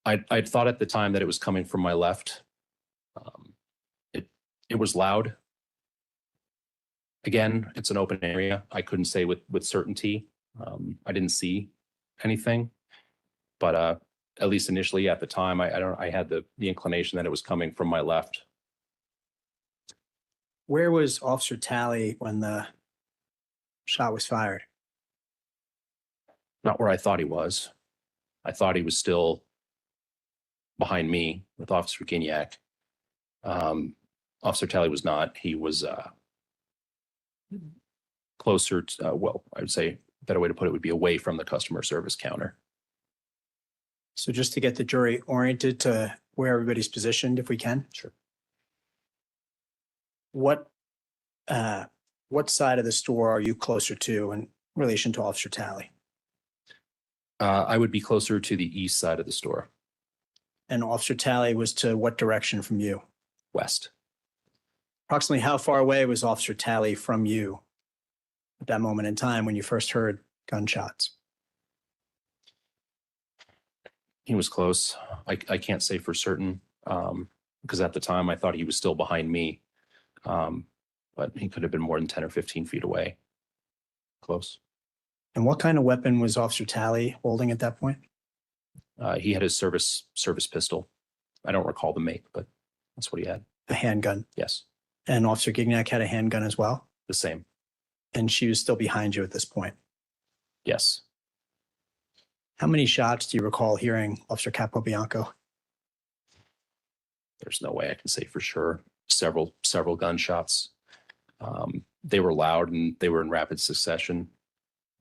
I'd thought at the time that it was coming from my left. It was loud. Again, it's an open area. I couldn't say with certainty. I didn't see anything, but at least initially at the time, I had the inclination that it was coming from my left. Where was Officer Talley when the shot was fired? Not where I thought he was. I thought he was still behind me with Officer Gignac. Officer Talley was not. He was closer to, well, I would say a better way to put it would be away from the customer service counter. So just to get the jury oriented to where everybody's positioned, if we can. Sure. What side of the store are you closer to in relation to Officer Talley? I would be closer to the east side of the store. And Officer Talley was to what direction from you? West. Approximately how far away was Officer Talley from you at that moment in time when you first heard gunshots? He was close. I can't say for certain because at the time I thought he was still behind me, but he could have been more than 10 or 15 feet away. Close. And what kind of weapon was Officer Talley holding at that point? He had his service pistol. I don't recall the make, but that's what he had. A handgun. Yes, And Officer Gignac had a handgun as well? the same. And she was still behind you at this point. Yes. How many shots do you recall hearing, Officer Capobianco? There's no way I can say for sure. Several gunshots. They were loud and they were in rapid succession.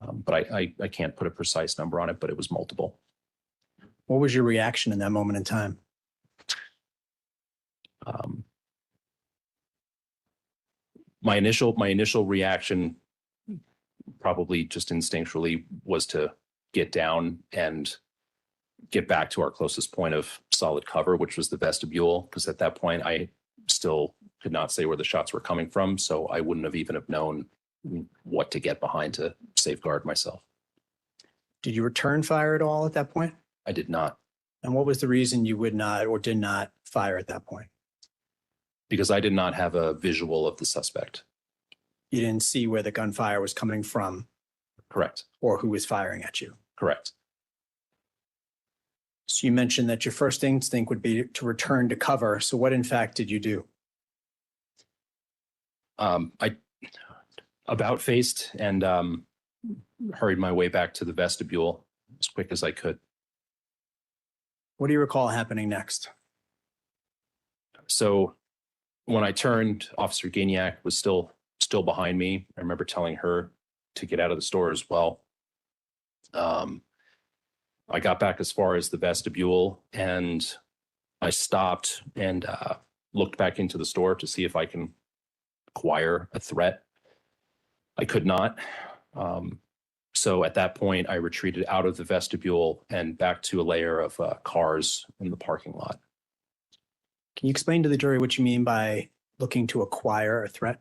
But I can't put a precise number on it, but it was multiple. What was your reaction in that moment in time? My initial reaction, probably just instinctually, was to get down and get back to our closest point of solid cover, which was the vestibule, because at that point I still could not say where the shots were coming from, so I wouldn't have even have known what to get behind to safeguard myself. Did you return fire at all at that point? I did not, And what was the reason you would not or did not fire at that point? because I did not have a visual of the suspect. You didn't see where the gunfire was coming from Correct. or who was firing at you. Correct. So you mentioned that your first instinct would be to return to cover. So what in fact did you do? I about faced and hurried my way back to the vestibule as quick as I could. What do you recall happening next? So when I turned, Officer Gignac was still behind me. I remember telling her to get out of the store as well. I got back as far as the vestibule and I stopped and looked back into the store to see if I can acquire a threat. I could not. So at that point, I retreated out of the vestibule and back to a layer of cars in the parking lot. Can you explain to the jury what you mean by looking to acquire a threat?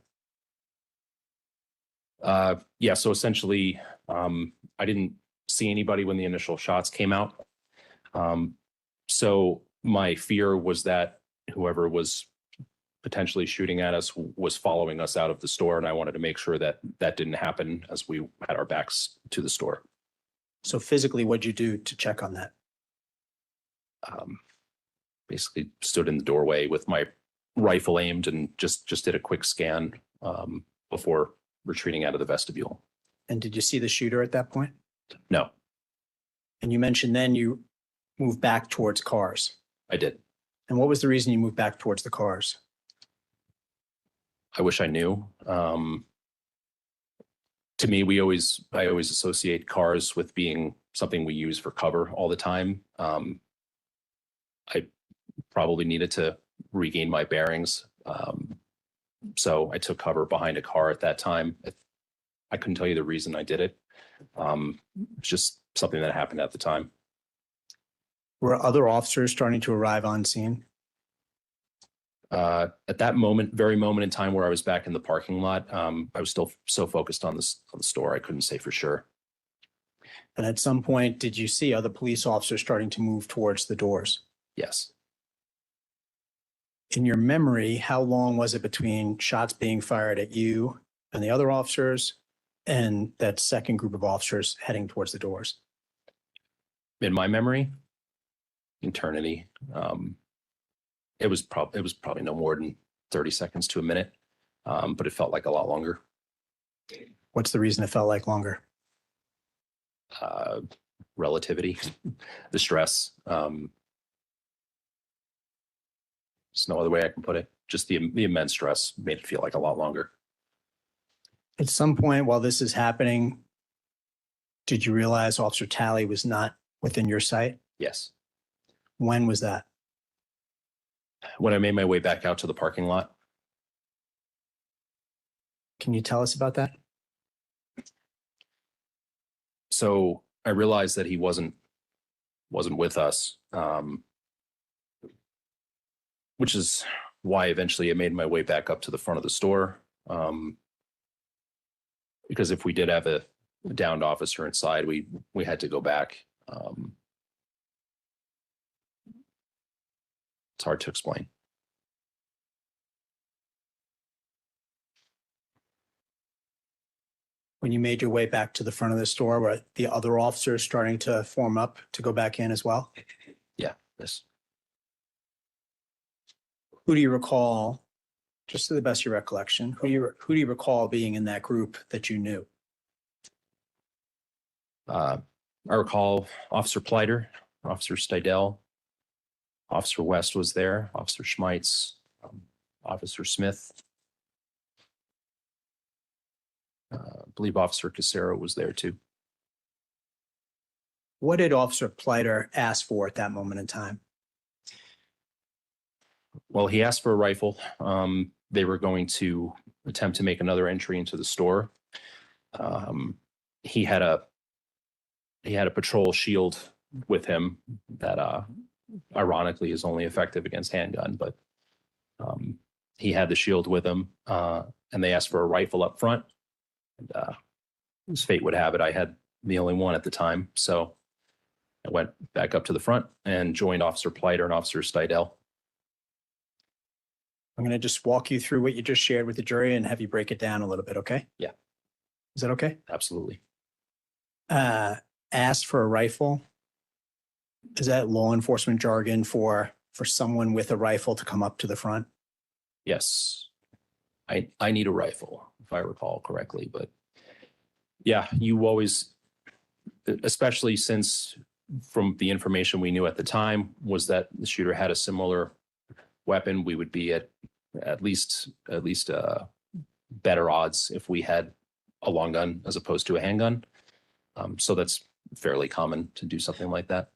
Yeah, so essentially, I didn't see anybody when the initial shots came out. So my fear was that whoever was potentially shooting at us was following us out of the store, and I wanted to make sure that that didn't happen as we had our backs to the store. So physically, what'd you do to check on that? basically stood in the doorway with my rifle aimed and just did a quick scan before retreating out of the vestibule. And did you see the shooter at that point? No, And you mentioned then you moved back towards cars. I did. And what was the reason you moved back towards the cars? I wish I knew. To me, I always associate cars with being something we use for cover all the time. I probably needed to regain my bearings. So I took cover behind a car at that time. I couldn't tell you the reason I did it. It's just something that happened at the time. Were other officers starting to arrive on scene? At that moment, very moment in time where I was back in the parking lot, I was still so focused on the store, I couldn't say for sure. And at some point, did you see other police officers starting to move towards the doors? Yes. In your memory, how long was it between shots being fired at you and the other officers and that second group of officers heading towards the doors? In my memory, eternity. It was probably no more than 30 seconds to a minute, but it felt like a lot longer. What's the reason it felt like longer? Relativity, the stress. There's no other way I can put it. Just the immense stress made it feel like a lot longer. At some point while this is happening, did you realize Officer Talley was not within your sight? Yes. When was that? When I made my way back out to the parking lot. Can you tell us about that? So I realized that he wasn't with us, which is why eventually I made my way back up to the front of the store. Because if we did have a downed officer inside, we had to go back. It's hard to explain. When you made your way back to the front of the store, were the other officers starting to form up to go back in as well? Yeah, this. Who do you recall, just to the best of your recollection, who do you recall being in that group that you knew? I recall Officer Pleiter, Officer Stidell, Officer West was there, Officer Schmeitz, Officer Smith. I believe Officer Casero was there too. What did Officer Pleiter ask for at that moment in time? Well, he asked for a rifle. They were going to attempt to make another entry into the store. He had a patrol shield with him that ironically is only effective against handgun, but he had the shield with him, and they asked for a rifle up front. And, as fate would have it, I had the only one at the time, so I went back up to the front and joined Officer Pleiter and Officer Stidell. I'm going to just walk you through what you just shared with the jury and have you break it down a little bit, okay? Yeah. Is that okay? Absolutely. Asked for a rifle. Is that law enforcement jargon for someone with a rifle to come up to the front? Yes. I need a rifle, if I recall correctly, but yeah, you always, especially since from the information we knew at the time was that the shooter had a similar weapon, we would be at least better odds if we had a long gun as opposed to a handgun. So that's fairly common to do something like that.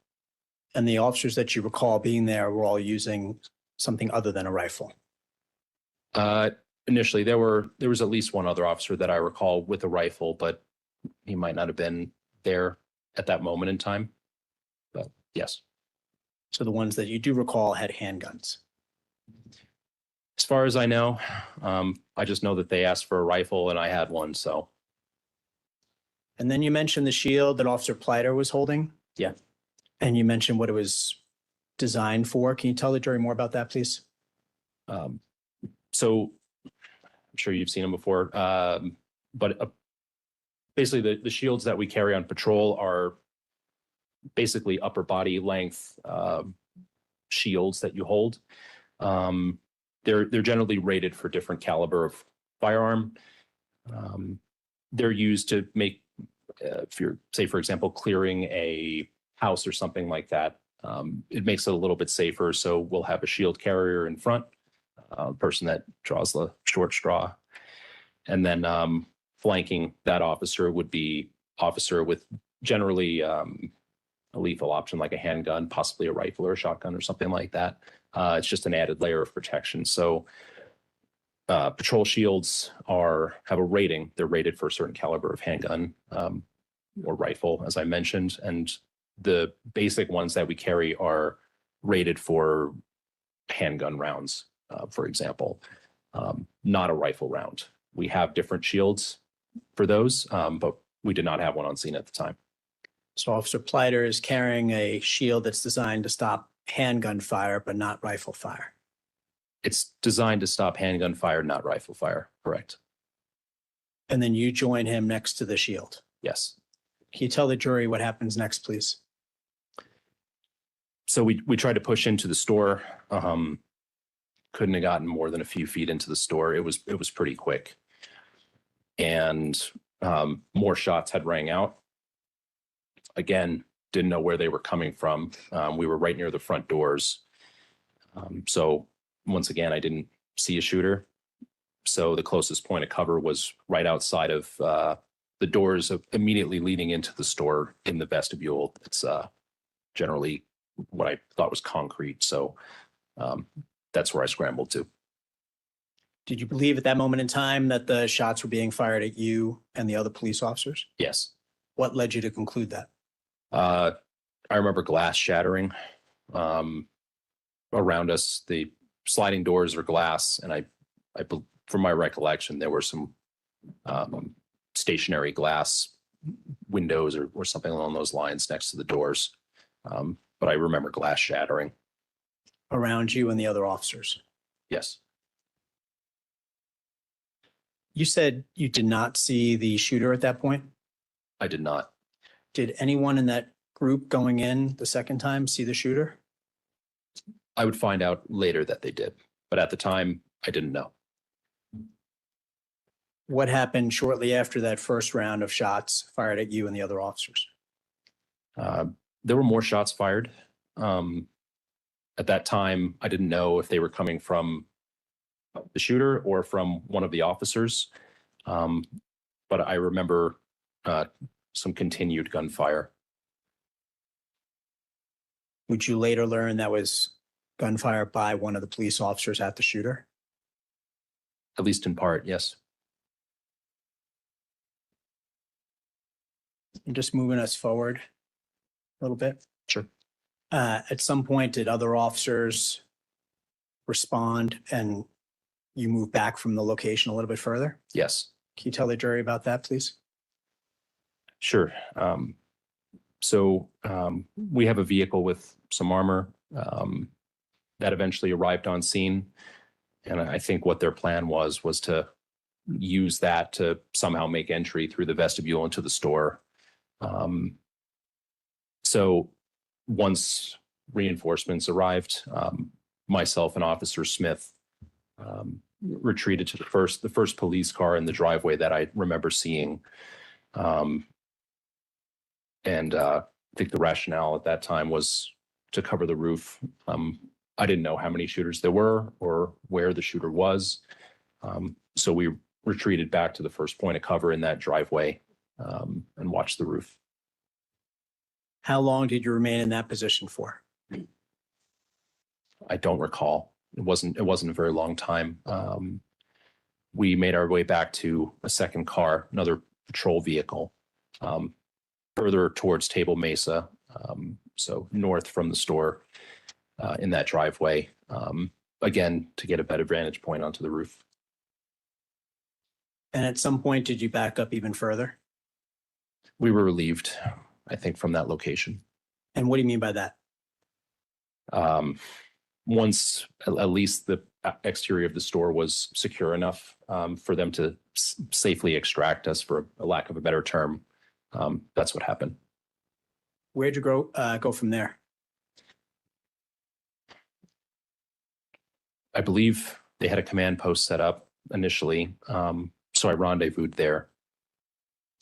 And the officers that you recall being there were all using something other than a rifle? Initially, there was at least one other officer that I recall with a rifle, but he might not have been there at that moment in time. But yes. So the ones that you do recall had handguns? As far as I know, I just know that they asked for a rifle and I had one, so. And then you mentioned the shield that Officer Pleiter was holding? Yeah. And you mentioned what it was designed for. Can you tell the jury more about that, please? So I'm sure you've seen them before, but basically the shields that we carry on patrol are basically upper body length shields that you hold. They're generally rated for different caliber of firearm. They're used to make, if you're, say, for example, clearing a house or something like that, it makes it a little bit safer. So we'll have a shield carrier in front, person that draws the short straw. And then flanking that officer would be officer with generally a lethal option like a handgun, possibly a rifle or a shotgun or something like that. It's just an added layer of protection. So patrol shields have a rating. They're rated for a certain caliber of handgun or rifle, as I mentioned. And the basic ones that we carry are rated for handgun rounds, for example, not a rifle round. We have different shields for those, but we did not have one on scene at the time. So Officer Pleiter is carrying a shield that's designed to stop handgun fire, but not rifle fire. It's designed to stop handgun fire, not rifle fire. Correct. And then you join him next to the shield. Yes. Can you tell the jury what happens next, please? So we tried to push into the store. Couldn't have gotten more than a few feet into the store. It was pretty quick. And more shots had rang out. Again, didn't know where they were coming from. We were right near the front doors. So once again, I didn't see a shooter. So the closest point of cover was right outside of the doors immediately leading into the store in the vestibule. It's generally what I thought was concrete. So that's where I scrambled to. Did you believe at that moment in time that the shots were being fired at you and the other police officers? Yes. What led you to conclude that? I remember glass shattering around us. The sliding doors are glass, and from my recollection, there were some stationary glass windows or something along those lines next to the doors. But I remember glass shattering. Around you and the other officers? Yes. You said you did not see the shooter at that point? I did not. Did anyone in that group going in the second time see the shooter? I would find out later that they did, but at the time, I didn't know. What happened shortly after that first round of shots fired at you and the other officers? There were more shots fired. At that time, I didn't know if they were coming from the shooter or from one of the officers. But I remember some continued gunfire. Would you later learn that was gunfire by one of the police officers at the shooter? At least in part, yes. And just moving us forward a little bit. Sure. At some point, did other officers respond and you move back from the location a little bit further? Yes. Can you tell the jury about that, please? Sure. So we have a vehicle with some armor that eventually arrived on scene. And I think what their plan was to use that to somehow make entry through the vestibule into the store. So once reinforcements arrived, myself and Officer Smith retreated to the first police car in the driveway that I remember seeing. And I think the rationale at that time was to cover the roof. I didn't know how many shooters there were or where the shooter was. So we retreated back to the first point of cover in that driveway and watched the roof. How long did you remain in that position for? I don't recall. It wasn't a very long time. We made our way back to a second car, another patrol vehicle, further towards Table Mesa, so north from the store in that driveway, again, to get a better vantage point onto the roof. And at some point, did you back up even further? We were relieved, I think, from that location. And what do you mean by that? Once at least the exterior of the store was secure enough for them to safely extract us, for a lack of a better term, that's what happened. Where'd you go from there? I believe they had a command post set up initially. So I rendezvoused there.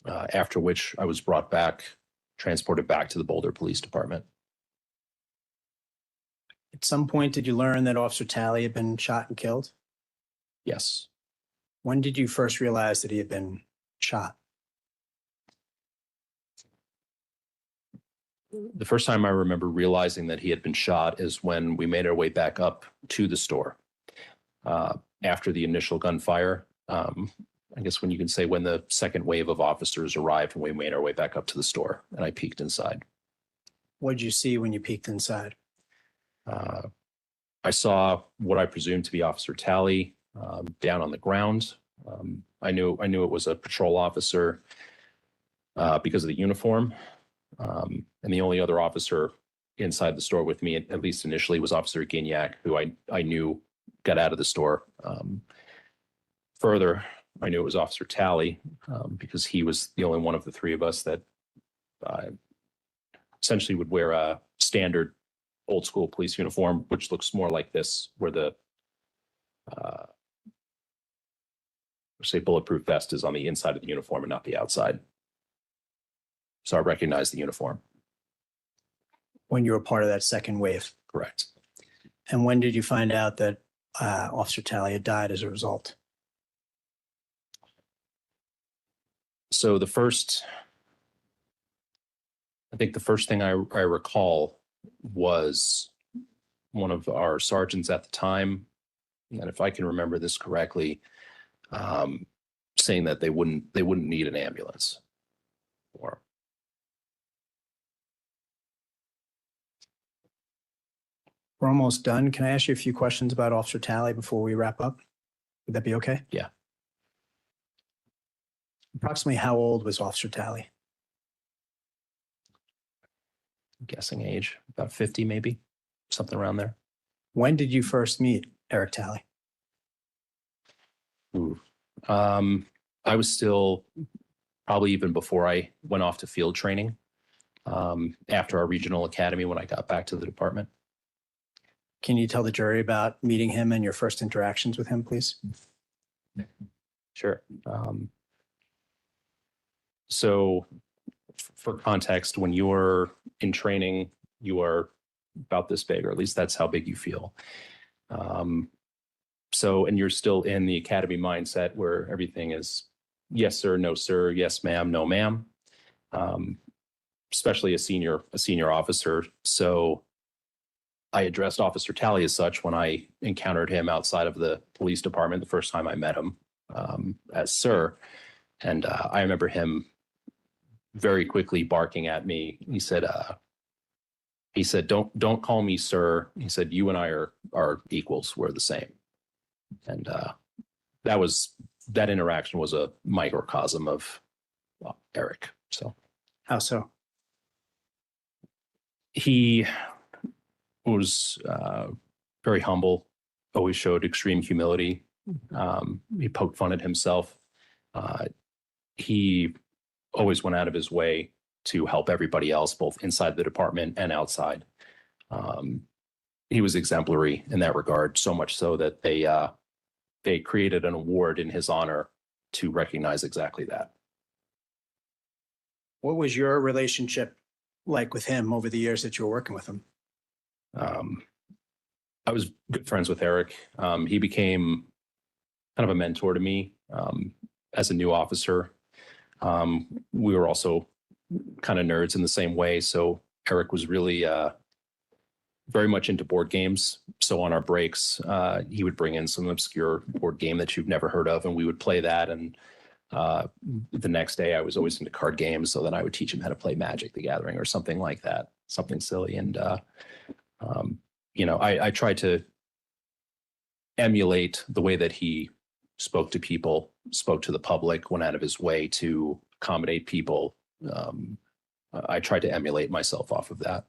After which I was transported back to the Boulder Police Department. At some point, did you learn that Officer Talley had been shot and killed? Yes. When did you first realize that he had been shot? The first time I remember realizing that he had been shot is when we made our way back up to the store. After the initial gunfire, I guess when you can say when the second wave of officers arrived and we made our way back up to the store and I peeked inside. What did you see when you peeked inside? I saw what I presumed to be Officer Talley down on the ground. I knew it was a patrol officer because of the uniform. And the only other officer inside the store with me, at least initially, was Officer Gignac, who I knew got out of the store. Further, I knew it was Officer Talley because he was the only one of the three of us that essentially would wear a standard old school police uniform, which looks more like this, where the say bulletproof vest is on the inside of the uniform and not the outside. So I recognized the uniform. When you were part of that second wave? Correct. And when did you find out that Officer Talley had died as a result? So I think the first thing I recall was one of our sergeants at the time, and if I can remember this correctly, saying that they wouldn't need an ambulance. We're almost done. Can I ask you a few questions about Officer Talley before we wrap up? Would that be okay? Yeah. Approximately how old was Officer Talley? I'm guessing age, about 50 maybe, something around there. When did you first meet Eric Talley? Ooh. I was still probably even before I went off to field training, after our regional academy when I got back to the department. Can you tell the jury about meeting him and your first interactions with him, please? Sure. So for context, when you're in training, you are about this big, or at least that's how big you feel. And you're still in the academy mindset where everything is yes, sir, no, sir, yes, ma'am, no, ma'am. Especially a senior officer. So I addressed Officer Talley as such when I encountered him outside of the police department the first time I met him, as sir. And I remember him very quickly barking at me. He said, don't call me sir. He said, you and I are equals. We're the same. And that interaction was a microcosm of Eric. So How so? He was very humble, always showed extreme humility. He poked fun at himself. He always went out of his way to help everybody else, both inside the department and outside. He was exemplary in that regard, so much so that they created an award in his honor to recognize exactly that. What was your relationship like with him over the years that you were working with him? I was good friends with Eric. He became kind of a mentor to me as a new officer. We were also kind of nerds in the same way. So Eric was really very much into board games. So on our breaks, he would bring in some obscure board game that you've never heard of, and we would play that. And the next day I was always into card games. So then I would teach him how to play Magic the Gathering or something like that, something silly. And, I tried to emulate the way that he spoke to people, spoke to the public, went out of his way to accommodate people. I tried to emulate myself off of that.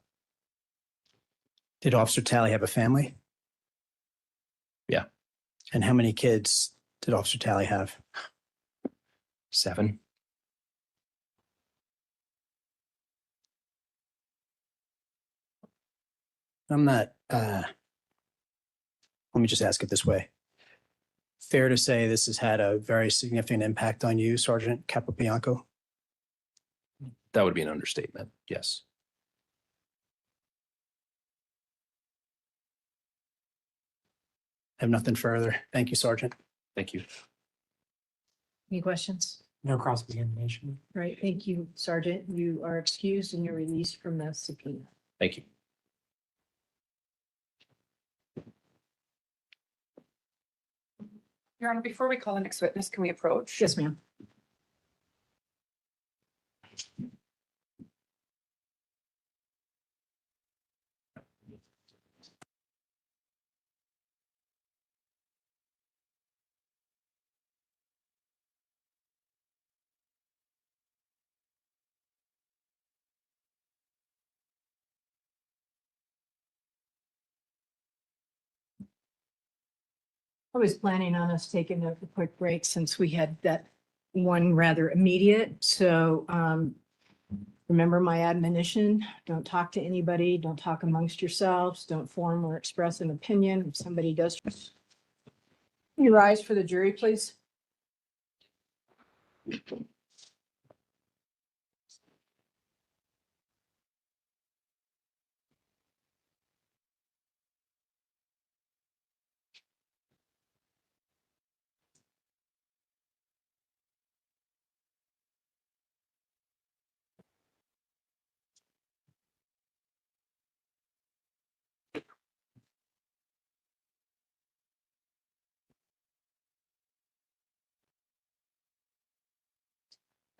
Did Officer Talley have a family? Yeah. And how many kids did Officer Talley have? 7. I'm not Let me just ask it this way. Fair to say this has had a very significant impact on you, Sergeant Capobianco? That would be an understatement. Yes. I have nothing further. Thank you, Sergeant. Thank you. Any questions? No cross examination. Right, thank you, Sergeant. You are excused and you're released from the subpoena. Thank you. Your Honor, before we call the next witness, can we approach? Yes, ma'am. I was planning on us taking a quick break since we had that one rather immediate. So remember my admonition, don't talk to anybody, don't talk amongst yourselves, don't form or express an opinion. If somebody does. You rise for the jury, please.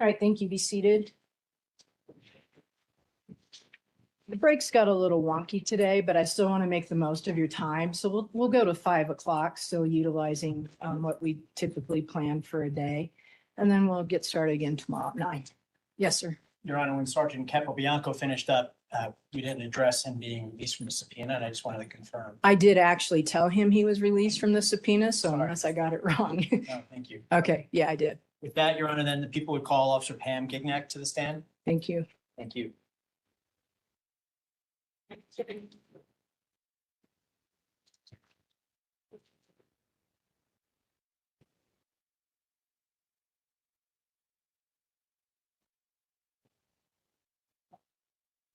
All right, thank you. Be seated. The breaks got a little wonky today, but I still want to make the most of your time. So we'll go to 5 o'clock, still utilizing what we typically plan for a day. And then we'll get started again tomorrow at 9. Yes, sir. Your Honor, when Sergeant Capobianco finished up, we didn't address him being released from the subpoena, and I just wanted to confirm. I did actually tell him he was released from the subpoena, so Sorry. unless I got it wrong. No, thank you. Okay, yeah, I did. With that, Your Honor, then the people would call Officer Pam Gignac to the stand. Thank you. Thank you.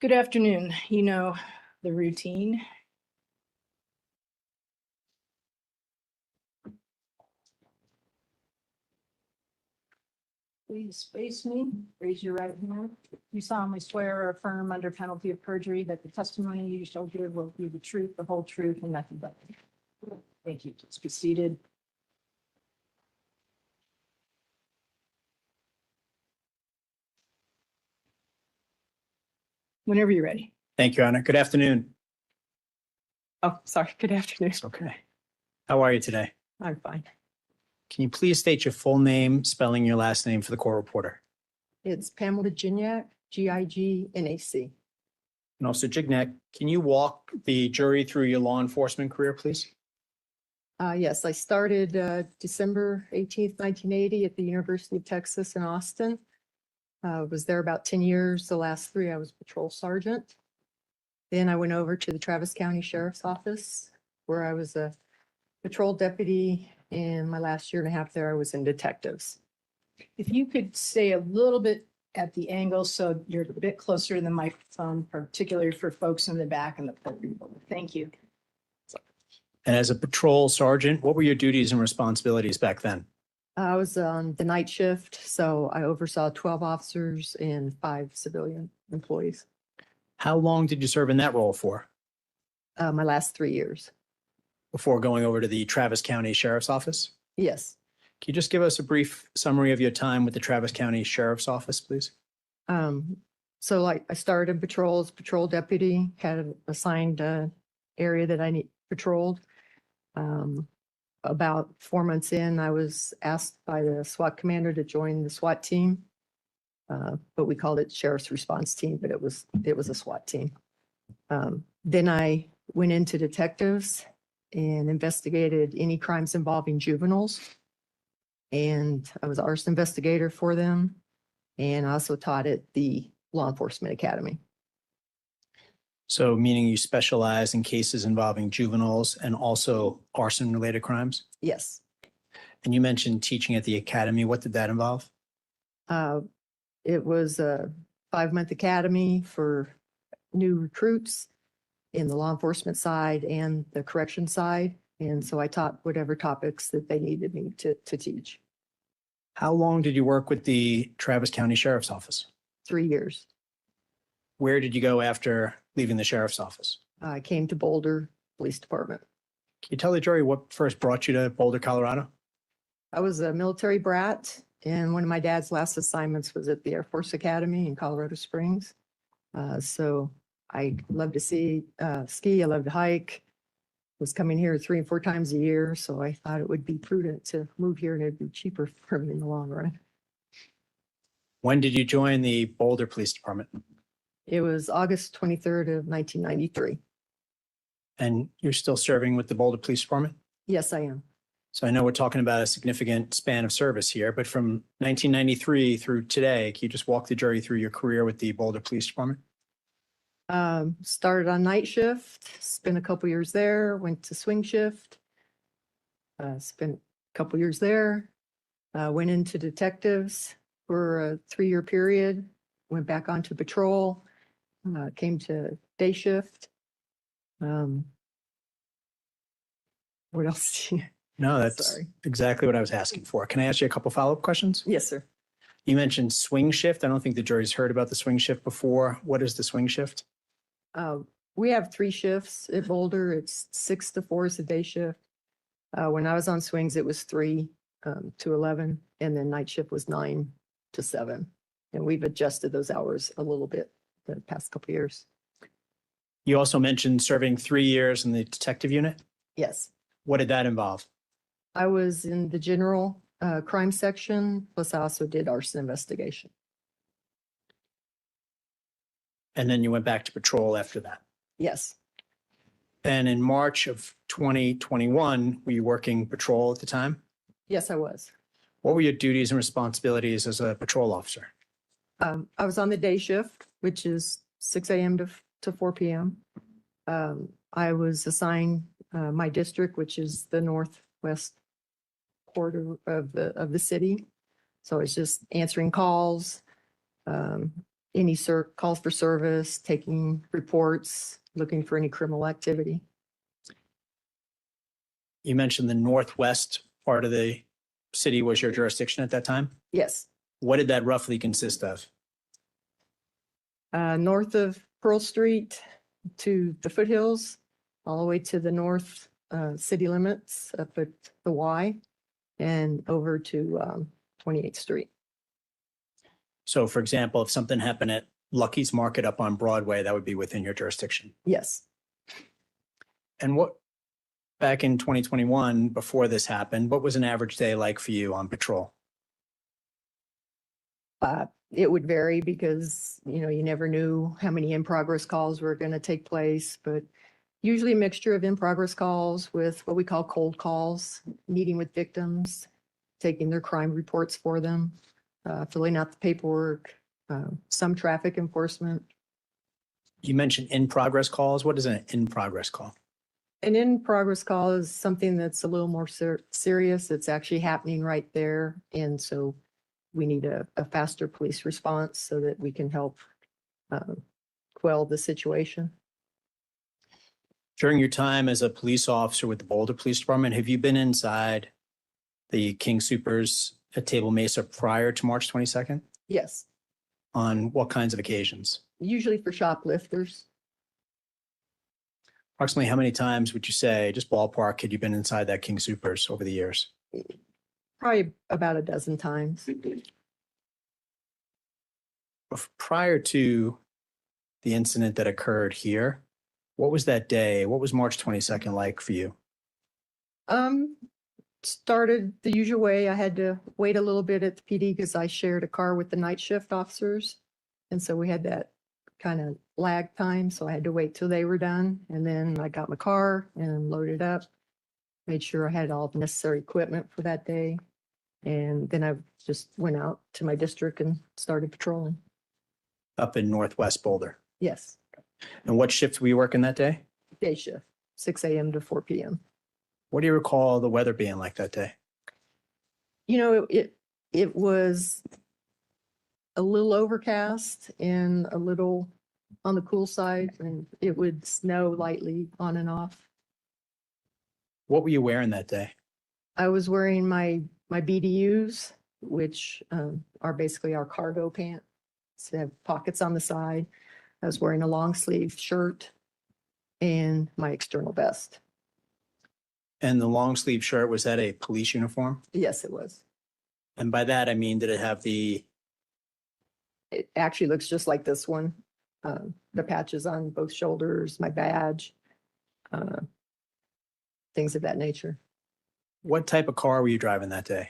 Good afternoon. You know the routine. Please face me, raise your right hand. You solemnly swear or affirm under penalty of perjury that the testimony you shall give will be the truth, the whole truth, and nothing but the truth. Thank you. Please be seated. Whenever you're ready. Thank you, Your Honor. Good afternoon. Oh, sorry. Good afternoon. It's okay. How are you today? I'm fine. Can you please state your full name, spelling your last name for the court reporter? It's Pamela Gignac, Gignac. And also, Gignac, can you walk the jury through your law enforcement career, please? Yes, I started December 18th, 1980 at the University of Texas in Austin. Was there about 10 years. The last 3, I was patrol sergeant. Then I went over to the Travis County Sheriff's Office, where I was a patrol deputy. And my last year and a half there, I was in detectives. If you could stay a little bit at the angle so you're a bit closer to the microphone, particularly for folks in the back and the podium. Thank you. And as a patrol sergeant, what were your duties and responsibilities back then? I was on the night shift, so I oversaw 12 officers and 5 civilian employees. How long did you serve in that role for My last 3 years. before going over to the Travis County Sheriff's Office? Yes. Can you just give us a brief summary of your time with the Travis County Sheriff's Office, please? So like I started in patrol as patrol deputy, had an assigned area that I patrolled. About 4 months in, I was asked by the SWAT commander to join the SWAT team. But we called it Sheriff's Response Team, but it was a SWAT team. Then I went into detectives and investigated any crimes involving juveniles. And I was arson investigator for them. And I also taught at the Law Enforcement Academy. So meaning you specialize in cases involving juveniles and also arson-related crimes? Yes. And you mentioned teaching at the academy. What did that involve? It was a 5-month academy for new recruits in the law enforcement side and the correction side. And so I taught whatever topics that they needed me to teach. How long did you work with the Travis County Sheriff's Office? 3 years. Where did you go after leaving the sheriff's office? I came to Boulder Police Department. Can you tell the jury what first brought you to Boulder, Colorado? I was a military brat, and one of my dad's last assignments was at the Air Force Academy in Colorado Springs. So I love to ski, I love to hike. Was coming here 3 and 4 times a year, so I thought it would be prudent to move here and it'd be cheaper for me in the long run. When did you join the Boulder Police Department? It was August 23rd of 1993. And you're still serving with the Boulder Police Department? Yes, I am. So I know we're talking about a significant span of service here, but from 1993 through today, can you just walk the jury through your career with the Boulder Police Department? Started on night shift, spent a couple years there, went to swing shift. Spent a couple years there, went into detectives for a 3-year period, went back onto patrol, came to day shift. What else? No, that's Sorry. exactly what I was asking for. Can I ask you a couple follow-up questions? Yes, sir. You mentioned swing shift. I don't think the jury's heard about the swing shift before. What is the swing shift? We have 3 shifts at Boulder. It's 6 to 4 is the day shift. When I was on swings, it was 3 to 11, and then night shift was 9 to 7. And we've adjusted those hours a little bit the past couple of years. You also mentioned serving 3 years in the detective unit. Yes, What did that involve? I was in the general crime section, plus I also did arson investigation. And then you went back to patrol after that. Yes, Then in March of 2021, were you working patrol at the time? yes, I was. What were your duties and responsibilities as a patrol officer? I was on the day shift, which is 6 a.m. to 4 p.m. I was assigned my district, which is the northwest quarter of the city. So it's just answering calls, any calls for service, taking reports, looking for any criminal activity. You mentioned the northwest part of the city was your jurisdiction at that time. Yes, What did that roughly consist of? north of Pearl Street to the foothills, all the way to the north city limits up at the Y, and over to 28th Street. So for example, if something happened at Lucky's Market up on Broadway, that would be within your jurisdiction. Yes. And what, back in 2021, before this happened, what was an average day like for you on patrol? It would vary because, you never knew how many in-progress calls were going to take place, but usually a mixture of in-progress calls with what we call cold calls, meeting with victims, taking their crime reports for them, filling out the paperwork, some traffic enforcement. You mentioned in-progress calls. What is an in-progress call? An in-progress call is something that's a little more serious. It's actually happening right there. And so we need a faster police response so that we can help quell the situation. During your time as a police officer with the Boulder Police Department, have you been inside the King Soopers at Table Mesa prior to March 22nd? Yes, On what kinds of occasions? usually for shoplifters. Approximately how many times would you say, just ballpark, had you been inside that King Soopers over the years? Probably about a dozen times. Prior to the incident that occurred here, what was that day? What was March 22nd like for you? Started the usual way. I had to wait a little bit at the PD because I shared a car with the night shift officers. And so we had that kind of lag time. So I had to wait till they were done. And then I got my car and loaded up, made sure I had all the necessary equipment for that day. And then I just went out to my district and started patrolling. Up in Northwest Boulder. Yes. And what shift were you working that day? Day shift, 6 a.m. to 4 p.m. What do you recall the weather being like that day? You know, it was a little overcast and a little on the cool side, and it would snow lightly on and off. What were you wearing that day? I was wearing my BDUs, which are basically our cargo pants. They have pockets on the side. I was wearing a long sleeve shirt and my external vest. And the long sleeve shirt, was that a police uniform? Yes, it was. And by that, I mean, did it have It actually looks just like this one. The patches on both shoulders, my badge, things of that nature. what type of car were you driving that day?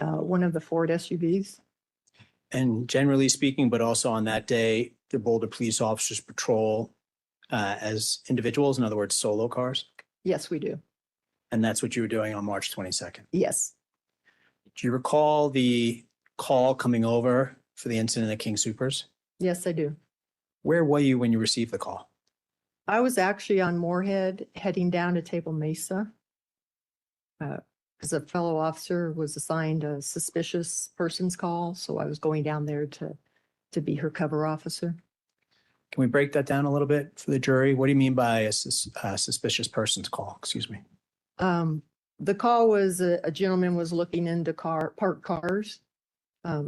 One of the Ford SUVs. And generally speaking, but also on that day, the Boulder police officers patrol as individuals, in other words, solo cars. Yes, we do. And that's what you were doing on March 22nd. Yes. Do you recall the call coming over for the incident at King Soopers? Yes, I do. Where were you when you received the call? I was actually on Moorhead heading down to Table Mesa. Because a fellow officer was assigned a suspicious person's call, so I was going down there to be her cover officer. Can we break that down a little bit for the jury? What do you mean by a suspicious person's call? Excuse me. The call was a gentleman was looking into parked cars.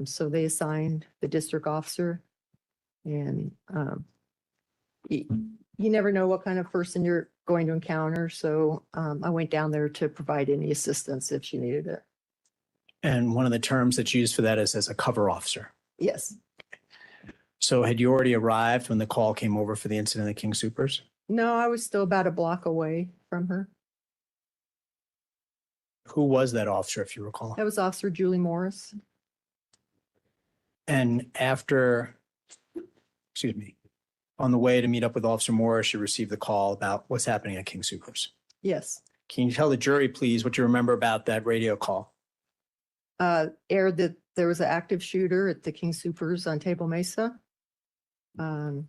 So they assigned the district officer, and you never know what kind of person you're going to encounter. So I went down there to provide any assistance if she needed it. And one of the terms that's used for that is as a cover officer. Yes. So had you already arrived when the call came over for the incident at King Soopers? No, I was still about a block away from her. Who was that officer, if you recall? That was Officer Julie Morris. And after, excuse me, on the way to meet up with Officer Morris, you received the call about what's happening at King Soopers. Yes. Can you tell the jury, please, what you remember about that radio call? Aired that there was an active shooter at the King Soopers on Table Mesa. And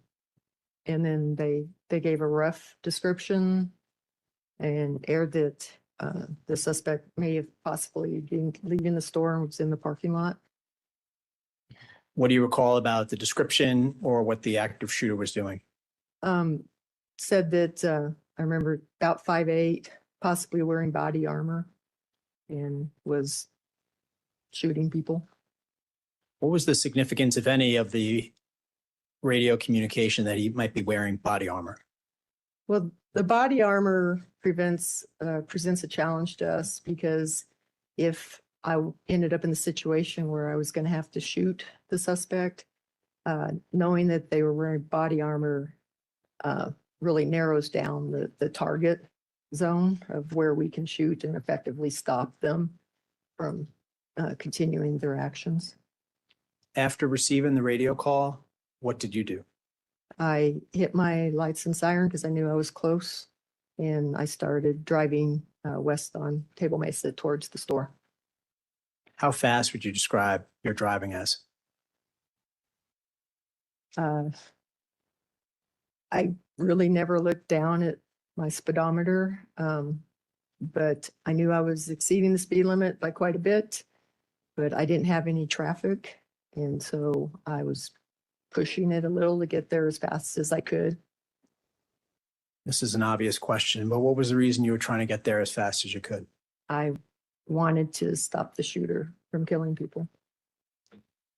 then they gave a rough description and aired that the suspect may have possibly been leaving the store and was in the parking lot. What do you recall about the description or what the active shooter was doing? Said that I remember about 5'8", possibly wearing body armor, and was shooting people. What was the significance, if any, of the radio communication that he might be wearing body armor? Well, the body armor presents a challenge to us, because if I ended up in the situation where I was going to have to shoot the suspect, knowing that they were wearing body armor really narrows down the target zone of where we can shoot and effectively stop them from continuing their actions. After receiving the radio call, what did you do? I hit my lights and siren because I knew I was close, and I started driving west on Table Mesa towards the store. How fast would you describe your driving as? I really never looked down at my speedometer, but I knew I was exceeding the speed limit by quite a bit, but I didn't have any traffic. And so I was pushing it a little to get there as fast as I could. This is an obvious question, but what was the reason you were trying to get there as fast as you could? I wanted to stop the shooter from killing people.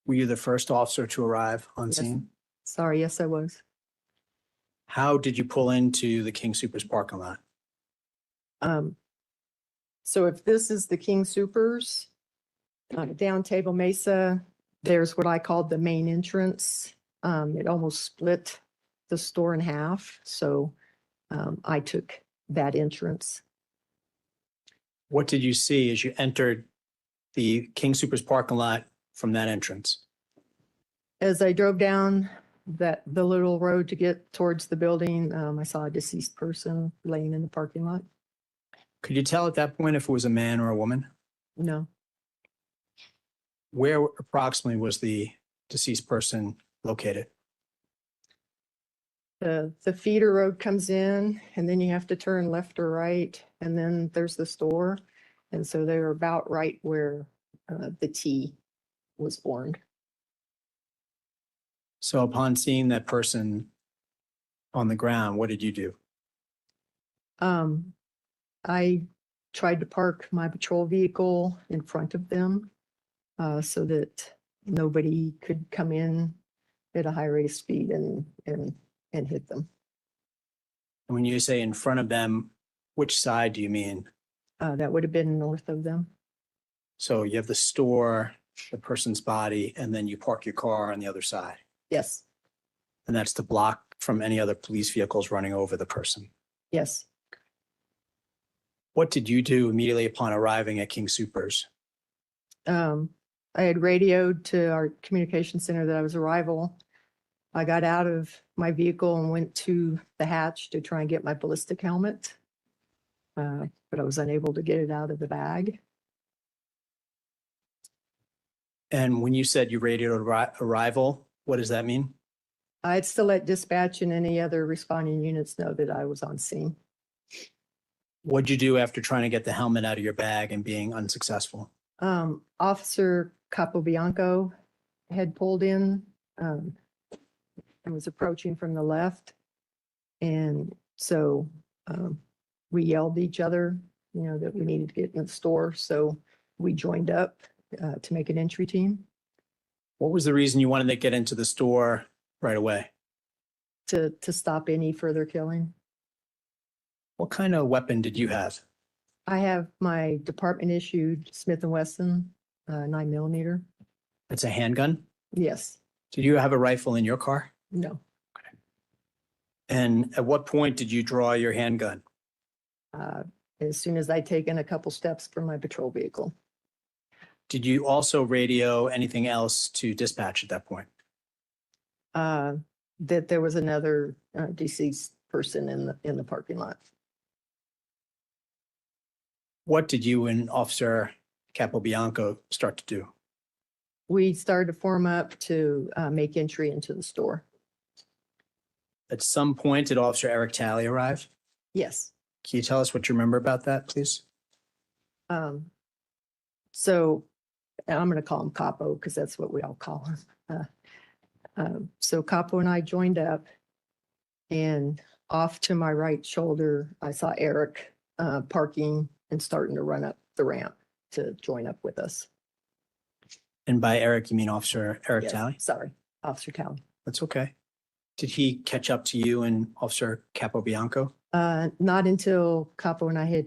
Were you the first officer to arrive on Yes. scene? Sorry, yes, I was. How did you pull into the King Soopers parking lot? So if this is the King Soopers, down Table Mesa, there's what I called the main entrance. It almost split the store in half. So I took that entrance. What did you see as you entered the King Soopers parking lot from that entrance? As I drove down the little road to get towards the building, I saw a deceased person laying in the parking lot. Could you tell at that point if it was a man or a woman? No, Where approximately was the deceased person located? The feeder road comes in and then you have to turn left or right, and then there's the store. And so they were about right where the T was formed. So upon seeing that person on the ground, what did you do? I tried to park my patrol vehicle in front of them so that nobody could come in at a high rate of speed and hit them. And when you say in front of them, which side do you mean? That would have been north of them. So you have the store, the person's body, and then you park your car on the other side. Yes, And that's to block from any other police vehicles running over the person. yes. What did you do immediately upon arriving at King Soopers? I had radioed to our communication center that I was arrival. I got out of my vehicle and went to the hatch to try and get my ballistic helmet. But I was unable to get it out of the bag. And when you said you radioed arrival, what does that mean? I'd still let dispatch and any other responding units know that I was on scene. What'd you do after trying to get the helmet out of your bag and being unsuccessful? Officer Capobianco had pulled in and was approaching from the left. And so we yelled at each other, you know, that we needed to get in the store. So we joined up to make an entry team What was the reason you wanted to get into the store right away? to stop any further killing. What kind of weapon did you have? I have my department issued Smith & Wesson 9mm. It's a handgun? Yes, Did you have a rifle in your car? no. And at what point did you draw your handgun? As soon as I'd taken a couple steps from my patrol vehicle. Did you also radio anything else to dispatch at that point? That there was another deceased person in the parking lot. What did you and Officer Capobianco start to do? We started to form up to make entry into the store. At some point, did Officer Eric Talley arrive? Yes. Can you tell us what you remember about that, please? So I'm going to call him Capo because that's what we all call him. So Capo and I joined up, and off to my right shoulder, I saw Eric parking and starting to run up the ramp to join up with us. And by Eric, you mean Officer Eric Yes, Talley? sorry, Officer Talley. That's okay. Did he catch up to you and Officer Capobianco? Not until Capo and I had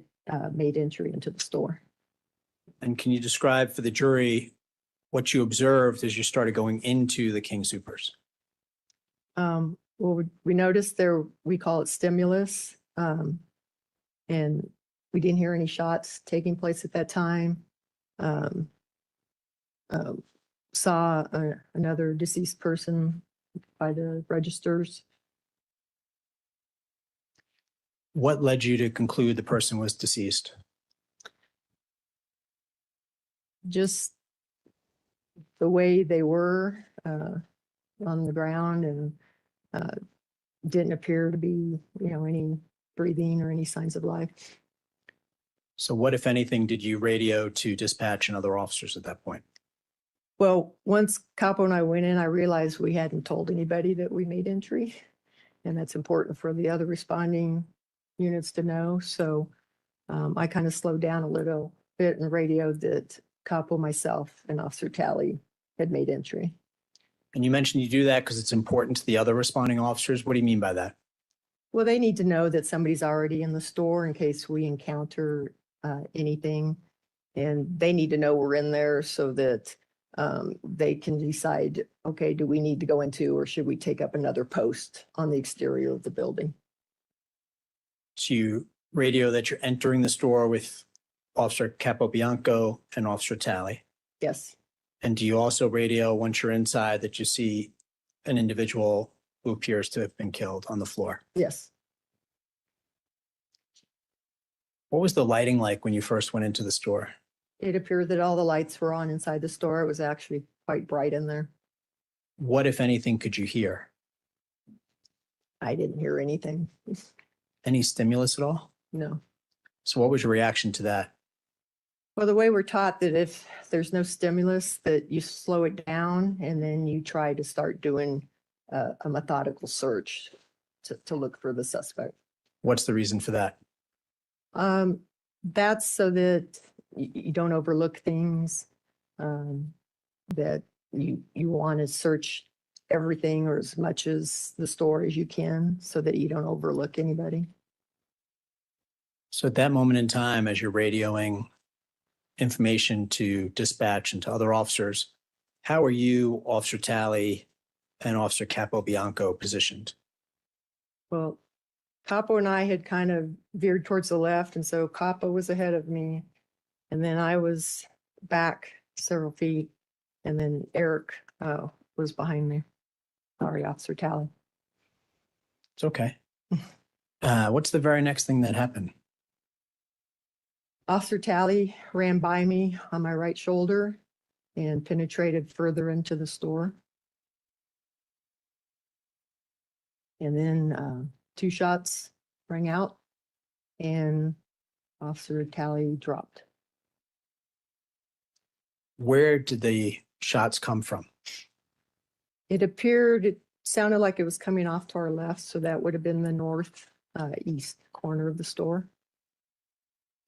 made entry into the store. And can you describe for the jury what you observed as you started going into the King Soopers? Well, we noticed there, we call it stimulus. And we didn't hear any shots taking place at that time. Saw another deceased person by the registers. What led you to conclude the person was deceased? Just the way they were on the ground, and didn't appear to be, you know, any breathing or any signs of life. So what, if anything, did you radio to dispatch and other officers at that point? Well, once Capo and I went in, I realized we hadn't told anybody that we made entry. And that's important for the other responding units to know. So I kind of slowed down a little bit and radioed that Capo, myself, and Officer Talley had made entry. And you mentioned you do that because it's important to the other responding officers. What do you mean by that? Well, they need to know that somebody's already in the store in case we encounter anything. And they need to know we're in there so that they can decide, okay, do we need to go into, or should we take up another post on the exterior of the building? So you radio that you're entering the store with Officer Capobianco and Officer Talley. Yes, And do you also radio once you're inside that you see an individual who appears to have been killed on the floor? yes. What was the lighting like when you first went into the store? It appeared that all the lights were on inside the store. It was actually quite bright in there. What, if anything, could you hear? I didn't hear anything. Any stimulus at all? No. So what was your reaction to that? Well, the way we're taught that if there's no stimulus, that you slow it down and then you try to start doing a methodical search to look for the suspect. What's the reason for that? That's so that you don't overlook things, that you want to search everything or as much as the store as you can so that you don't overlook anybody. So at that moment in time, as you're radioing information to dispatch and to other officers, how are you, Officer Talley, and Officer Capobianco positioned? Well, Capo and I had kind of veered towards the left, and so Capo was ahead of me. And then I was back several feet, and then Eric was behind me. Sorry, Officer Talley. It's okay. What's the very next thing that happened? Officer Talley ran by me on my right shoulder and penetrated further into the store. And then 2 shots rang out and Officer Talley dropped. Where did the shots come from? It sounded like it was coming off to our left, so that would have been the north east corner of the store.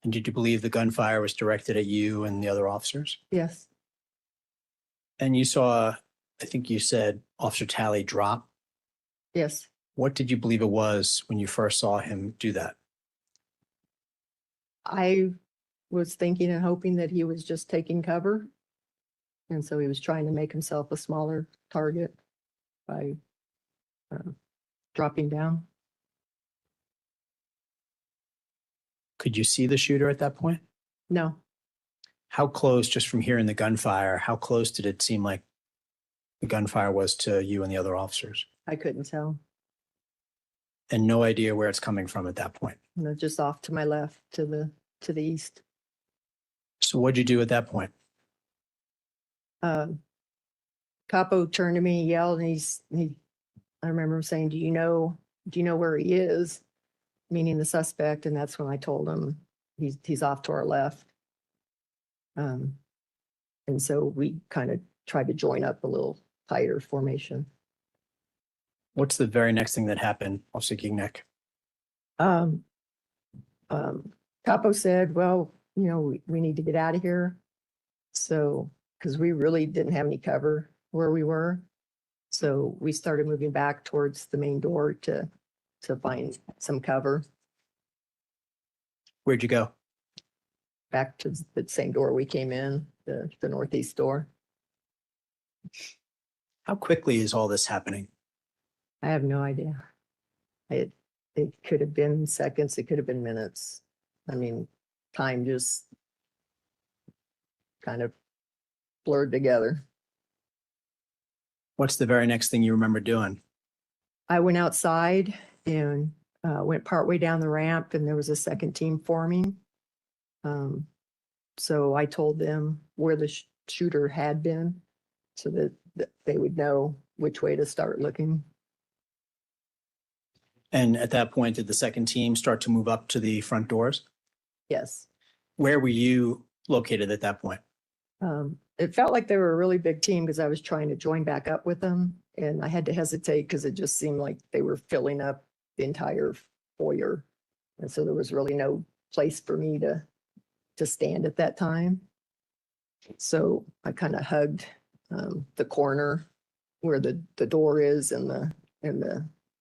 And did you believe the gunfire was directed at you and the other officers? Yes, And you saw, I think you said, Officer Talley drop. yes. What did you believe it was when you first saw him do that? I was thinking and hoping that he was just taking cover. And so he was trying to make himself a smaller target by dropping down. Could you see the shooter at that point? No, How close, just from hearing the gunfire, how close did it seem like the gunfire was to you and the other officers? I couldn't tell. And no idea where it's coming from at that point. No, just off to my left to the east. So what'd you do at that point? Capo turned to me, yelled, and I remember him saying, do you know where he is? Meaning the suspect. And that's when I told him he's off to our left. And so we kind of tried to join up a little tighter formation. What's the very next thing that happened, Officer Gignac? Capo said, well, we need to get out of here. So, because we really didn't have any cover where we were. So we started moving back towards the main door to find some cover. Where'd you go? Back to the same door we came in, the northeast door. How quickly is all this happening? I have no idea. It could have been seconds, it could have been minutes. I mean, time just kind of blurred together. What's the very next thing you remember doing? I went outside and went partway down the ramp, and there was a second team forming. So I told them where the shooter had been so that they would know which way to start looking. And at that point, did the second team start to move up to the front doors? Yes. Where were you located at that point? It felt like they were a really big team because I was trying to join back up with them, and I had to hesitate because it just seemed like they were filling up the entire foyer. And so there was really no place for me to stand at that time. So I kind of hugged the corner where the door is in the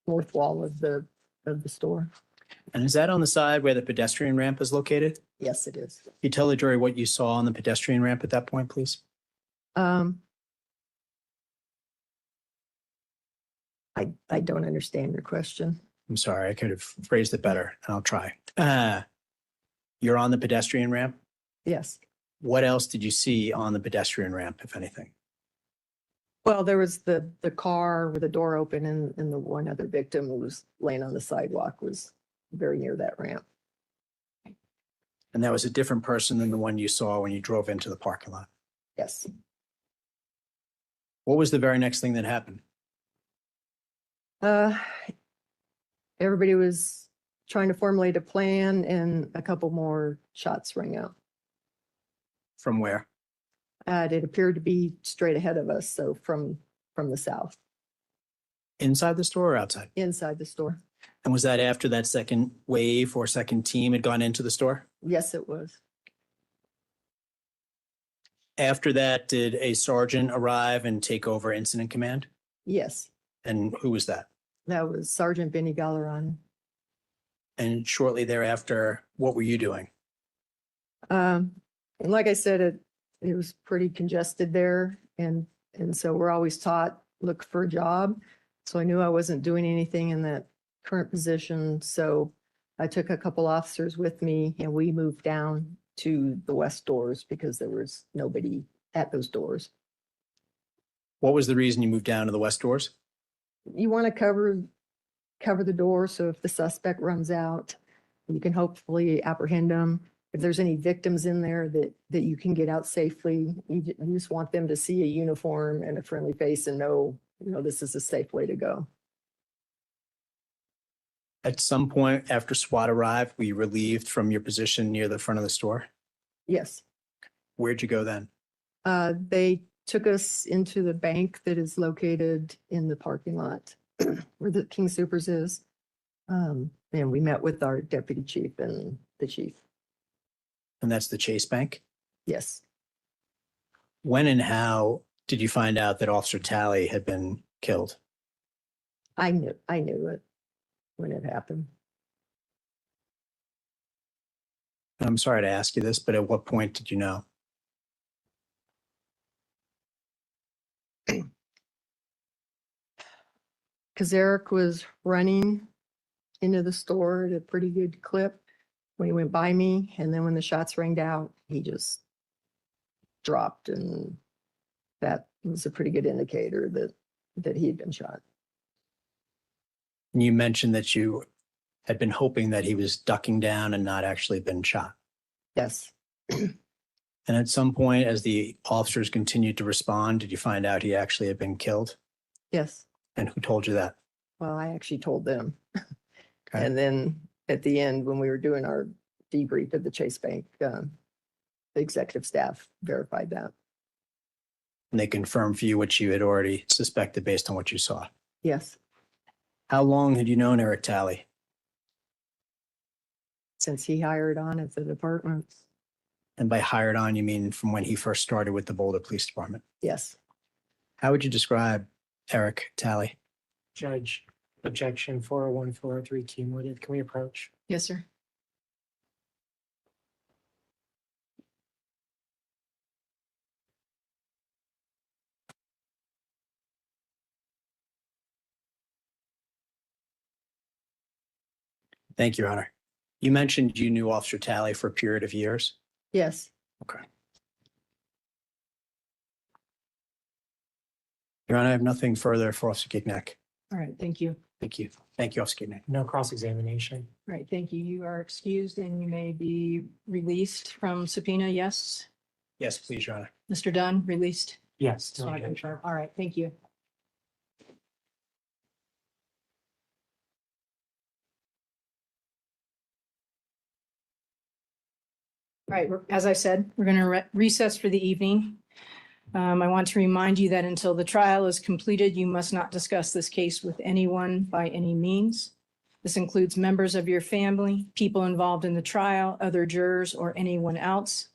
north wall of the store. And is that on the side where the pedestrian ramp is located? Yes, it is. Can you tell the jury what you saw on the pedestrian ramp at that point, please? I don't understand your question. I'm sorry, I could have phrased it better, and I'll try. You're on the pedestrian ramp. Yes. What else did you see on the pedestrian ramp, if anything? Well, there was the car with the door open, and the one other victim who was laying on the sidewalk was very near that ramp. And that was a different person than the one you saw when you drove into the parking lot. Yes. What was the very next thing that happened? everybody was trying to formulate a plan and a couple more shots rang out. From where? It appeared to be straight ahead of us, so from the south, Inside the store or outside? inside the store. And was that after that second wave or second team had gone into the store? Yes, it was. After that, did a sergeant arrive and take over incident command? Yes, And who was that? that was Sergeant Benny Galleron. And shortly thereafter, what were you doing? And like I said, it was pretty congested there, and so we're always taught, look for a job. So I knew I wasn't doing anything in that current position, so I took a couple officers with me and we moved down to the west doors because there was nobody at those doors. What was the reason you moved down to the west doors? You want to cover the door, so if the suspect runs out, you can hopefully apprehend them. If there's any victims in there that you can get out safely, you just want them to see a uniform and a friendly face and know, this is a safe way to go. At some point after SWAT arrived, were you relieved from your position near the front of the store? Yes. Where'd you go then? They took us into the bank that is located in the parking lot where the King Soopers is. And we met with our deputy chief and the chief. And that's the Chase Bank? Yes. When and how did you find out that Officer Talley had been killed? I knew it when it happened. I'm sorry to ask you this, but at what point did you know? Because Eric was running into the store at a pretty good clip when he went by me. And then when the shots rang out, he just dropped. And that was a pretty good indicator that he had been shot. And you mentioned that you had been hoping that he was ducking down and not actually been shot. Yes. And at some point, as the officers continued to respond, did you find out he actually had been killed? Yes. And who told you that? Well, I actually told them. Okay. And then at the end, when we were doing our debrief at the Chase Bank, the executive staff verified that. And they confirmed for you what you had already suspected based on what you saw. Yes. How long had you known Eric Talley? Since he hired on at the department. And by hired on, you mean from when he first started with the Boulder Police Department? Yes. How would you describe Eric Talley? Judge, objection 401, 403 cumulative. Can we approach? Yes, sir. Thank you, Your Honor. You mentioned you knew Officer Talley for a period of years. Yes. Okay. Your Honor, I have nothing further for Officer Gignac. All right, thank you. Thank you. Thank you, Officer Gignac. No cross-examination. All right, thank you. You are excused and you may be released from subpoena. Yes. Yes, please, Your Honor. Mr. Dunn, released. Yes. Just want to confirm. All right, thank you. All right, as I said, we're going to recess for the evening. I want to remind you that until the trial is completed, you must not discuss this case with anyone by any means. This includes members of your family, people involved in the trial, other jurors, or anyone else.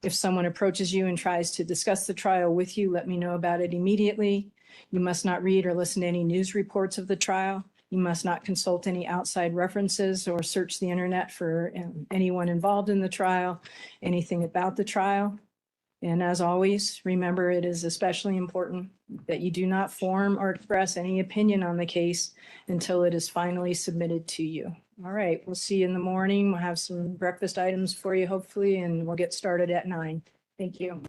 If someone approaches you and tries to discuss the trial with you, let me know about it immediately. You must not read or listen to any news reports of the trial. You must not consult any outside references or search the internet for anyone involved in the trial, anything about the trial. And as always, remember, it is especially important that you do not form or express any opinion on the case until it is finally submitted to you. All right, we'll see you in the morning. We'll have some breakfast items for you, hopefully, and we'll get started at 9. Thank you.